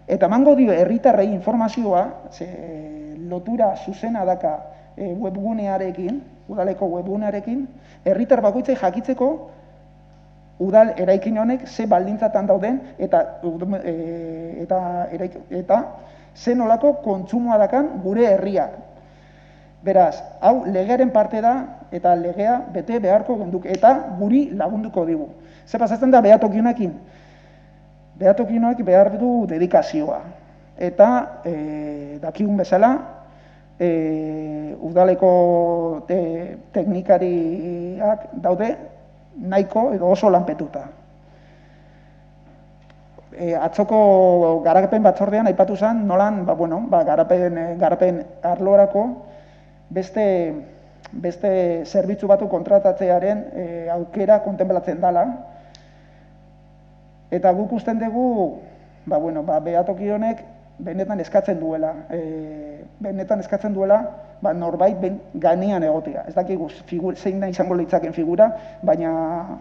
Eta emango dio herritarrei informazioa, lotura zuzena daka webgunearekin, udaleko webgunearekin, herritar bakoitzai jakitzeko udal eraikin honek ze baldintzatan dauden eta ze nolako kontsumoa dakan gure herriak. Beraz, hau legearen parte da eta legea bete beharko genduke eta guri lagunduko digu. Ze pasatzen da behatokionekin? Behatokionek behar du dedikazioa. Eta dakigun bezala, udaleko teknikariak daude nahiko edo oso lanpetuta. Atzoko garapen batzordean aipatu zen, nolan, garapen arlorako beste zerbitzu batu kontratatzearen aukera kontenplatzen dela. Eta guk usten dugu, behatoki honek benetan eskatzen duela. Norbait gainean egotea. Ez dakigu zein da izango litzaken figura, baina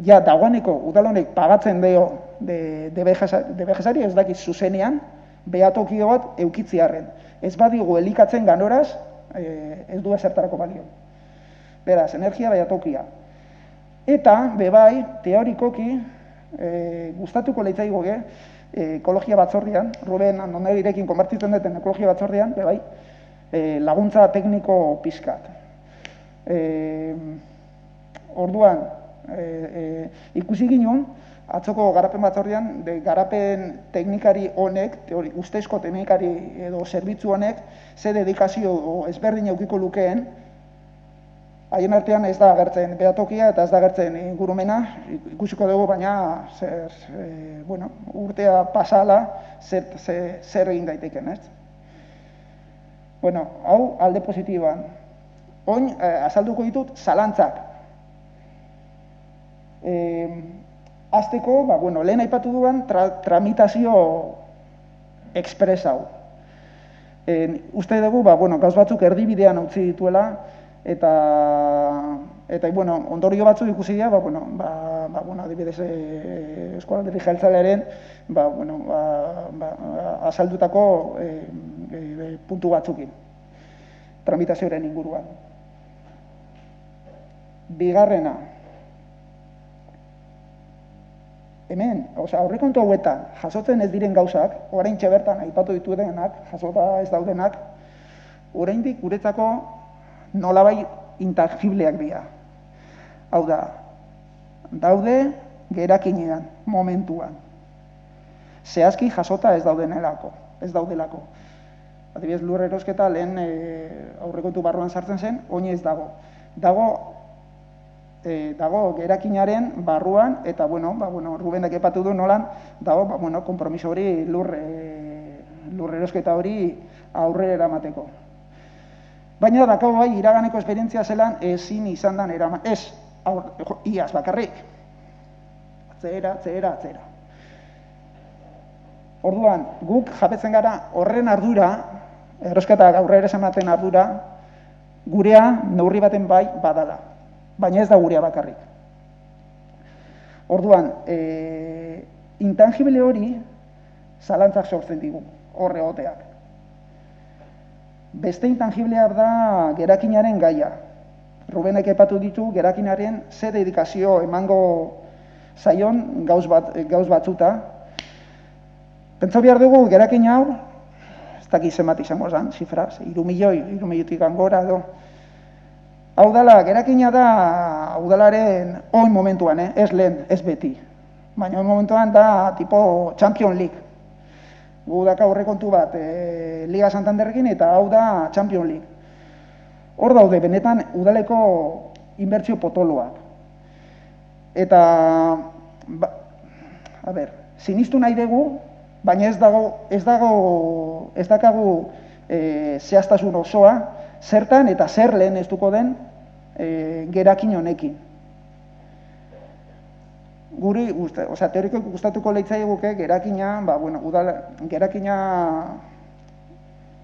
ja dagoeneko udal honek pagatzen dio DBGSari, ez dakit zuzenean, behatokio bat eukitziarren. Ez badigu elikatzen ganoraz, ez du ezertarako balio. Beraz, energia behatokia. Eta, bebai, teorikoki, gustatuko leitzaigoke, ekologia batzordean, Ruben Andondegirekin konbertitzen duten ekologia batzordean, bebai, laguntza tekniko pizkat. Orduan, ikusi ginen, atzoko garapen batzordean, garapen teknikari honek, ustezko teknikari edo zerbitzu honek, ze dedikazio ezberdin eukiko lukeen, haien artean ez da agertzen behatokia eta ez da agertzen ingurumena, ikusiko dugu, baina urtea pasala zer egin daiteken, ez? Hau alde positiboan. Oin, azalduko ditut, zalantzak. Azteko, lehen aipatu duan, tramitazio express hau. Uste dugu, gauz batzuk erdibidean utzi dituela, eta ondorio batzuk ikusi dira, adibidez, Eusko Alderdi Jeltzalearen azaldutako puntu batzukin, tramitazioaren inguruan. Bigarrena, hemen, aurrekontu hauetan, jasotzen ez diren gauzak, oraintxe bertan aipatu dituenak, jasota ez daudenak, oraindik guretzako nolabai intangibleak dira. Hau da, daude gerakinean, momentuan. Zehazki jasota ez daudelako. Adibidez, lur erosketa lehen aurrekontu barruan sartzen zen, oin ez dago. Dago gerakinaren barruan, eta, Rubenek epatu du nolan, dago, konpromiso hori lur erosketa hori aurrera eramateko. Baina dakau bai, iraganeko esperientzia zelan ezin izan dan eraman. Ez, iaz bakarrik. Atzera. Orduan, guk jabetzen gara horren ardura, erosketak aurrera ematen ardura, gurea neurri baten bai badala. Baina ez da gurea bakarrik. Orduan, intangible hori zalantzak sortzen digu, horre egoteak. Beste intangiblea da gerakinaren gaia. Rubenek epatu ditu gerakinaren ze dedikazio emango zaion gauz batzuta. Pentsa behar dugu gerakin hau, ez dakit zenbat izango zen, zifra, 3 milioitik gora edo. Hau dela, gerakina da udalaren oin momentuan, ez lehen, ez beti. Baina oin momentuan da tipo Champions League. Gu daka aurrekontu bat Liga Santanderrekin eta hau da Champions League. Hor daude, benetan udaleko inbertsio potoloak. Eta, sinistu nahi dugu, baina ez dakagu zehaztasun osoa, zertan eta zer lehen ez duko den gerakin honekin. Guri, teorikoek gustatuko leitzai guke gerakina,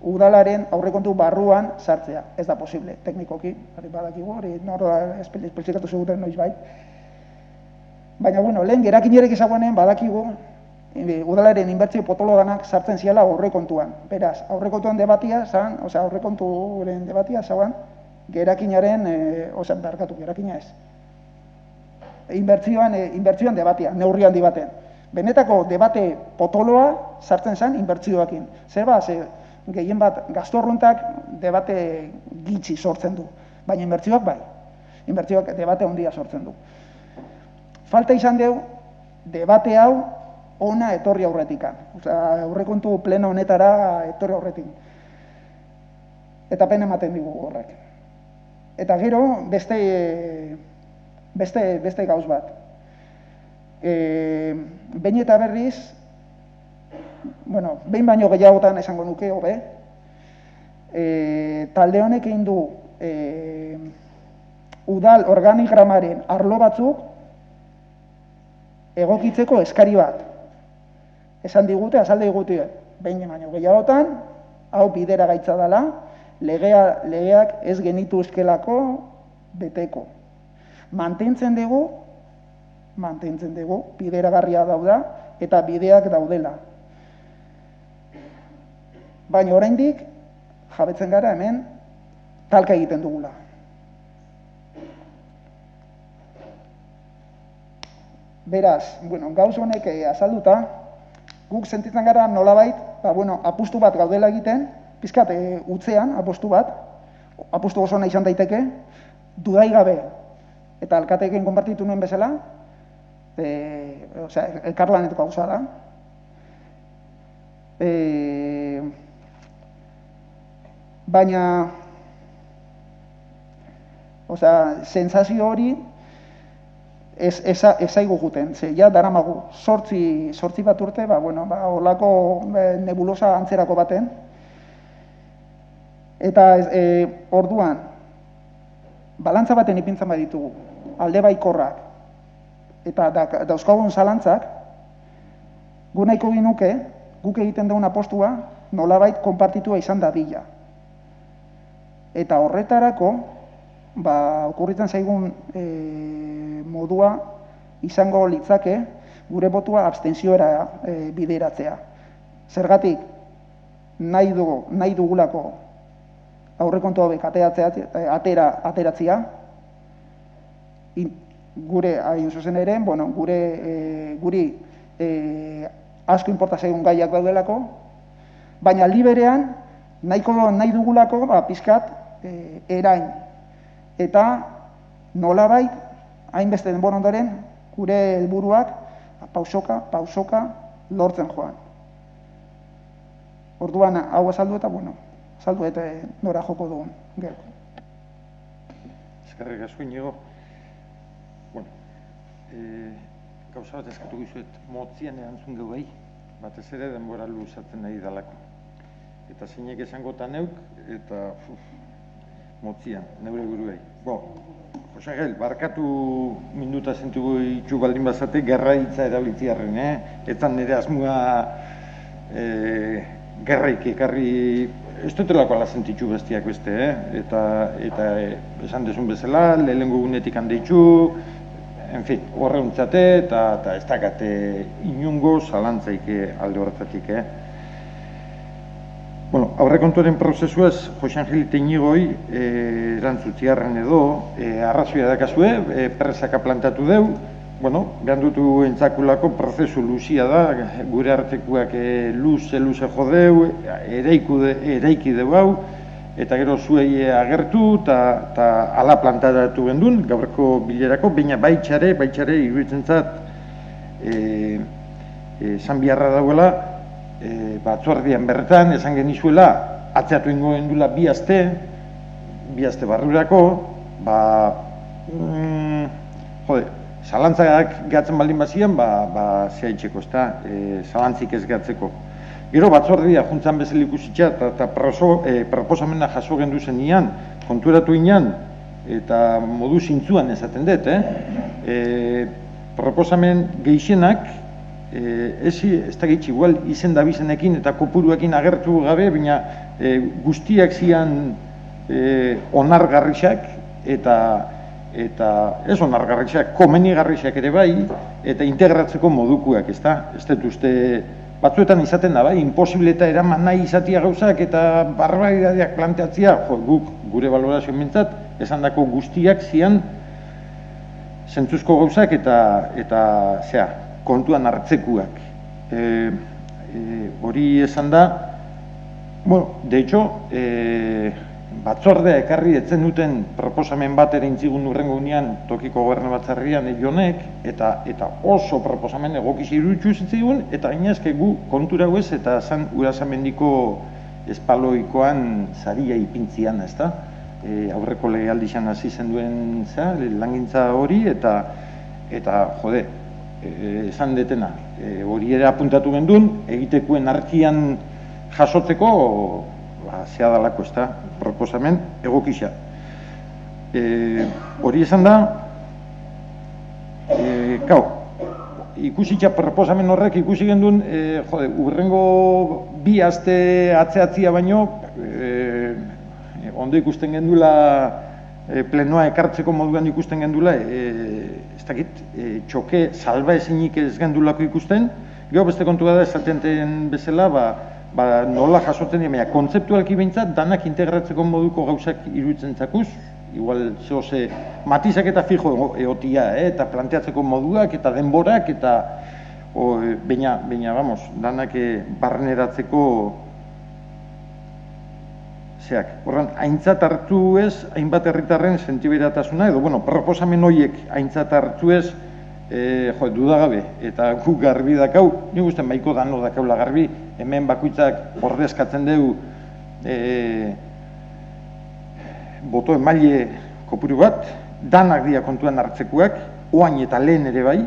udalaren aurrekontu barruan sartzea. Ez da posible, teknikoki, badakigu, hori norra esplikatu zeguten noiz bai. Baina, lehen gerakinerek ezaguanen badakigu udalaren inbertsio potolo danak sartzen ziala aurrekontuan. Beraz, aurrekontuan debatia zan, aurrekontuaren debatia zauan, gerakinaren, gerakina ez. Inbertsioan debatia, neurri handi baten. Benetako debate potoloa sartzen zen inbertsioakin. Zer gehien bat gaztorruntak debate gitxi sortzen du. Baina inbertsioak bai. Inbertsioak debate handia sortzen du. Falta izan dugu, debate hau ona etorri aurretikan. Aurrekontu pleno honetara etorri aurretik. Eta pena ematen digu horrek. Eta gero, beste gauz bat. Behin eta berriz, behin baino gehiagotan esango nuke, hobe, talde honek egin du udal organigramaren arlo batzuk egokitzeko eskari bat. Esan digute, azalde digute, behin baino gehiagotan, hau bidera gaitza dela, legeak ez genitu eskelako beteko. Mantentzen dugu, bideragarria dauda eta bideak daudela. Baina oraindik jabetzen gara hemen talka egiten dugula. Beraz, gauz honek azalduta, guk sentitzen gara nolabait, apustu bat gaudela egiten, pizkat utzean apustu bat, apustu oso nahi izan daiteke, dudai gabe, eta alkateekin konpartitu nuen bezala, elkarlanetako gauza da. Baina, sentsazio hori ez zaigu juten, ze ja daramagu sortzi bat urte, holako nebulosa antzerako baten, eta orduan, balantza baten ipintzen baditugu, alde baikorrak, eta dauzkagun zalantzak, gu nahiko ginuke, guk egiten dugun apostua, nolabait konpartitua izan dadila. Eta horretarako, okurritzen zaigun modua izango litzake, gure botua abstentzioera bideratzea. Zergatik, nahi dugulako aurrekontu hauek ateratzea, gure, hain zuzen ere, guri asko inporta zaigun gaiak daudelako, baina aldi berean, nahi dugulako, pizkat, erain. Eta nolabait, hainbeste denbora ondoren, gure helburuak pausoka lortzen joan. Orduan, hau azaldu eta, azaldu eta nora joko dugun. Eskerrik asko, Inigo. Gauza bat eskatu gizuet, motzian erantzun gau behi, batez ere denbora luzatzen nahi dalako. Eta zeinek esango neuk, eta motzian, neure guruei. Jose Angel, barkatu minuta zentugu itxu baldin bazate, gerra hitza erabiltziarren, etan nire asmua gerraik ekarri, ez dutelako ala zentitxu bestiak beste, eta esan desun bezala, lehengo gunetik handeitxu, horreuntzate eta ez dakate inungo zalantzaik alde horretatik. Aurrekontuaren prozesuaz, Jose Angel eta Inigoi erantzutziarren edo, arrazoia dakazue, presaka plantatu deu, behar dutu entzakulako prozesu luzia da, gure artekuak luze jo deu, eraiki deu hau, eta gero zuei agertu, eta ala plantatu gendun, gaurko bilerako, baina baitxare iruditzen zat, esan biharra dauela, batzordean bertan, esan genizuela, atzeatu ingo gendula bi aste barrurako, zalantzak gatzen baldin bazian, zehaitxeko, ez da, zalantzik ez gatzeko. Gero batzordea juntzan bezala ikusitza eta proposamena jaso gendu zenian, konturatu inan, eta modu zintzuan esaten dut, proposamen gehienak, ez da gehitz igual izen da bizenekin eta kopuruekin agertu gabe, baina guztiak zian onargarrixak eta ez onargarrixak, komenigarrixak ere bai, eta integratzeko modukuak, ez da? Ez dut uste batzuetan izaten da, bai, imposibileta eraman nahi izatia gauzak eta barbaridadiak planteatzia, guk gure valorazioen bintzat, esan dako guztiak zian zentzuzko gauzak eta kontuan hartzekuak. Hori esan da, bueno, de hecho, batzordea ekarri etzen duten proposamen bat ere intzigun urrengo unean tokiko gobernu batzarrian jonek, eta oso proposamen egokiz iruditzu zitzigun, eta gainazke gu kontura guez eta Urasamendiko espaloikoan zaria ipintzian, ez da? Aurreko legealdixan hasi zen duen langintza hori, eta jode, esan detena, hori ere apuntatu gendun, egitekuen arkian jasotzeko, zea dalako, ez da, proposamen egokisa. Hori esan da, ikusitza proposamen horrek ikusi gendun, urrengo bi aste atzeatzia baino, ondo ikusten gendula, plenoa ekartzeko moduan ikusten gendula, ez dakit, txoke salba ezinik ez gendulako ikusten, gero beste kontua da esaten bezala, nola jasotzen dira, kontzeptualki behintzat, danak integratzeko moduko gauzak iruditzen zakuz, igual zehose matizak eta fijo egotia, eta planteatzeko moduak, eta denborak, eta baina, vamos, danak barneratzeko zeak. Horren, aintzat hartu ez, hainbat herritarren sentiberatasuna, edo, bueno, proposamen horiek aintzat hartu ez, dudagabe, eta gu garbi dakau, nik usten baiko dano dakaula garbi, hemen bakoitzak ordezkatzen dugu boto emaile kopuru bat, danak dira kontuan hartzekuak, oain eta lehen ere bai,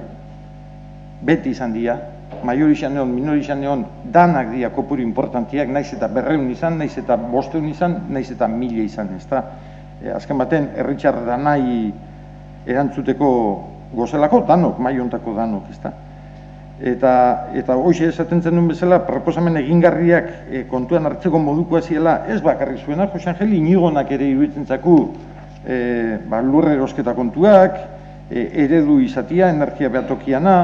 beti izan dira, maiorizan egon, minorizan egon, danak dira kopuru importantiak, naiz eta 200 izan, naiz eta 500 izan, naiz eta 1000 izan, ez da? Azken baten, herritxar danai erantzuteko gozelako danok, maiontako danok, ez da? Eta hoxe esaten zenun bezala, proposamen egingarriak kontuan hartzeko modukoa ziela, ez bakarri zuena, Jose Angel Inigonak ere iruditzen zaku lurre erosketa kontuak, eredu izatia, energia behatokiana,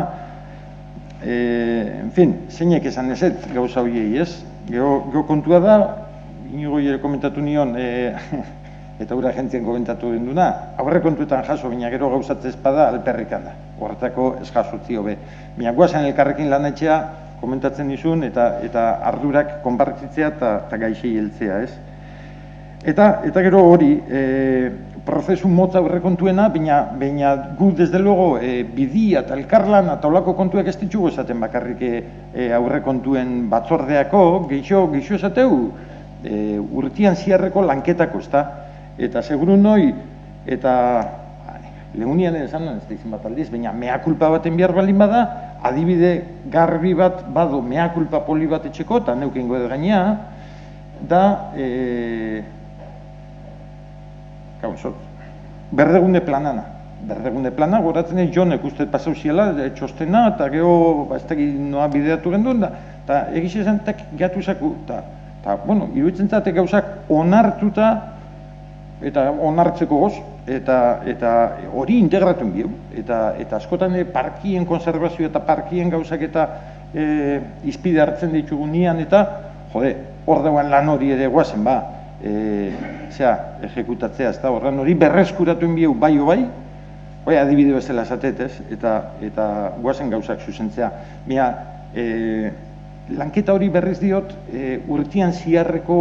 en fin, zeinek esan ezet gauza horiei, ez? Gero kontua da, Inigo ere komentatu nion, eta gure agentzien komentatu genduna, aurre kontuetan jaso, baina gero gauzatze espada alperrikan da, horretako ez jasotzi hobe. Baina guazen elkarrekin lanetxea komentatzen dizun eta ardurak konpartitzea eta gaixei heltzea, ez? Eta gero hori, prozesu motza aurrekontuena, baina gu desde luego bidia eta elkarlan eta olako kontuak ez ditugu esaten bakarrik aurrekontuen batzordeako, geixo esateu urtian ziarreko lanketako, ez da? Eta seguru noi, eta lehunian esan ez da izan bat aldiz, baina mea kulpa baten behar baldin bada, adibide garbi bat bado mea kulpa poli bat etxeko, eta neukengo edo gainea, da, berdegune planana. Berdegune plana, goratzen ez jonek uste pasau ziela, txostena, eta geho, ez da noa bideatu genduen, eta egiz esan, gatu zaku, eta, bueno, iruditzen zatek gauzak onartuta, eta onartzeko goz, eta hori integratuen bihu, eta askotan parkien konservazio eta parkien gauzak eta izpide hartzen ditugu nian, eta, jode, hor dagoen lan hori ere guazen, ejekutatzea, ez da, horren hori berreskuratuen bihu bai o bai, adibide bezala esatet, ez, eta guazen gauzak zuzentzea. Lanketa hori berriz diot, urtian ziarreko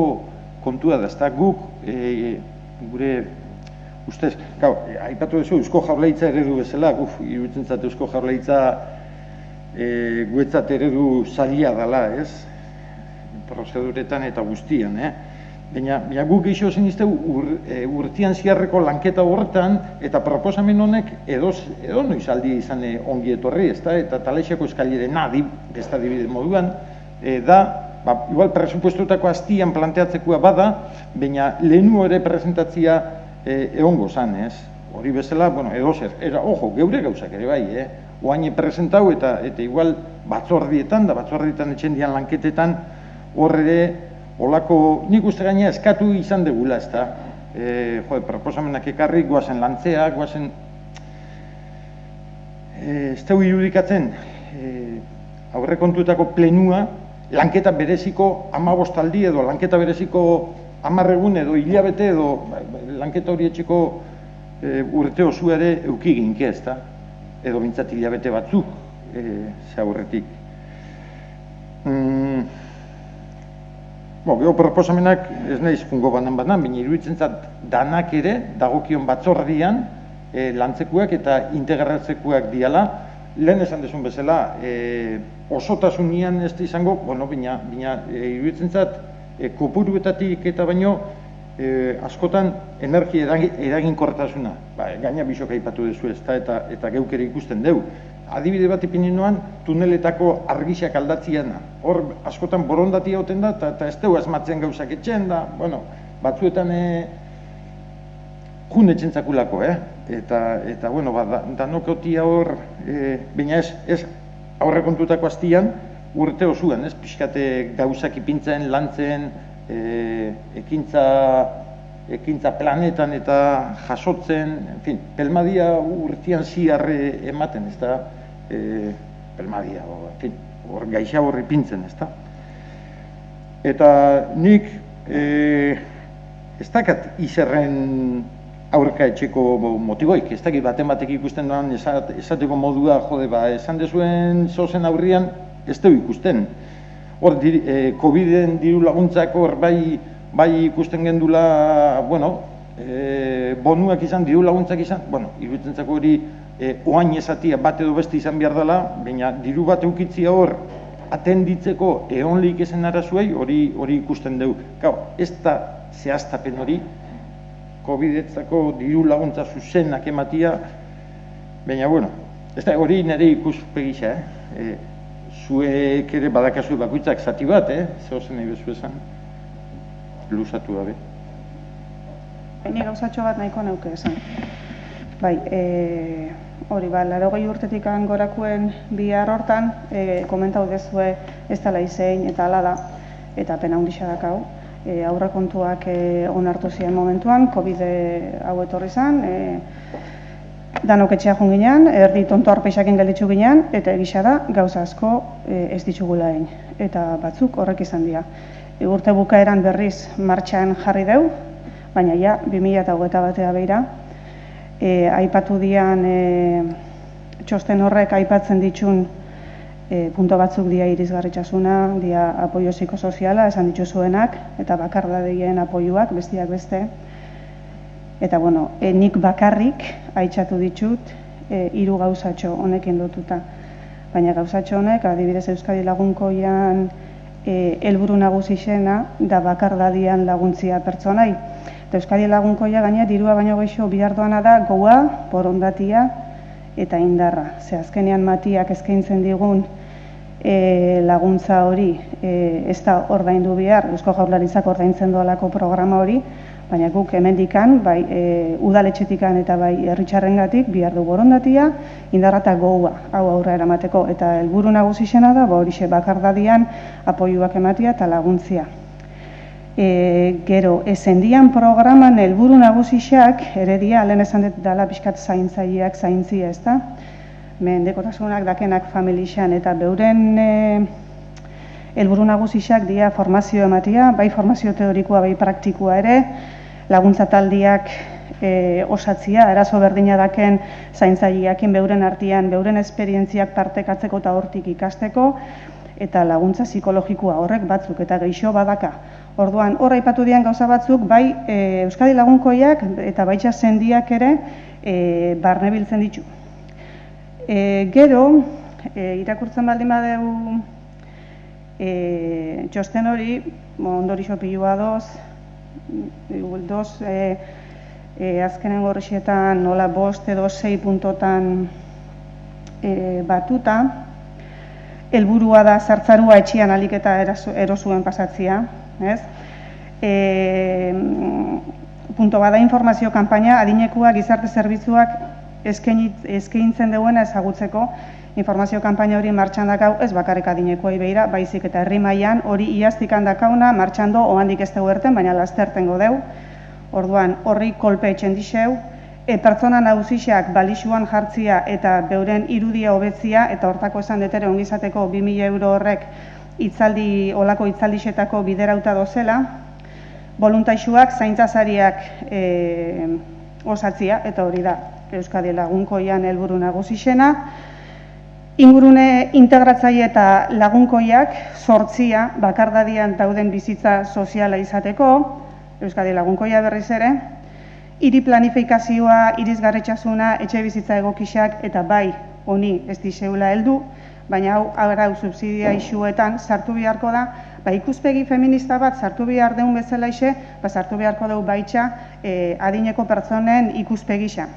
kontua da, ez da guk gure ustez, aipatu duzu Eusko Jaurlaritza eredu bezala, iruditzen zait Eusko Jaurlaritza guetzat eredu zaila dela, ez? Prozeduretan eta guztian, Baina guk geixo zinizteu urtean ziarreko lanketa horretan eta proposamen honek edo noiz aldi izan ongi etorri, ezta? Eta Talaixako eskailera beste adibide moduan, da, igual presupuestutako hastian planteatzekoa bada, baina lehenu ere presentatzia egongo zan, ez? Hori bezala, edo zer, geure gauzak ere bai, oain presentau eta igual batzordietan etxen dian lanketetan, hor ere, olako, nik uste gaina eskatu izan degula, ez da? Proposamenak ekarri, guazen lantzea, guazen... Ez dugu irudikatzen, aurrekontuetako plenua, lanketa bereziko 15 aldi edo lanketa bereziko 10 egun edo hilabete edo lanketa hori etxeko urte osu ere euki ginke, ez da? Edo bintzat hilabete batzuk, ze aurretik. Gero proposamenak ez nahiz fungo banan, baina iruditzen zat danak ere dagokion batzordian lantzekuak eta integratzekuak diala. Lehen esan desun bezala, osotasunean ez da izango, baina iruditzen zat kopuruetatik eta baino askotan energia eraginkortasuna. Gaina bisok aipatu dezu ez da eta geukere ikusten deu. Adibide bat ipinen noan, tuneletako argixak aldatziana. Hor, askotan borondatia hoten da, eta ez dugu asmatzen gauzak etxen da, batzuetan jun etxen zakulako, Eta, danokotia hor, baina ez aurrekontutako hastian, urte osuan, pixkate gauzak ipintzen, lantzen, ekintza planetan eta jasotzen, pelmadia urtean ziarre ematen, ez da, pelmadia, hor gaixa horri pintzen, ez da. Eta nik ez dakat izerren aurka etxeko motiboik, ez dakit batek ikusten doan esateko modua, esan dezuen zozen aurrian, ez dugu ikusten. Hor, COVID-en diru laguntzak hor bai ikusten gendula, bonuak izan, diru laguntzak izan, iruditzen zako hori oain esatia bat edo beste izan behar dela, baina diru bat eukitzia hor atenditzeko eonlik ezen arazuei hori ikusten dugu. Ez da zehaztapen hori, COVID-etzako diru laguntza zuzenak ematia, baina, ez da hori nire ikuspegisa, zuek ere badakazu bakoitzak zati bat, zehozen nahi bezu esan, luzatu gabe. Ni gauzatxo bat nahiko neuke esan. Bai, hori, 80 urtetik gorakuen bihar hortan, komentau dezue ez dela izein eta ala da, eta pena hundixa dakau. Aurrekontuak onartu ziren momentuan, COVID hau etorri zen, danok etxea joan ginean, erdi tonto arpeixakin gelditzu ginean, eta egisa da, gauza asko ez ditugula egin. Eta batzuk horrek izan dira. Urte bukaeran berriz martxan jarri deu, baina ja, 2021 beira, aipatu dian txosten horrek aipatzen ditun punto batzuk dia irizgarritasuna, dia apoio psikosoziala, esan dituzuenak, eta bakardadien apoioak, bestiak beste. Eta, nik bakarrik aitzatu ditut 3 gauzatxo honekin lotuta. Baina gauzatxo honek, adibidez Euskadi Lagunkoian helburu nagusixena da bakardadian laguntzia pertsonai. Eta Euskadi Lagunkoia gaina dirua baino geixo bihar doana da goa, borondatia eta indarra. Ze azkenean Matiak eskaintzen digun laguntza hori ez da ordaindu behar, Eusko Jaurlaritzak ordaintzen doalako programa hori, baina guk hemendikan, bai udaletxetikan eta bai herritxarrengatik bihar du borondatia, indarra eta goua hau aurra eramateko. Eta helburu nagusixena da, horixe bakardadian apoioak ematia eta laguntzia. Gero, esendian programan helburu nagusixak, eredia, lehen esan dut dala pixkat zaintzaileak zaintzia, ez da? Mendekotasunak dakenak familixan eta beuren helburu nagusixak dia formazio ematia, bai formazio teorikoa, bai praktikoa ere, laguntza taldiak osatzia, eraso berdina daken zaintzaileakin beuren artean, beuren esperientziak partekatzeko eta hortik ikasteko, eta laguntza psikologikoa horrek batzuk eta geixo badaka. Orduan, hor aipatu dian gauza batzuk, bai Euskadi Lagunkoiak eta baitxa sendiak ere barne biltzen ditu. Gero, irakurtzen baldin badeu txosten hori, ondorixo pilua doz, azkenen gorrixetan nola 5 edo 6 puntotan batuta, helburua da zartzarua etxian alik eta erosuen pasatzia, ez? Punto bada informazio kanpaina adinekua gizarte zerbitzuak eskaintzen duena ezagutzeko. Informazio kanpaina hori martxan dakau ez bakarrik adinekuai beira, baizik eta herri mailan hori iaztik handakauna martxando ohandik ez dugu erten, baina lastertengo deu. Orduan horri kolpe etxen dixeu, pertsona nagusiak balixuan jartzia eta beuren irudia hobetzia, eta hortako esan detere ongizateko 2.000 euro horrek olako itzaldixetako biderauta dozela, voluntaixuak zaintzazariak osatzia, eta hori da Euskadi Lagunkoian helburu nagusixena, ingurune integratzaile eta lagunkoiak sortzia bakardadian dauden bizitza soziala izateko, Euskadi Lagunkoia berriz ere, hiri planifikazioa, irisgarritxasuna, etxe bizitza egokixak eta bai honi ez diseula heldu, baina hau subsidia isuetan sartu beharko da, ikuspegi feminista bat sartu behar deun bezala ise, sartu beharko dugu baitxa adineko pertsonen ikuspegisa.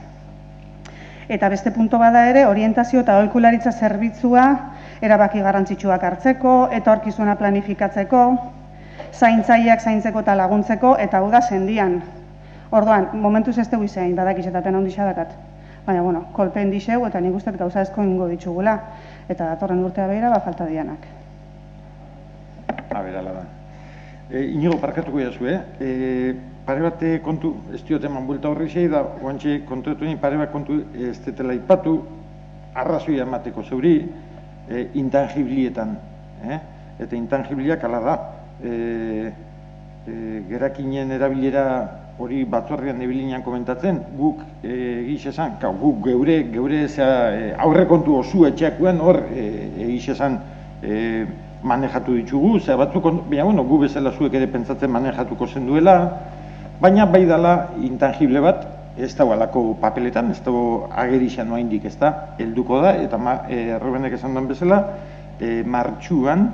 Eta beste punto bada ere, orientazio eta aholkularitza zerbitzua erabaki garrantzitsuak hartzeko, etorkizuna planifikatzeko, zaintzaileak zaintzeko eta laguntzeko, eta hau da sendian. Orduan, momentuz ez dugu izain, badakiz eta pena ondisa dakat. Baina, kolpen diseu eta nik uste gauza ezko ingo ditugula. Eta datorren urtea behira, falta dianak. Ala da. Inigo parkatuko jazu, pare bat kontu, ez diot eman buelta horri zei da, oantxe kontuetu egin pare bat kontu ez detela ipatu, arrazoia emateko zeuri, intangiblietan. Eta intangibliak ala da. Gerakinen erabilera hori batzorrean ebilinean komentatzen, guk egiz esan, guk geure aurrekontu osu etxeakuen hor egiz esan manejatu ditugu, batzuk, baina gu bezala zuek ere pentsatzen manejatuko zen duela, baina bai dala intangible bat, ez dago alako papeletan, ez dago agerixan noa indik ez da, helduko da, eta Rubenek esan duen bezala, martxuan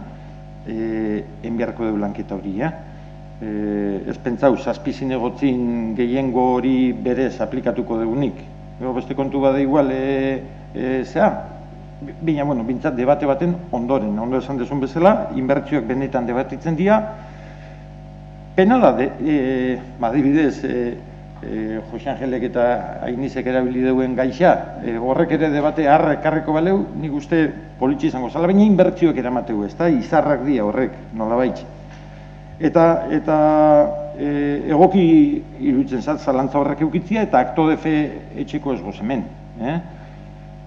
enbiarko du lanketa hori, ez pentsau, zazpizin egotzin gehiengo hori berez aplikatuko dugunik. Beste kontu bada igual, baina, bintzat debate baten ondoren, ondo esan dezun bezala, inbertsioak benetan debatitzen dira. Pena da, adibidez, Jose Angelek eta Ainizek erabili deuen gaixa, horrek ere debate harrekarreko baleu, nik uste politxe izango zala, baina inbertsioak eramateu, ez da, izarrak dira horrek, nola baitz. Eta egoki iruditzen zat, zalantza horrek eukitzia, eta akto de fe etxeko ez gozemen.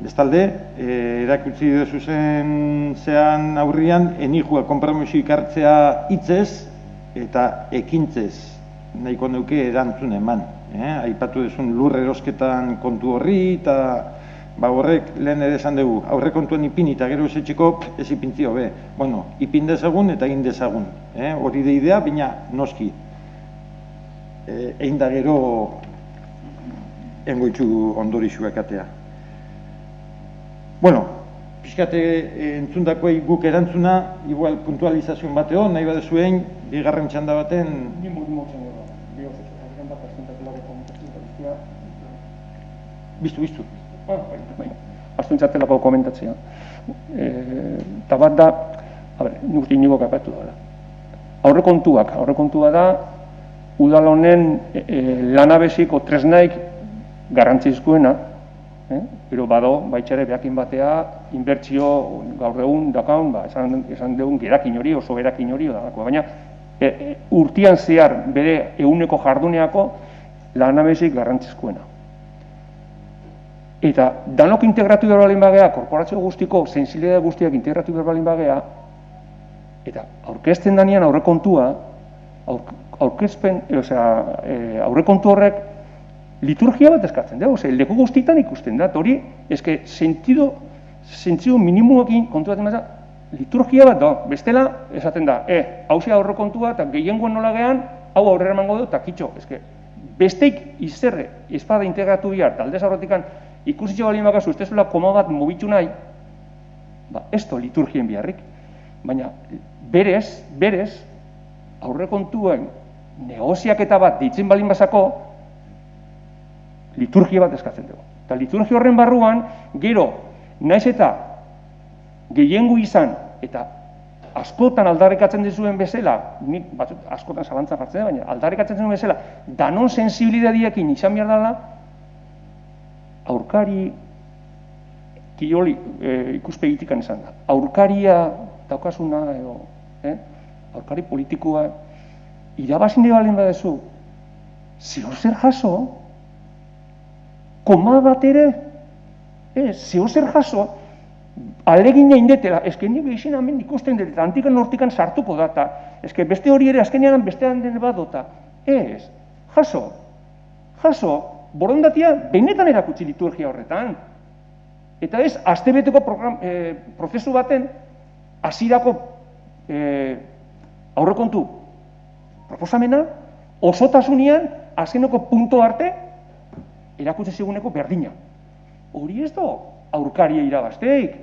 Bestalde, erakutsi dezuzen zean aurrian, enijua konpromisik hartzea hitzez eta ekintzez nahiko neuke erantzun eman. Aipatu dezun lur erosketan kontu horri, eta horrek lehen ere esan dugu, aurrekontuen ipin eta gero ez etxeko ez ipintzi hobe. Ipin dezagun eta egin dezagun. Hori de idea, baina noski. Egin da gero engoitzu ondorixuak atea. Pixkate entzundakoei guk erantzuna, igual puntualizazioan bateo, nahi badezuen, bigarren txanda baten... Biztu. Aztuntzatelako komentatzea. Eta bat da, nik inigo kapatu da. Aurrekontua da, udal honen lanabesiko tresnaik garrantzizkoena, pero bado, baitxare behakin batea, inbertsio gaur egun dakaun, esan dugun gerakin hori, oso gerakin hori, baina urtean zehar bere eguneko jarduneako lanabesik garrantzizkoena. Eta danok integratu behar balin bagea, korporazio guztiko, sensibilidade guztiak integratu behar balin bagea, eta aurkezten danean aurrekontua, aurrekontu horrek liturgia bat eskatzen dugu, leku guztietan ikusten da, hori, sentido minimoekin kontu bat emaza, liturgia bat da, bestela, esaten da, hausia aurrekontua, eta gehiengoen nola gehan, hau aurrera emango du, eta kitxo, besteik izerre, espada integratu bihar, talde zaurretikan, ikusitxo bali makazu, ez tezuela koma bat mobitu nahi, ez da liturgien biharrik, baina berez, aurrekontuen negoziaketa bat ditzen balin bazako, liturgia bat eskatzen dugu. Eta liturgia horren barruan, gero, naiz eta gehiengo izan, eta askotan aldarrikatzen dizuen bezala, nik askotan zalantzan jartzen da, baina aldarrikatzen dizuen bezala, danon sensibilidadiekin izan behar dela, aurkari, kiroli ikuspegitikan izan da. Aurkaria daukasuna, aurkari politikoa, irabazin balen badezu, zer jaso, koma bat ere, zer jaso, alegina indetela, nik behizien hemen ikusten dut, antikan hortikan sartuko data, beste hori ere azkenean bestean den bat dota. Jaso, borondatia benetan erakutsi liturgia horretan. Eta ez, astebeteko prozesu baten, hasierako aurrekontu proposamena, osotasunean, azkeneko punto arte, erakutsi ziguneko berdina. Hori ez da aurkaria irabazteik,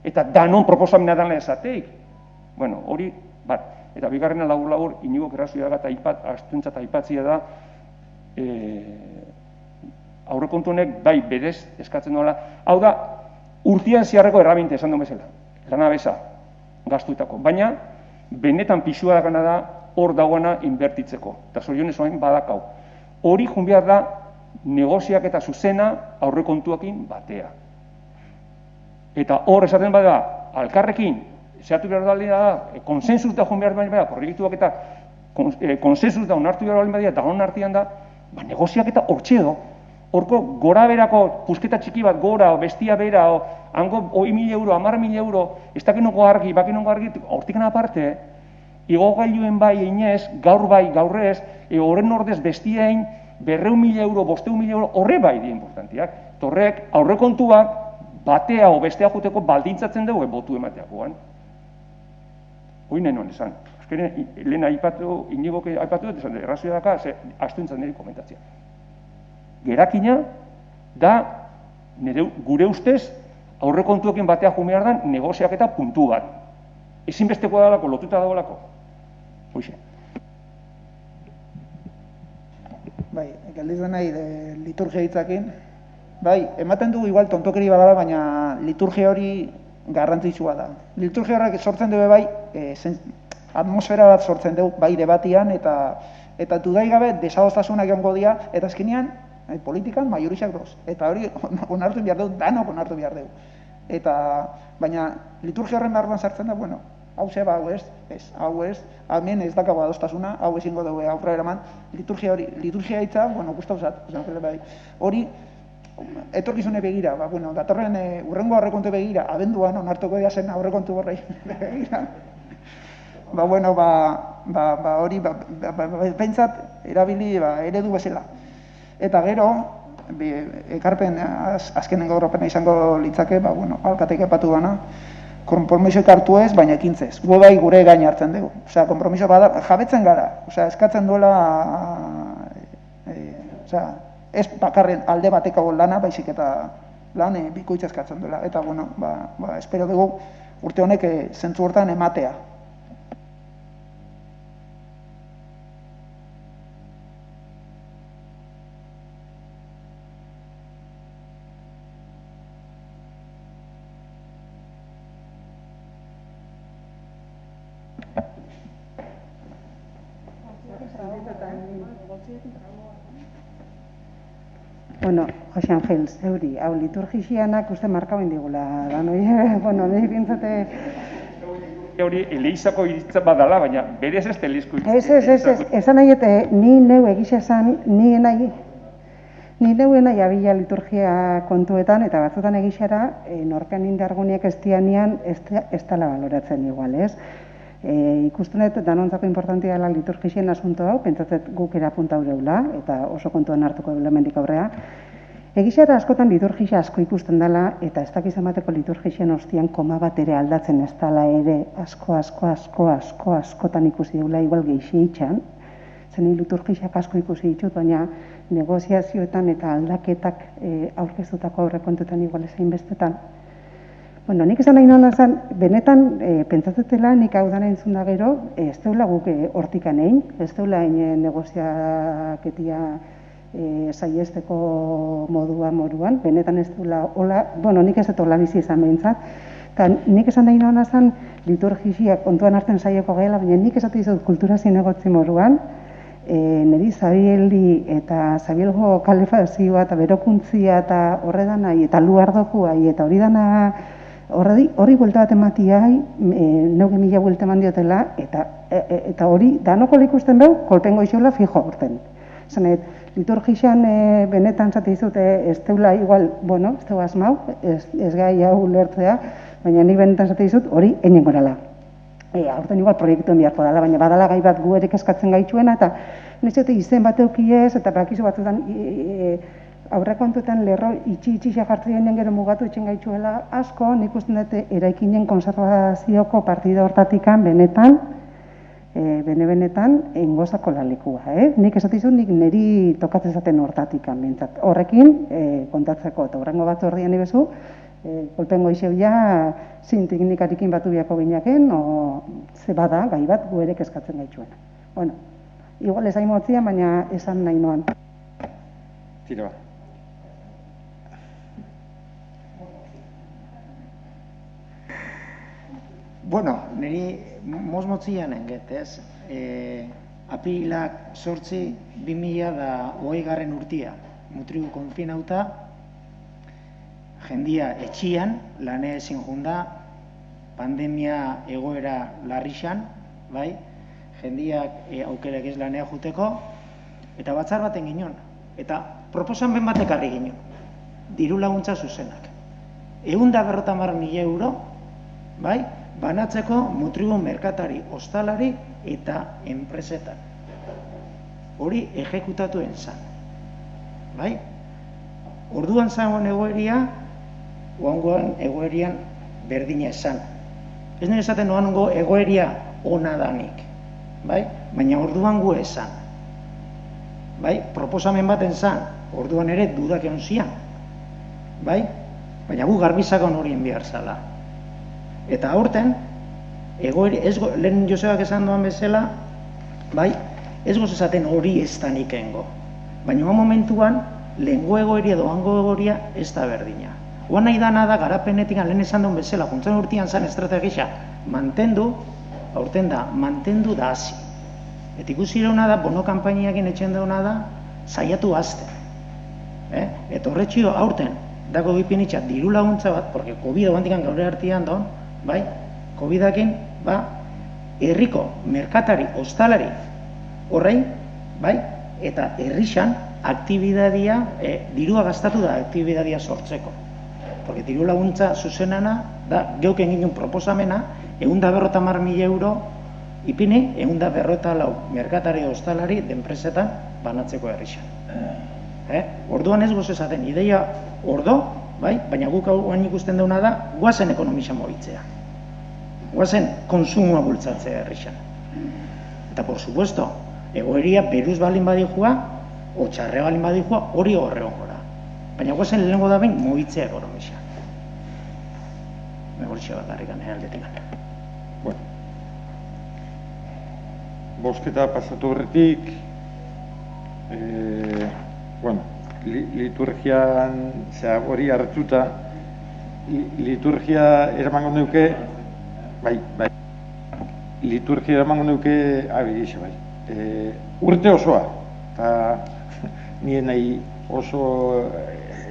eta danon proposamena dana esateik. Bueno, hori, bat, eta bigarrena labur, Inigo Gerrazioaga eta astuentzat aipatzia da, aurrekontu honek bai berez eskatzen dola. Hau da, urtean ziarreko errabinte esan duen bezala, lanabesa gastuetako. Baina, benetan pisua dakana da hor dagoena inbertitzeko. Eta zorionez oain badakau. Hori jun behar da negoziak eta zuzena aurrekontuakin batea. Eta hor esaten bada, alkarrekin, zehatu behar da, konsensuz da jun behar da, proiektuak eta konsensuz da onartu behar da, da hon artean da, negoziak eta hortxe edo. Horko gora berako pusketa txiki bat gora, bestia bera, hango 1.000 euro, 10.000 euro, ez dakinoko argi, bakinoko argi, hortikan aparte, igogailuen bai einez, gaur bai, gaur ez, horren ordez bestien 200.000 euro, 500.000 euro, horre bai di importantiak. Torrek aurrekontuak batea o bestea juteko baldintzatzen dugu botu emateakoan. Hoi nahi nuen esan. Azkenean, lehen aipatu, Inigoke aipatu dut, esan dut, errazioa daka, astuentzat niri komentatzea. Gerakina da, gure ustez, aurrekontuekin batea jumehar dan, negoziak eta puntu bat. Ezinbesteko dalako, lotuta dagoelako. Hoixe. Bai, galdizu nahi liturgia hitzakin. Bai, ematen dugu igual tontokeri badala, baina liturgia hori garrantzitsua da. Liturgia horrek sortzen dugu bai, atmosfera bat sortzen dugu bai debatian, eta dudai gabe desadostasunak egongo dira, eta azkenean, politikan majorixak doz. Eta hori onartu behar dugu, danok onartu behar dugu. Baina liturgia horren barruan sartzen da, bueno, hau zeba, hau ez, hemen ez dakago adostasuna, hau ezingo dugu aurra eraman, liturgia hitza, bueno, gustauzat, hori, etorkizune begira, datorren urrengo aurrekontu begira, abenduan onartuko dira zen aurrekontu borrei begira. Hori, pentsat, erabili eredu bezala. Eta gero, ekarpen azkenengo Europena izango litzake, alkatek epatu dana, konpromisoek hartu ez, baina ekintzez. Gu bai gure gain hartzen dugu. Osea, konpromiso jabetzen gara. Osea, eskatzen duela, ez bakarren alde bateko lana, baizik eta lan bikoitza eskatzen duela. Eta, espero dugu urte honek zentzu hortan ematea. Bueno, Jose Angel, zeuri, hau liturgixianak uste markauen digula, da noi, nahi bintzate... Hori, eleizako iritza badala, baina berez ez telizko iritza. Ez, esan nahi, ni neu egisa esan, ni neuena abila liturgia kontuetan, eta batzutan egixara, norkan indarguniak ez dianean, ez tala baloratzen igual, ez? Ikustunet, danontzako importantia dela liturgixien asunto hau, pentsatzet guk erapunta haureula, eta oso kontuan hartuko elementik aurrea. Egixara askotan liturgia asko ikusten dela, eta ez dakiz emateko liturgian ostian koma bat ere aldatzen ez dela ere askotan ikusi dugula igual geixi itxan. Zen liturgiak asko ikusi ditut, baina negoziazioetan eta aldaketak aurkeztutako aurrekontuetan igual ezain bestetan. Bueno, nik esan nahi nona zen, benetan pentsatzetela nik hau dana entzun da gero, ez deula guk hortikan egin, ez deula negoziaketia saiesteko moruan, benetan ez duela hola, bueno, nik ez dut hola bizi izan behintzat, eta nik esan nahi nona zen liturgiak kontuan hartzen saioko gela, baina nik esatu dizut kultura zinegotzi moruan, niri Zabieldi eta Zabielgo kalefazioa eta berokuntzia eta horredanai eta luardokua eta hori dana horri buelta bat ematiai, neuge mila buelta eman diotela, eta hori danoko ikusten behu, kolpengo isola fijo horten. Zanet, liturgian benetan zate dizute ez teula igual, bueno, ez teu asmau, ez gai hau lertzea, baina nik benetan zate dizut hori enien gorala. Aurten igual proiektuen biharko dela, baina badala gai bat gu erek eskatzen gaitzuena, eta nezote izen bat eukiez, eta bakizu batzutan aurrekontuetan lerro itxi jartzen den gero mugatu etxen gaitzuela asko, nik usten dute eraikinen konservazioko partida hortatikan benetan, benetan, engozako lalekua. Nik esatizun, nik niri tokatzezaten hortatikan bintzat. Horrekin, kontatzeko, eta horrengo bat horrian ibezu, kolpengo iseu ja, zin teknikarikin batu biako binaken, o ze bada, gai bat, gu ere eskatzen gaitzuena. Bueno, igual ez hain baina esan nahi noan. Tira ba. Bueno, niri mozmotzian enget, ez? Apilak 2020 urtia, mutrigu konfinauta, jendia etxian, lane ezin junda, pandemia egoera larrixan, bai? Jendiak aukerak ez lanea juteko, eta batzar baten ginen, eta proposamen bat ekarri ginen, diru laguntza zuzenak. 150.000 euro, bai? Banatzeko mutrigu merkatari, ostalari eta enpresetan. Hori ejekutatuen zan. Bai? Orduan zagoen egoeria, oangoan egoerian berdina esan. Ez nire esaten oango egoeria ona danik. Bai? Baina orduan gu esan. Bai? Proposamen baten zan, orduan ere dudak egon zian. Bai? Baina gu garbizakon horien behar zala. Eta aurten, lehen Josebak esan doan bezala, bai, ez goz esaten hori ez da nikengo. Baina momentuan, lehengo egoeria doango egoeria ez da berdina. Oan nahi dana da, garapenetik lehen esan duen bezala, juntzen urtean zan estrategia, mantendu, aurten da, mantendu da hasi. Eta ikusi irauna da, bono kanpainiakin etxen dauna da, saiatu azten. Eta horretxio aurten, dago gipinitza diru laguntza bat, porque COVID-a bandikan gaur hartian daun, bai, COVID-akin, herriko merkatari, ostalari, horrein, bai, eta herrixan, aktibidadia, dirua gastatu da aktibidadia sortzeko. Porque diru laguntza zuzenana, da, geuken ginen proposamena, 150.000 euro, ipini, 154 merkatari, ostalari, denpresetan, banatzeko herrixan. Orduan ez goz esaten, ideia ordo, bai, baina guk hauan ikusten dauna da, guazen ekonomisa mobitzea. Guazen konsumua bultzatzea herrixan. Eta, por supuesto, egoeria beruz balin badijua, o txarre balin badijua, hori horre ongora. Baina guazen lehenengo da behin mobitzea ekonomisa. Megorixe bat garrikan, aldetik. Bueno. Bosketa pasatu horretik, bueno, liturgian, hori hartuta, liturgia eramango neuke, bai, liturgia eramango neuke, urte osoa, eta nire nahi oso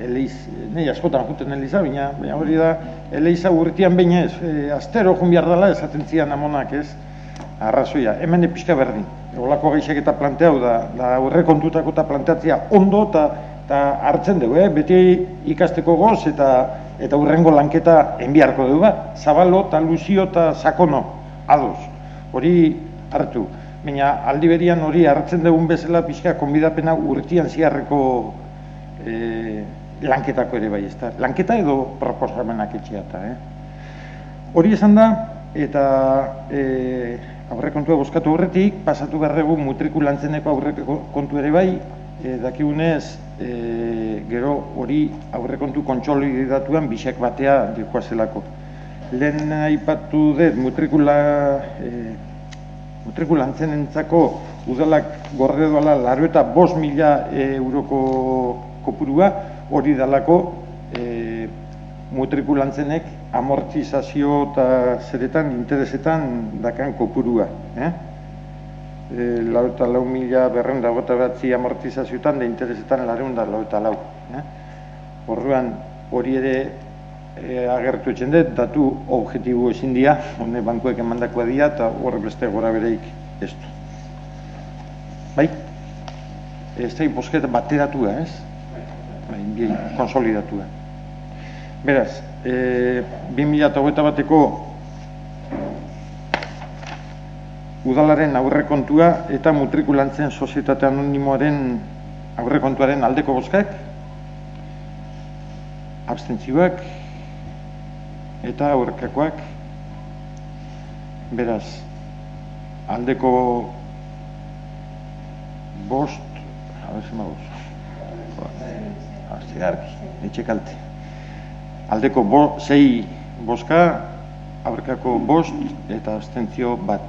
eleiz, nahi askotan juten eleiza, baina hori da, eleiza urtean behin ez, astero joan behar dela, esaten zian amonak ez, arrazoia, hemen pixka berdin. Olako geixak eta planteau da horre kontutako eta planteatzea ondo eta hartzen dugu, beti ikasteko goz eta hurrengo lanketa enbiarko dugu, zabalo eta luzio eta sakono, ados, hori hartu. Baina aldi berian hori hartzen dugun bezala pixka konbidapena urtean ziarreko lanketako ere bai, ezta? Lanketa edo proposamenak etxeata, Hori esan da, eta aurrekontua bozkatu horretik, pasatu berregu mutrikulantzeneko aurrekontu ere bai, dakigunez, gero hori aurrekontu kontsolidatuan bisek batea dikoazelako. Lehen aipatu dut mutrikulantzenentzako udalak gorde doala 85.000 euroko kopurua, hori dalako mutrikulantzenek amortizazio eta zeretan, interesetan dakan kopurua. 84.289 amortizazioetan da interesetan 484. Orduan hori ere agertu etxen dut, datu objektibo ezin dira, hone bankuek emandakoa dira eta hor beste gora bereik ez du. Bai? Ez da bozketa bateratua, ez? Bai, konsolidatua. Beraz, 2021eko udalaren aurrekontua eta mutrikulantzen sozietate anonimoaren aurrekontuaren aldeko bozkak, abstentzioak eta aurkakoak. Beraz, aldeko bost, aldeko 6 bozka, aurkako bost eta abstentzio bat.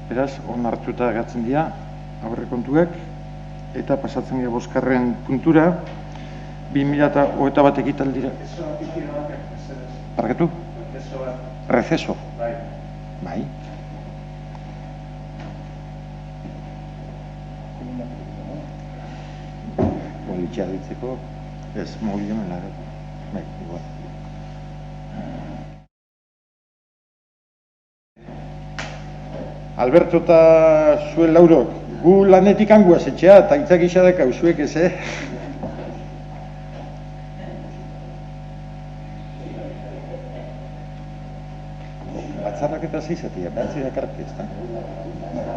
Beraz, onartuta gatzen dira aurrekontuak eta pasatzen dira boskarren puntura 2021 ekitaldira. Barkatu? Receso. Bai. Bolitxea ditzeko, ez mogilemen lagat. Bai, igual. Alberto eta zuen Laurok, gu lanetik hanguaz etxea, eta itzak isadak hauzuek ez, Batzarrak eta zeizatia, behatzi dakarti ez da.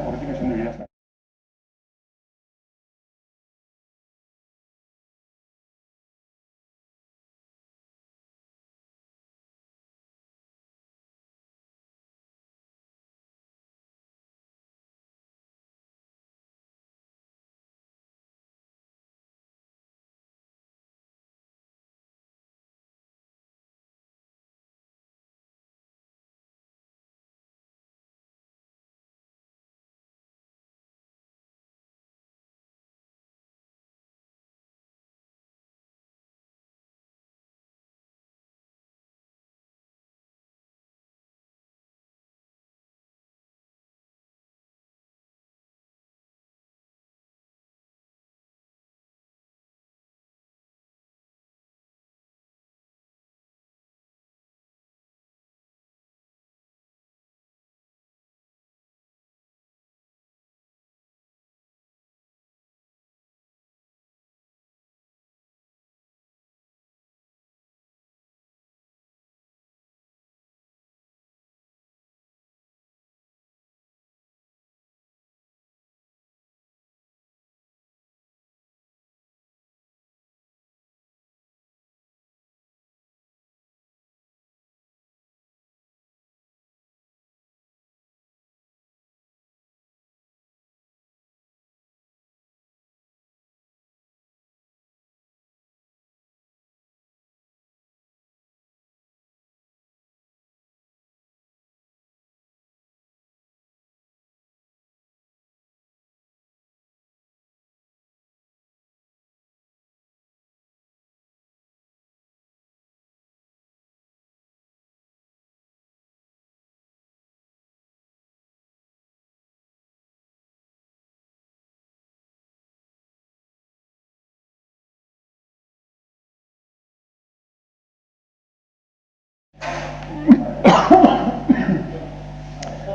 Horretik esan du bidazta.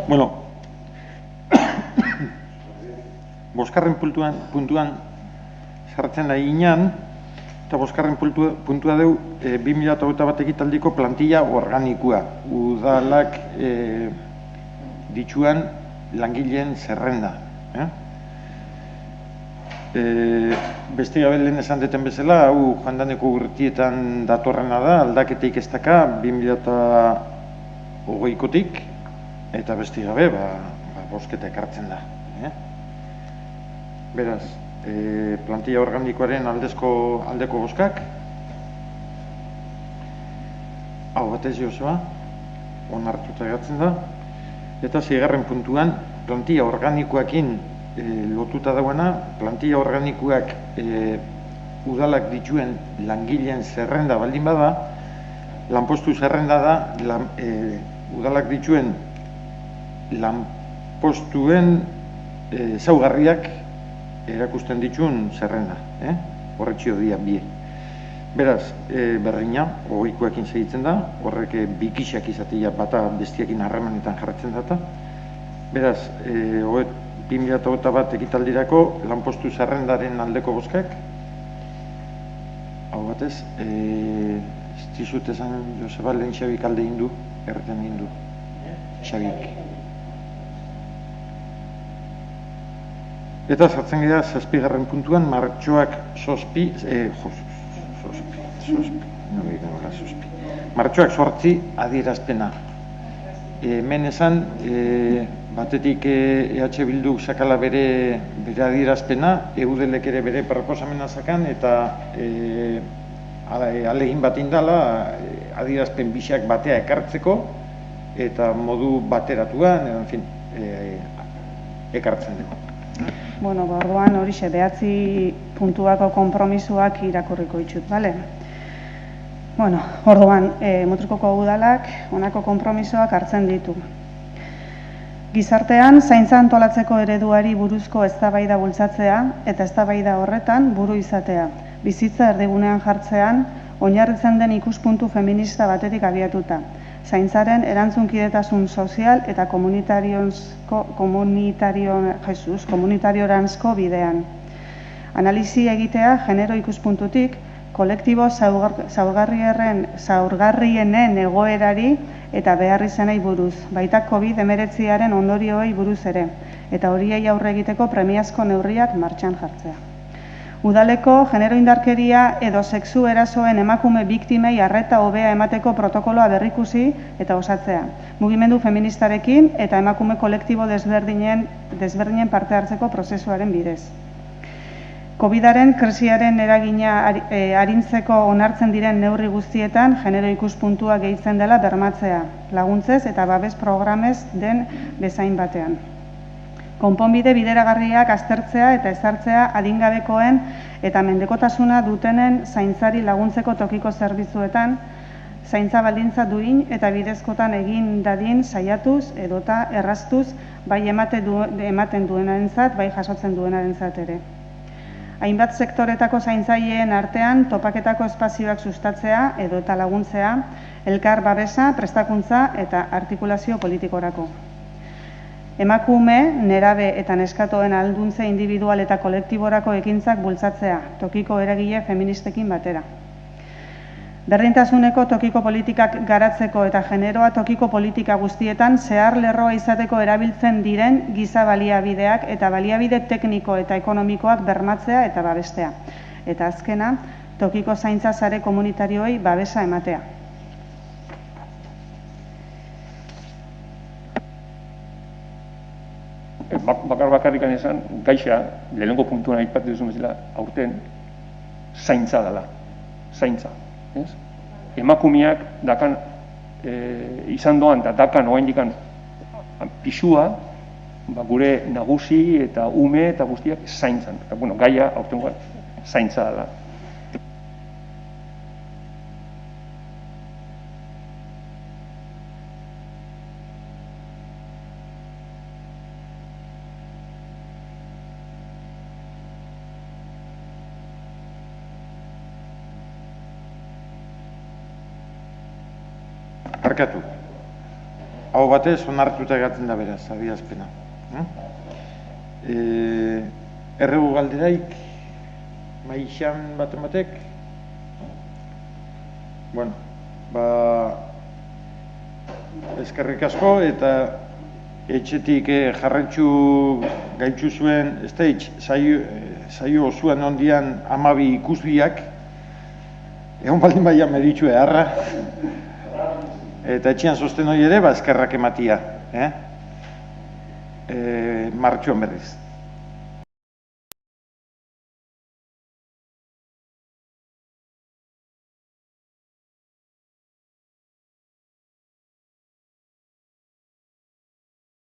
Bueno, boskarren puntuan sartzen da inan, eta boskarren puntua deu 2021 ekitaldiko plantilla organikoa. Udalak dituan langileen zerrenda. Beste gabe lehen esan deten bezala, hau joandaneko urtietan datorrena da, aldaketeik ez daka 2020kotik, eta beste gabe, bosketa ekartzen da. Beraz, plantilla organikoaren aldeko boskak, hau batez Joseba, onartuta geratzen da, eta 6. puntuan, plantilla organikoekin lotuta dauena, plantilla organikoak udalak dituen langileen zerrenda baldin bada, lanpostu zerrenda da, udalak dituen lanpostuen ezaugarriak erakusten dituen zerrenda, horretxio dia bie. Beraz, berdina, ogoikoekin segitzen da, horrek bikisak izatea bata bestiakin harremanetan jarratzen data. Beraz, 2021 ekitaldirako lanpostu zerrendaren aldeko bozkak, hau batez, ez dizut esan Joseba lehen Xabik alde indu, erreten indu, Xabik. Eta zartzen gara 7. puntuan, martxoak martxoak 8 adierazpena. Hemen esan, batetik EH Bilduk sakala bere adierazpena, eudelek ere bere proposamena zakan, eta alegin bat indala adierazpen bisak batea ekartzeko, eta modu bateratuan, en fin, ekartzen dugu. Bueno, orduan horixe 9 puntuako konpromisoak irakurriko ditut, bale? Bueno, orduan, Mutrikoko udalak honako konpromisoak hartzen ditu. Gizartean, zaintza antolatzeko ereduari buruzko eztabaida bultzatzea eta eztabaida horretan buru izatea. Bizitza erdigunean jartzean, oinarritzen den ikuspuntu feminista batetik abiatuta. Zaintzaren erantzunkidetasun sozial eta komunitariorantsko bidean. Analisi egitea genero ikuspuntutik, kolektibo zaurgarrienen egoerari eta beharrizanei buruz, baita COVID-19aren ondorioei buruz ere, eta horiei aurre egiteko premiazko neurriak martxan jartzea. Udaleko genero indarkeria edo sexu erasoen emakume biktimei arreta hobea emateko protokoloa berrikusi eta osatzea. Mugimendu feministarekin eta emakume kolektibo desberdinen parte hartzeko prozesuaren bidez. COVID-aren krisiaren eragina arintzeko onartzen diren neurri guztietan genero ikuspuntua gehitzen dela bermatzea, laguntzez eta babes programez den bezain batean. Konponbide bideragarriak aztertzea eta ezartzea adingabekoen eta mendekotasuna dutenen zaintzari laguntzeko tokiko zerbitzuetan, zaintza baldintza duin eta bidezkotan egin dadin saiatuz edota erraztuz bai ematen duenarentzat, bai jasotzen duenarentzat ere. Hainbat sektoretako zaintzaileen artean topaketako espazioak sustatzea edota laguntzea, elkar babesa, prestakuntza eta artikulazio politikorako. Emakume, nerabe eta neskatoen ahalduntze individual eta kolektiborako ekintzak bultzatzea, tokiko eragile feministekin batera. Berdintasuneko tokiko politikak garatzeko eta generoa tokiko politika guztietan zehar lerroa izateko erabiltzen diren giza baliabideak eta baliabide tekniko eta ekonomikoak bermatzea eta babestea. Eta azkena, tokiko zaintza sare komunitarioei babesa ematea. Bakarrik esan, gaixa, lehenengo puntuan aipatu duzu bezala, aurten, zaintza dela. Zaintza. Emakumeak dakan izan doan eta dakan oaindikan pisua gure nagusi eta ume eta guztiak zaintzan. Bueno, gaia aurtengoan zaintza dela. Barkatu. Hau batez, onartuta egatzen da beraz, adierazpena. Erregu galderaik, maixan batek? Bueno, eskerrik asko eta etxetik jarretxu gaitxu zuen, ez da saio osuan ondian 12 ikusbiak, egon baldin baia meritxue harra, eta etxean sosten hori ere, eskerrak ematia, martxuan berriz.